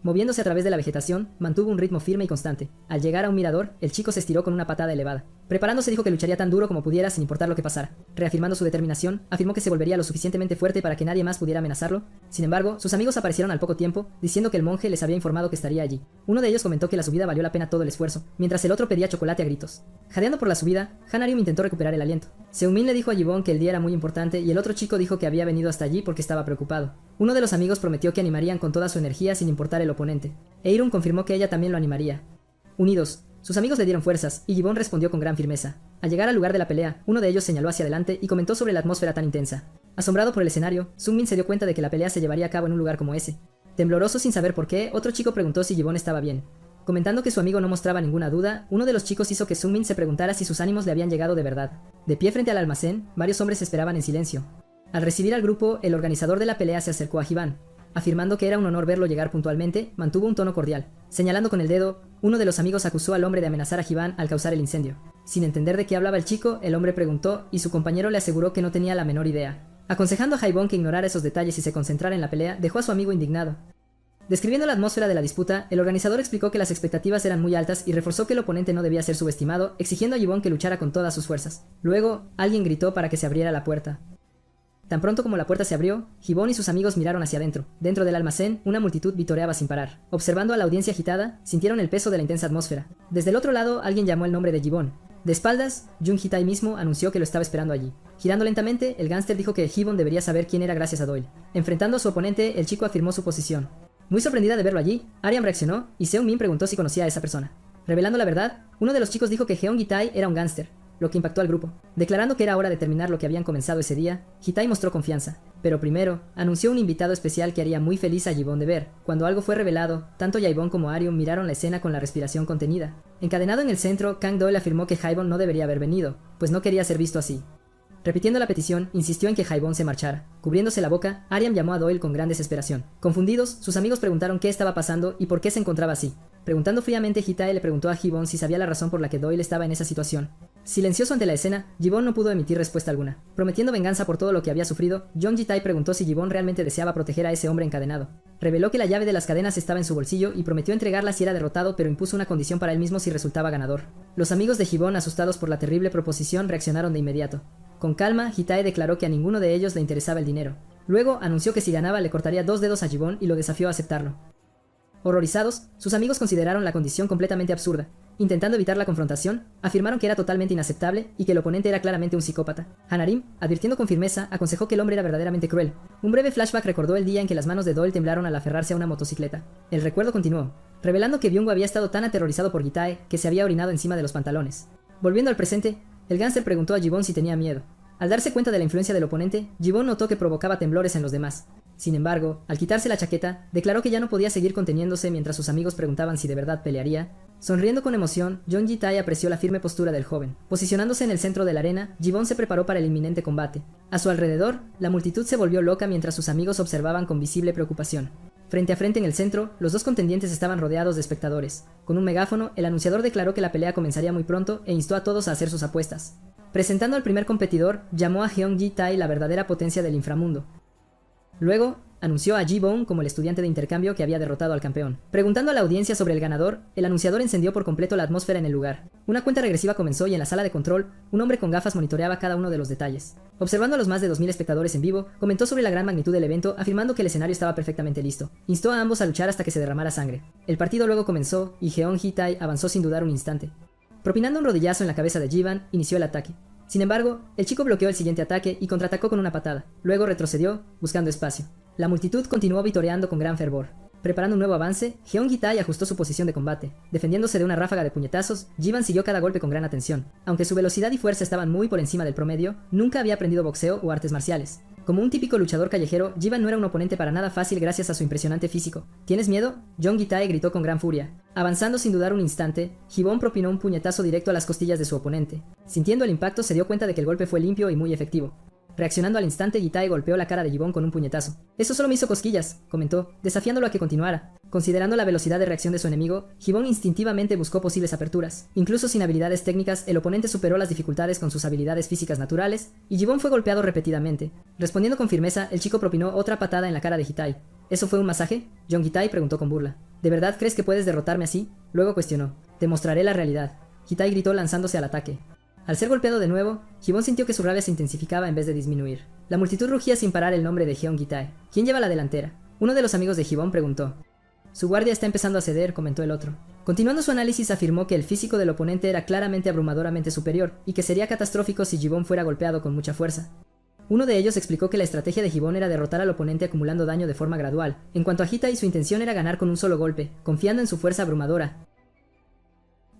Moviéndose a través de la vegetación, mantuvo un ritmo firme y constante. Al llegar a un mirador, el chico se estiró con una patada elevada. Preparándose dijo que lucharía tan duro como pudiera sin importar lo que pasara. Reafirmando su determinación, afirmó que se volvería lo suficientemente fuerte para que nadie más pudiera amenazarlo. Sin embargo, sus amigos aparecieron al poco tiempo, diciendo que el monje les había informado que estaría allí. Uno de ellos comentó que la subida valió la pena todo el esfuerzo, mientras el otro pedía chocolate a gritos. Jadeando por la subida, Hanarium intentó recuperar el aliento. Seungmin le dijo a Gibbon que el día era muy importante y el otro chico dijo que había venido hasta allí porque estaba preocupado. Uno de los amigos prometió que animarían con toda su energía sin importar el oponente. Eirun confirmó que ella también lo animaría. Unidos, sus amigos le dieron fuerzas, y Gibbon respondió con gran firmeza. Al llegar al lugar de la pelea, uno de ellos señaló hacia adelante y comentó sobre la atmósfera tan intensa. Asombrado por el escenario, Seungmin se dio cuenta de que la pelea se llevaría a cabo en un lugar como ese. Tembloroso sin saber por qué, otro chico preguntó si Gibbon estaba bien. Comentando que su amigo no mostraba ninguna duda, uno de los chicos hizo que Seungmin se preguntara si sus ánimos le habían llegado de verdad. De pie frente al almacén, varios hombres esperaban en silencio. Al recibir al grupo, el organizador de la pelea se acercó a Gibbon. Afirmando que era un honor verlo llegar puntualmente, mantuvo un tono cordial. Señalando con el dedo, uno de los amigos acusó al hombre de amenazar a Gibbon al causar el incendio. Sin entender de qué hablaba el chico, el hombre preguntó y su compañero le aseguró que no tenía la menor idea. Aconsejando a Haibon que ignorara esos detalles y se concentrara en la pelea, dejó a su amigo indignado. Describiendo la atmósfera de la disputa, el organizador explicó que las expectativas eran muy altas y reforzó que el oponente no debía ser subestimado, exigiendo a Gibbon que luchara con todas sus fuerzas. Luego, alguien gritó para que se abriera la puerta. Tan pronto como la puerta se abrió, Gibbon y sus amigos miraron hacia adentro. Dentro del almacén, una multitud vitoreaba sin parar. Observando a la audiencia agitada, sintieron el peso de la intensa atmósfera. Desde el otro lado, alguien llamó el nombre de Gibbon. De espaldas, Jung Hee-tae mismo anunció que lo estaba esperando allí. Girando lentamente, el gánster dijo que Gibbon debería saber quién era gracias a Doyle. Enfrentando a su oponente, el chico afirmó su posición. Muy sorprendida de verlo allí, Aryam reaccionó y Seung-min preguntó si conocía a esa persona. Revelando la verdad, uno de los chicos dijo que Jeong Hee-tae era un gánster, lo que impactó al grupo. Declarando que era hora de terminar lo que habían comenzado ese día, Hee-tae mostró confianza. Pero primero, anunció un invitado especial que haría muy feliz a Gibbon de ver. Cuando algo fue revelado, tanto Jaebon como Aryum miraron la escena con la respiración contenida. Encadenado en el centro, Kang Doyle afirmó que Jaebon no debería haber venido, pues no quería ser visto así. Repitiendo la petición, insistió en que Jaebon se marchara. Cubriéndose la boca, Aryam llamó a Doyle con gran desesperación. Confundidos, sus amigos preguntaron qué estaba pasando y por qué se encontraba así. Preguntando fríamente, Hee-tae le preguntó a Gibbon si sabía la razón por la que Doyle estaba en esa situación. Silencioso ante la escena, Gibbon no pudo emitir respuesta alguna. Prometiendo venganza por todo lo que había sufrido, Jung Hee-tae preguntó si Gibbon realmente deseaba proteger a ese hombre encadenado. Reveló que la llave de las cadenas estaba en su bolsillo y prometió entregarla si era derrotado, pero impuso una condición para él mismo si resultaba ganador. Los amigos de Gibbon, asustados por la terrible proposición, reaccionaron de inmediato. Con calma, Hee-tae declaró que a ninguno de ellos le interesaba el dinero. Luego, anunció que si ganaba le cortaría 2 dedos a Gibbon y lo desafió a aceptarlo. Horrorizados, sus amigos consideraron la condición completamente absurda. Intentando evitar la confrontación, afirmaron que era totalmente inaceptable y que el oponente era claramente un psicópata. Hanarim, advirtiendo con firmeza, aconsejó que el hombre era verdaderamente cruel. Un breve flashback recordó el día en que las manos de Doyle temblaron al aferrarse a una motocicleta. El recuerdo continuó, revelando que Byung-woo había estado tan aterrorizado por Hee-tae que se había orinado encima de los pantalones. Volviendo al presente, el gánster preguntó a Gibbon si tenía miedo. Al darse cuenta de la influencia del oponente, Gibbon notó que provocaba temblores en los demás. Sin embargo, al quitarse la chaqueta, declaró que ya no podía seguir conteniéndose mientras sus amigos preguntaban si de verdad pelearía. Sonriendo con emoción, Jung Hee-tae apreció la firme postura del joven. Posicionándose en el centro de la arena, Gibbon se preparó para el inminente combate. A su alrededor, la multitud se volvió loca mientras sus amigos observaban con visible preocupación. Frente a frente en el centro, los dos contendientes estaban rodeados de espectadores. Con un megáfono, el anunciador declaró que la pelea comenzaría muy pronto e instó a todos a hacer sus apuestas. Presentando al primer competidor, llamó a Jeong Hee-tae la verdadera potencia del inframundo. Luego, anunció a Gibbon como el estudiante de intercambio que había derrotado al campeón. Preguntando a la audiencia sobre el ganador, el anunciador encendió por completo la atmósfera en el lugar. Una cuenta regresiva comenzó y en la sala de control, un hombre con gafas monitoreaba cada uno de los detalles. Observando a los más de 2000 espectadores en vivo, comentó sobre la gran magnitud del evento, afirmando que el escenario estaba perfectamente listo. Instó a ambos a luchar hasta que se derramara sangre. El partido luego comenzó y Jeong Hee-tae avanzó sin dudar un instante. Propinando un rodillazo en la cabeza de Jivan, inició el ataque. Sin embargo, el chico bloqueó el siguiente ataque y contraatacó con una patada. Luego retrocedió, buscando espacio. La multitud continuó vitoreando con gran fervor. Preparando un nuevo avance, Jeong Hee-tae ajustó su posición de combate. Defendiéndose de una ráfaga de puñetazos, Jivan siguió cada golpe con gran atención. Aunque su velocidad y fuerza estaban muy por encima del promedio, nunca había aprendido boxeo o artes marciales. Como un típico luchador callejero, Jivan no era un oponente para nada fácil gracias a su impresionante físico. ¿Tienes miedo? Jung Hee-tae gritó con gran furia. Avanzando sin dudar un instante, Gibbon propinó un puñetazo directo a las costillas de su oponente. Sintiendo el impacto, se dio cuenta de que el golpe fue limpio y muy efectivo. Reaccionando al instante, Hee-tae golpeó la cara de Gibbon con un puñetazo. «Eso solo me hizo cosquillas», comentó, desafiándolo a que continuara. Considerando la velocidad de reacción de su enemigo, Gibbon instintivamente buscó posibles aperturas. Incluso sin habilidades técnicas, el oponente superó las dificultades con sus habilidades físicas naturales, y Gibbon fue golpeado repetidamente. Respondiendo con firmeza, el chico propinó otra patada en la cara de Hee-tae. ¿Eso fue un masaje?, Jung Hee-tae preguntó con burla. ¿De verdad crees que puedes derrotarme así? Luego cuestionó. «Te mostraré la realidad», Hee-tae gritó lanzándose al ataque. Al ser golpeado de nuevo, Gibbon sintió que su rabia se intensificaba en vez de disminuir. La multitud rugía sin parar el nombre de Jeong Hee-tae. ¿Quién lleva la delantera? Uno de los amigos de Gibbon preguntó. Su guardia está empezando a ceder, comentó el otro. Continuando su análisis, afirmó que el físico del oponente era claramente abrumadoramente superior y que sería catastrófico si Gibbon fuera golpeado con mucha fuerza. Uno de ellos explicó que la estrategia de Gibbon era derrotar al oponente acumulando daño de forma gradual. En cuanto a Hee-tae, su intención era ganar con un solo golpe, confiando en su fuerza abrumadora.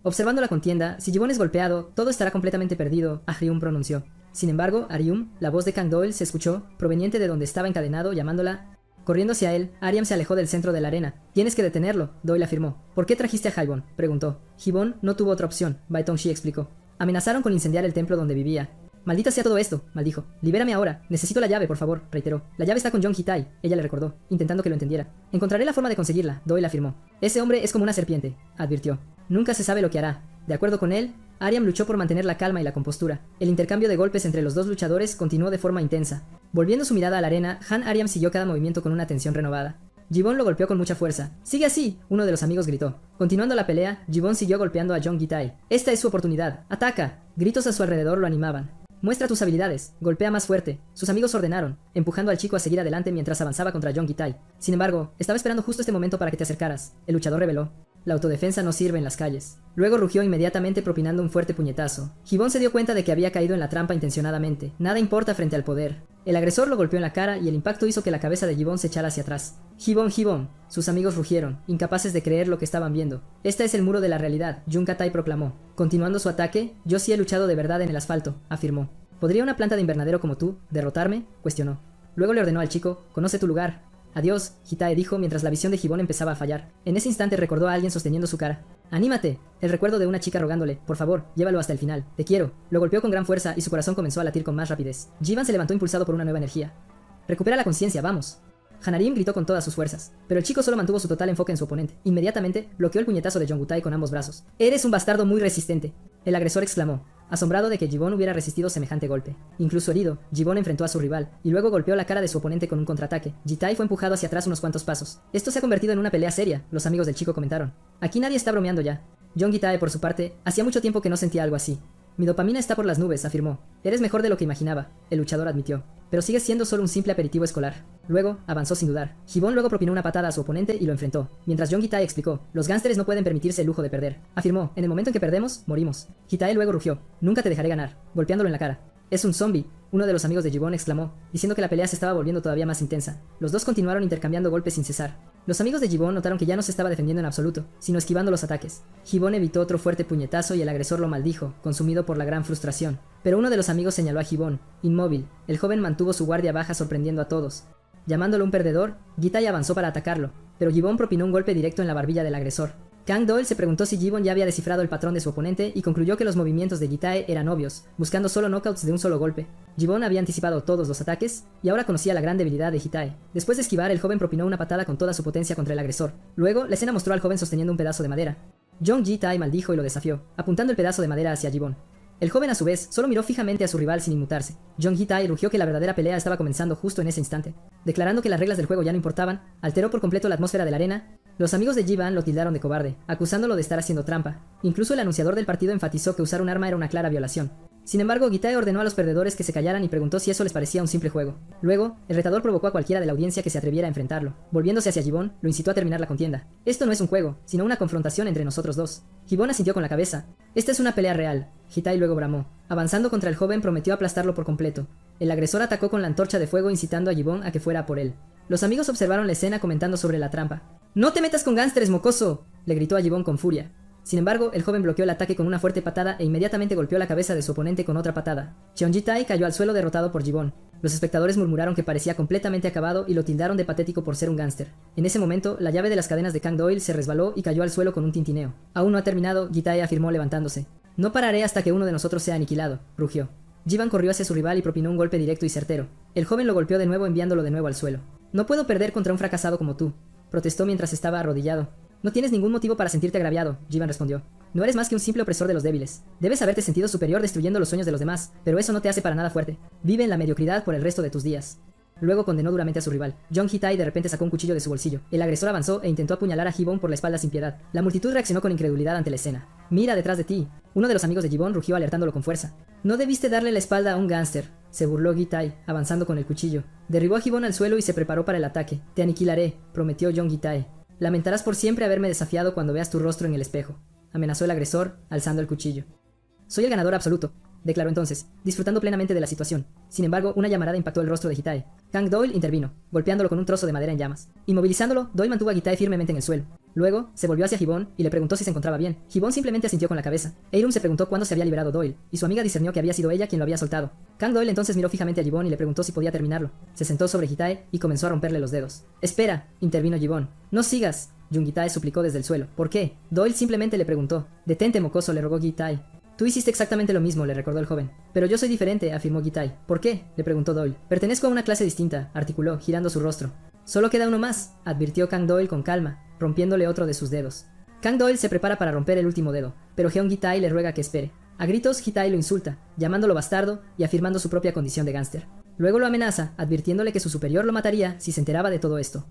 Observando la contienda, si Gibbon es golpeado, todo estará completamente perdido, Aryum pronunció. Sin embargo, Aryum, la voz de Kang Doyle, se escuchó, proveniente de donde estaba encadenado, llamándola. Corriendo hacia él, Aryam se alejó del centro de la arena. «Tienes que detenerlo», Doyle afirmó. «¿Por qué trajiste a Gibbon?», preguntó. Gibbon no tuvo otra opción, Bae Tong-shi explicó. Amenazaron con incendiar el templo donde vivía. «Maldita sea todo esto», maldijo. «Libérame ahora. Necesito la llave, por favor», reiteró. «La llave está con Jung Hee-tae», ella le recordó, intentando que lo entendiera. «Encontraré la forma de conseguirla», Doyle afirmó. «Ese hombre es como una serpiente», advirtió. «Nunca se sabe lo que hará». De acuerdo con él, Aryam luchó por mantener la calma y la compostura. El intercambio de golpes entre los dos luchadores continuó de forma intensa. Volviendo su mirada a la arena, Han Aryam siguió cada movimiento con una atención renovada. Gibbon lo golpeó con mucha fuerza. ¡Sigue así!, uno de los amigos gritó. Continuando la pelea, Gibbon siguió golpeando a Jeong Gi-tae. ¡Esta es su oportunidad! ¡Ataca! Gritos a su alrededor lo animaban. Muestra tus habilidades, golpea más fuerte. Sus amigos ordenaron, empujando al chico a seguir adelante mientras avanzaba contra Jeong Gi-tae. Sin embargo, estaba esperando justo este momento para que te acercaras. El luchador reveló. La autodefensa no sirve en las calles. Luego rugió inmediatamente propinando un fuerte puñetazo. Gibbon se dio cuenta de que había caído en la trampa intencionadamente. Nada importa frente al poder. El agresor lo golpeó en la cara y el impacto hizo que la cabeza de Gibbon se echara hacia atrás. Gibbon, Gibbon. Sus amigos rugieron, incapaces de creer lo que estaban viendo. Este es el muro de la realidad, Jung Ka-tae proclamó. Continuando su ataque, yo sí he luchado de verdad en el asfalto, afirmó. ¿Podría una planta de invernadero como tú derrotarme?, cuestionó. Luego le ordenó al chico, conoce tu lugar. Adiós, Gi-tae dijo mientras la visión de Gibbon empezaba a fallar. En ese instante recordó a alguien sosteniendo su cara. ¡Anímate! El recuerdo de una chica rogándole, por favor, llévalo hasta el final. Te quiero. Lo golpeó con gran fuerza y su corazón comenzó a latir con más rapidez. Jivan se levantó impulsado por una nueva energía. Recupera la conciencia, vamos. Hanarim gritó con todas sus fuerzas, pero el chico solo mantuvo su total enfoque en su oponente. Inmediatamente, bloqueó el puñetazo de Jeong Gi-tae con ambos brazos. ¡Eres un bastardo muy resistente!, el agresor exclamó, asombrado de que Gibbon hubiera resistido semejante golpe. Incluso herido, Gibbon enfrentó a su rival, y luego golpeó la cara de su oponente con un contraataque. Gi-tae fue empujado hacia atrás unos cuantos pasos. Esto se ha convertido en una pelea seria, los amigos del chico comentaron. Aquí nadie está bromeando ya. Jeong Gi-tae, por su parte, hacía mucho tiempo que no sentía algo así. Mi dopamina está por las nubes, afirmó. Eres mejor de lo que imaginaba, el luchador admitió. Pero sigues siendo solo un simple aperitivo escolar. Luego, avanzó sin dudar. Gibbon luego propinó una patada a su oponente y lo enfrentó. Mientras Jeong Gi-tae explicó, los gánsteres no pueden permitirse el lujo de perder. Afirmó, en el momento en que perdemos, morimos. Gi-tae luego rugió, nunca te dejaré ganar, golpeándolo en la cara. Es un zombie, uno de los amigos de Gibbon exclamó, diciendo que la pelea se estaba volviendo todavía más intensa. Los dos continuaron intercambiando golpes sin cesar. Los amigos de Gibbon notaron que ya no se estaba defendiendo en absoluto, sino esquivando los ataques. Gibbon evitó otro fuerte puñetazo y el agresor lo maldijo, consumido por la gran frustración. Pero uno de los amigos señaló a Gibbon, inmóvil. El joven mantuvo su guardia baja sorprendiendo a todos. Llamándolo un perdedor, Gi-tae avanzó para atacarlo, pero Gibbon propinó un golpe directo en la barbilla del agresor. Kang Doyle se preguntó si Gibbon ya había descifrado el patrón de su oponente y concluyó que los movimientos de Gi-tae eran obvios, buscando solo knockouts de un solo golpe. Gibbon había anticipado todos los ataques y ahora conocía la gran debilidad de Gi-tae. Después de esquivar, el joven propinó una patada con toda su potencia contra el agresor. Luego, la escena mostró al joven sosteniendo un pedazo de madera. Jeong Gi-tae maldijo y lo desafió, apuntando el pedazo de madera hacia Gibbon. El joven a su vez solo miró fijamente a su rival sin inmutarse. Jeong Gi-tae rugió que la verdadera pelea estaba comenzando justo en ese instante. Declarando que las reglas del juego ya no importaban, alteró por completo la atmósfera de la arena. Los amigos de Jivan lo tildaron de cobarde, acusándolo de estar haciendo trampa. Incluso el anunciador del partido enfatizó que usar un arma era una clara violación. Sin embargo, Gi-tae ordenó a los perdedores que se callaran y preguntó si eso les parecía un simple juego. Luego, el retador provocó a cualquiera de la audiencia que se atreviera a enfrentarlo. Volviéndose hacia Gibbon, lo incitó a terminar la contienda. Esto no es un juego, sino una confrontación entre nosotros dos. Gibbon asintió con la cabeza. Esta es una pelea real. Gi-tae luego bramó. Avanzando contra el joven, prometió aplastarlo por completo. El agresor atacó con la antorcha de fuego incitando a Gibbon a que fuera a por él. Los amigos observaron la escena comentando sobre la trampa. ¡No te metas con gánsteres, mocoso!, le gritó a Gibbon con furia. Sin embargo, el joven bloqueó el ataque con una fuerte patada e inmediatamente golpeó la cabeza de su oponente con otra patada. Jeong Gi-tae cayó al suelo derrotado por Gibbon. Los espectadores murmuraron que parecía completamente acabado y lo tildaron de patético por ser un gánster. En ese momento, la llave de las cadenas de Kang Doyle se resbaló y cayó al suelo con un tintineo. Aún no ha terminado, Gi-tae afirmó levantándose. No pararé hasta que uno de nosotros sea aniquilado, rugió. Jivan corrió hacia su rival y propinó un golpe directo y certero. El joven lo golpeó de nuevo enviándolo de nuevo al suelo. No puedo perder contra un fracasado como tú, protestó mientras estaba arrodillado. No tienes ningún motivo para sentirte agraviado, Jivan respondió. No eres más que un simple opresor de los débiles. Debes haberte sentido superior destruyendo los sueños de los demás, pero eso no te hace para nada fuerte. Vive en la mediocridad por el resto de tus días. Luego condenó duramente a su rival. Jeong Gi-tae de repente sacó un cuchillo de su bolsillo. El agresor avanzó e intentó apuñalar a Gibbon por la espalda sin piedad. La multitud reaccionó con incredulidad ante la escena. Mira detrás de ti. Uno de los amigos de Gibbon rugió alertándolo con fuerza. No debiste darle la espalda a un gánster, se burló Gi-tae, avanzando con el cuchillo. Derribó a Gibbon al suelo y se preparó para el ataque. Te aniquilaré, prometió Jeong Gi-tae. Lamentarás por siempre haberme desafiado cuando veas tu rostro en el espejo, amenazó el agresor, alzando el cuchillo. Soy el ganador absoluto, declaró entonces, disfrutando plenamente de la situación. Sin embargo, una llamarada impactó el rostro de Gi-tae. Kang Doyle intervino, golpeándolo con un trozo de madera en llamas. Inmovilizándolo, Doyle mantuvo a Gi-tae firmemente en el suelo. Luego, se volvió hacia Gibbon y le preguntó si se encontraba bien. Gibbon simplemente asintió con la cabeza. Eirum se preguntó cuándo se había liberado Doyle, y su amiga discernió que había sido ella quien lo había soltado. Kang Doyle entonces miró fijamente a Gibbon y le preguntó si podía terminarlo. Se sentó sobre Gi-tae y comenzó a romperle los dedos. Espera, intervino Gibbon. No sigas, Jeong Gi-tae suplicó desde el suelo. ¿Por qué? Doyle simplemente le preguntó. Detente, mocoso, le rogó Gi-tae. Tú hiciste exactamente lo mismo, le recordó el joven. Pero yo soy diferente, afirmó Gi-tae. ¿Por qué?, le preguntó Doyle. Pertenezco a una clase distinta, articuló, girando su rostro. Solo queda uno más, advirtió Kang Doyle con calma, rompiéndole otro de sus dedos. Kang Doyle se prepara para romper el último dedo, pero Jeong Gi-tae le ruega que espere. A gritos, Gi-tae lo insulta, llamándolo bastardo y afirmando su propia condición de gánster. Luego lo amenaza, advirtiéndole que su superior lo mataría si se enteraba de todo esto.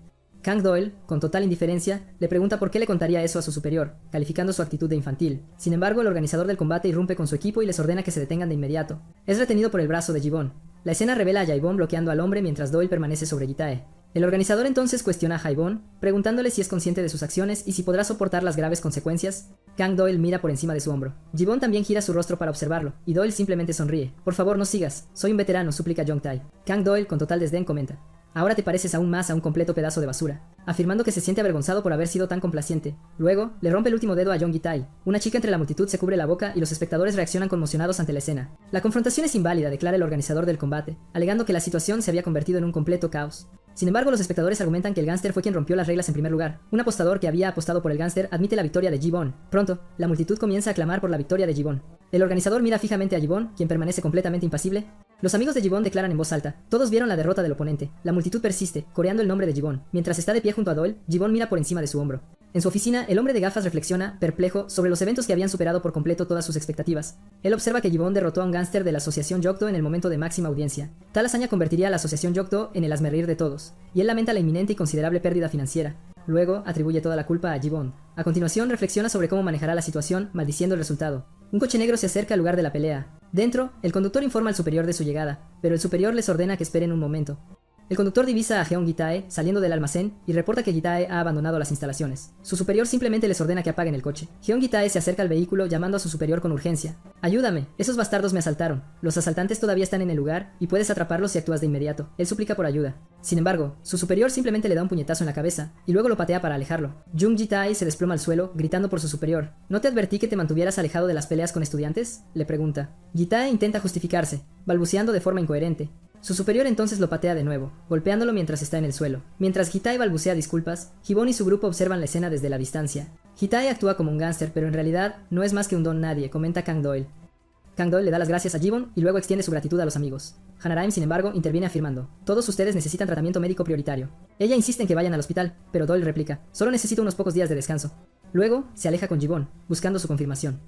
Kang Doyle, con total indiferencia, le pregunta por qué le contaría eso a su superior, calificando su actitud de infantil. Sin embargo, el organizador del combate irrumpe con su equipo y les ordena que se detengan de inmediato. Es retenido por el brazo de Gibbon. La escena revela a Gibbon bloqueando al hombre mientras Doyle permanece sobre Gitae. El organizador entonces cuestiona a Gibbon, preguntándole si es consciente de sus acciones y si podrá soportar las graves consecuencias. Kang Doyle mira por encima de su hombro. Gibbon también gira su rostro para observarlo, y Doyle simplemente sonríe. Por favor, no sigas. Soy un veterano, suplica Jong Tae. Kang Doyle, con total desdén, comenta. Ahora te pareces aún más a un completo pedazo de basura, afirmando que se siente avergonzado por haber sido tan complaciente. Luego, le rompe el último dedo a Jong Gi-tae. Una chica entre la multitud se cubre la boca y los espectadores reaccionan conmocionados ante la escena. La confrontación es inválida, declara el organizador del combate, alegando que la situación se había convertido en un completo caos. Sin embargo, los espectadores argumentan que el gánster fue quien rompió las reglas en primer lugar. Un apostador que había apostado por el gánster admite la victoria de Gibbon. Pronto, la multitud comienza a clamar por la victoria de Gibbon. El organizador mira fijamente a Gibbon, quien permanece completamente impasible. Los amigos de Gibbon declaran en voz alta. Todos vieron la derrota del oponente. La multitud persiste, coreando el nombre de Gibbon. Mientras está de pie junto a Doyle, Gibbon mira por encima de su hombro. En su oficina, el hombre de gafas reflexiona, perplejo, sobre los eventos que habían superado por completo todas sus expectativas. Él observa que Gibbon derrotó a un gánster de la Asociación Yokto en el momento de máxima audiencia. Tal hazaña convertiría a la Asociación Yokto en el hazmerreír de todos, y él lamenta la inminente y considerable pérdida financiera. Luego, atribuye toda la culpa a Gibbon. A continuación, reflexiona sobre cómo manejará la situación, maldiciendo el resultado. Un coche negro se acerca al lugar de la pelea. Dentro, el conductor informa al superior de su llegada, pero el superior les ordena que esperen un momento. El conductor divisa a Jeong Gi-tae saliendo del almacén y reporta que Gi-tae ha abandonado las instalaciones. Su superior simplemente les ordena que apaguen el coche. Jeong Gi-tae se acerca al vehículo llamando a su superior con urgencia. «Ayúdame, esos bastardos me asaltaron. Los asaltantes todavía están en el lugar y puedes atraparlos si actúas de inmediato». Él suplica por ayuda. Sin embargo, su superior simplemente le da un puñetazo en la cabeza y luego lo patea para alejarlo. Jung Ji-tae se desploma al suelo, gritando por su superior. «¿No te advertí que te mantuvieras alejado de las peleas con estudiantes?», le pregunta. Ji-tae intenta justificarse, balbuceando de forma incoherente. Su superior entonces lo patea de nuevo, golpeándolo mientras está en el suelo. Mientras Ji-tae balbucea disculpas, Gibbon y su grupo observan la escena desde la distancia. Ji-tae actúa como un gánster, pero en realidad no es más que un don nadie, comenta Kang Doyle. Kang Doyle le da las gracias a Gibbon y luego extiende su gratitud a los amigos. Hanaraim, sin embargo, interviene afirmando: «Todos ustedes necesitan tratamiento médico prioritario». Ella insiste en que vayan al hospital, pero Doyle replica: «Solo necesito unos pocos días de descanso». Luego, se aleja con Gibbon, buscando su confirmación.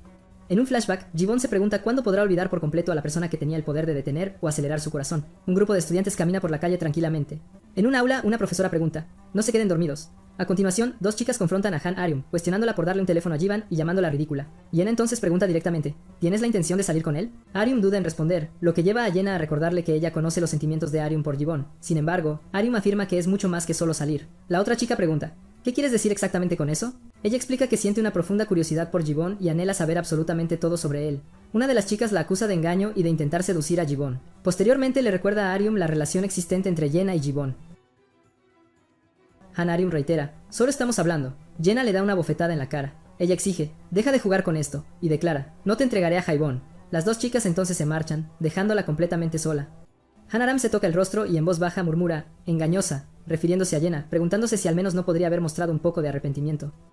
En un flashback, Gibbon se pregunta cuándo podrá olvidar por completo a la persona que tenía el poder de detener o acelerar su corazón. Un grupo de estudiantes camina por la calle tranquilamente. En un aula, una profesora pregunta: «No se queden dormidos». A continuación, dos chicas confrontan a Han Arium, cuestionándola por darle un teléfono a Jivan y llamándola ridícula. Yena entonces pregunta directamente: ¿tienes la intención de salir con él? Arium duda en responder, lo que lleva a Yena a recordarle que ella conoce los sentimientos de Arium por Gibbon. Sin embargo, Arium afirma que es mucho más que solo salir. La otra chica pregunta: ¿qué quieres decir exactamente con eso? Ella explica que siente una profunda curiosidad por Gibbon y anhela saber absolutamente todo sobre él. Una de las chicas la acusa de engaño y de intentar seducir a Gibbon. Posteriormente le recuerda a Arium la relación existente entre Yena y Gibbon. Han Arium reitera: «Solo estamos hablando». Yena le da una bofetada en la cara. Ella exige: «Deja de jugar con esto», y declara: «No te entregaré a Gibbon». Las dos chicas entonces se marchan, dejándola completamente sola. Hanaram se toca el rostro y en voz baja murmura: «engañosa», refiriéndose a Yena, preguntándose si al menos no podría haber mostrado un poco de arrepentimiento.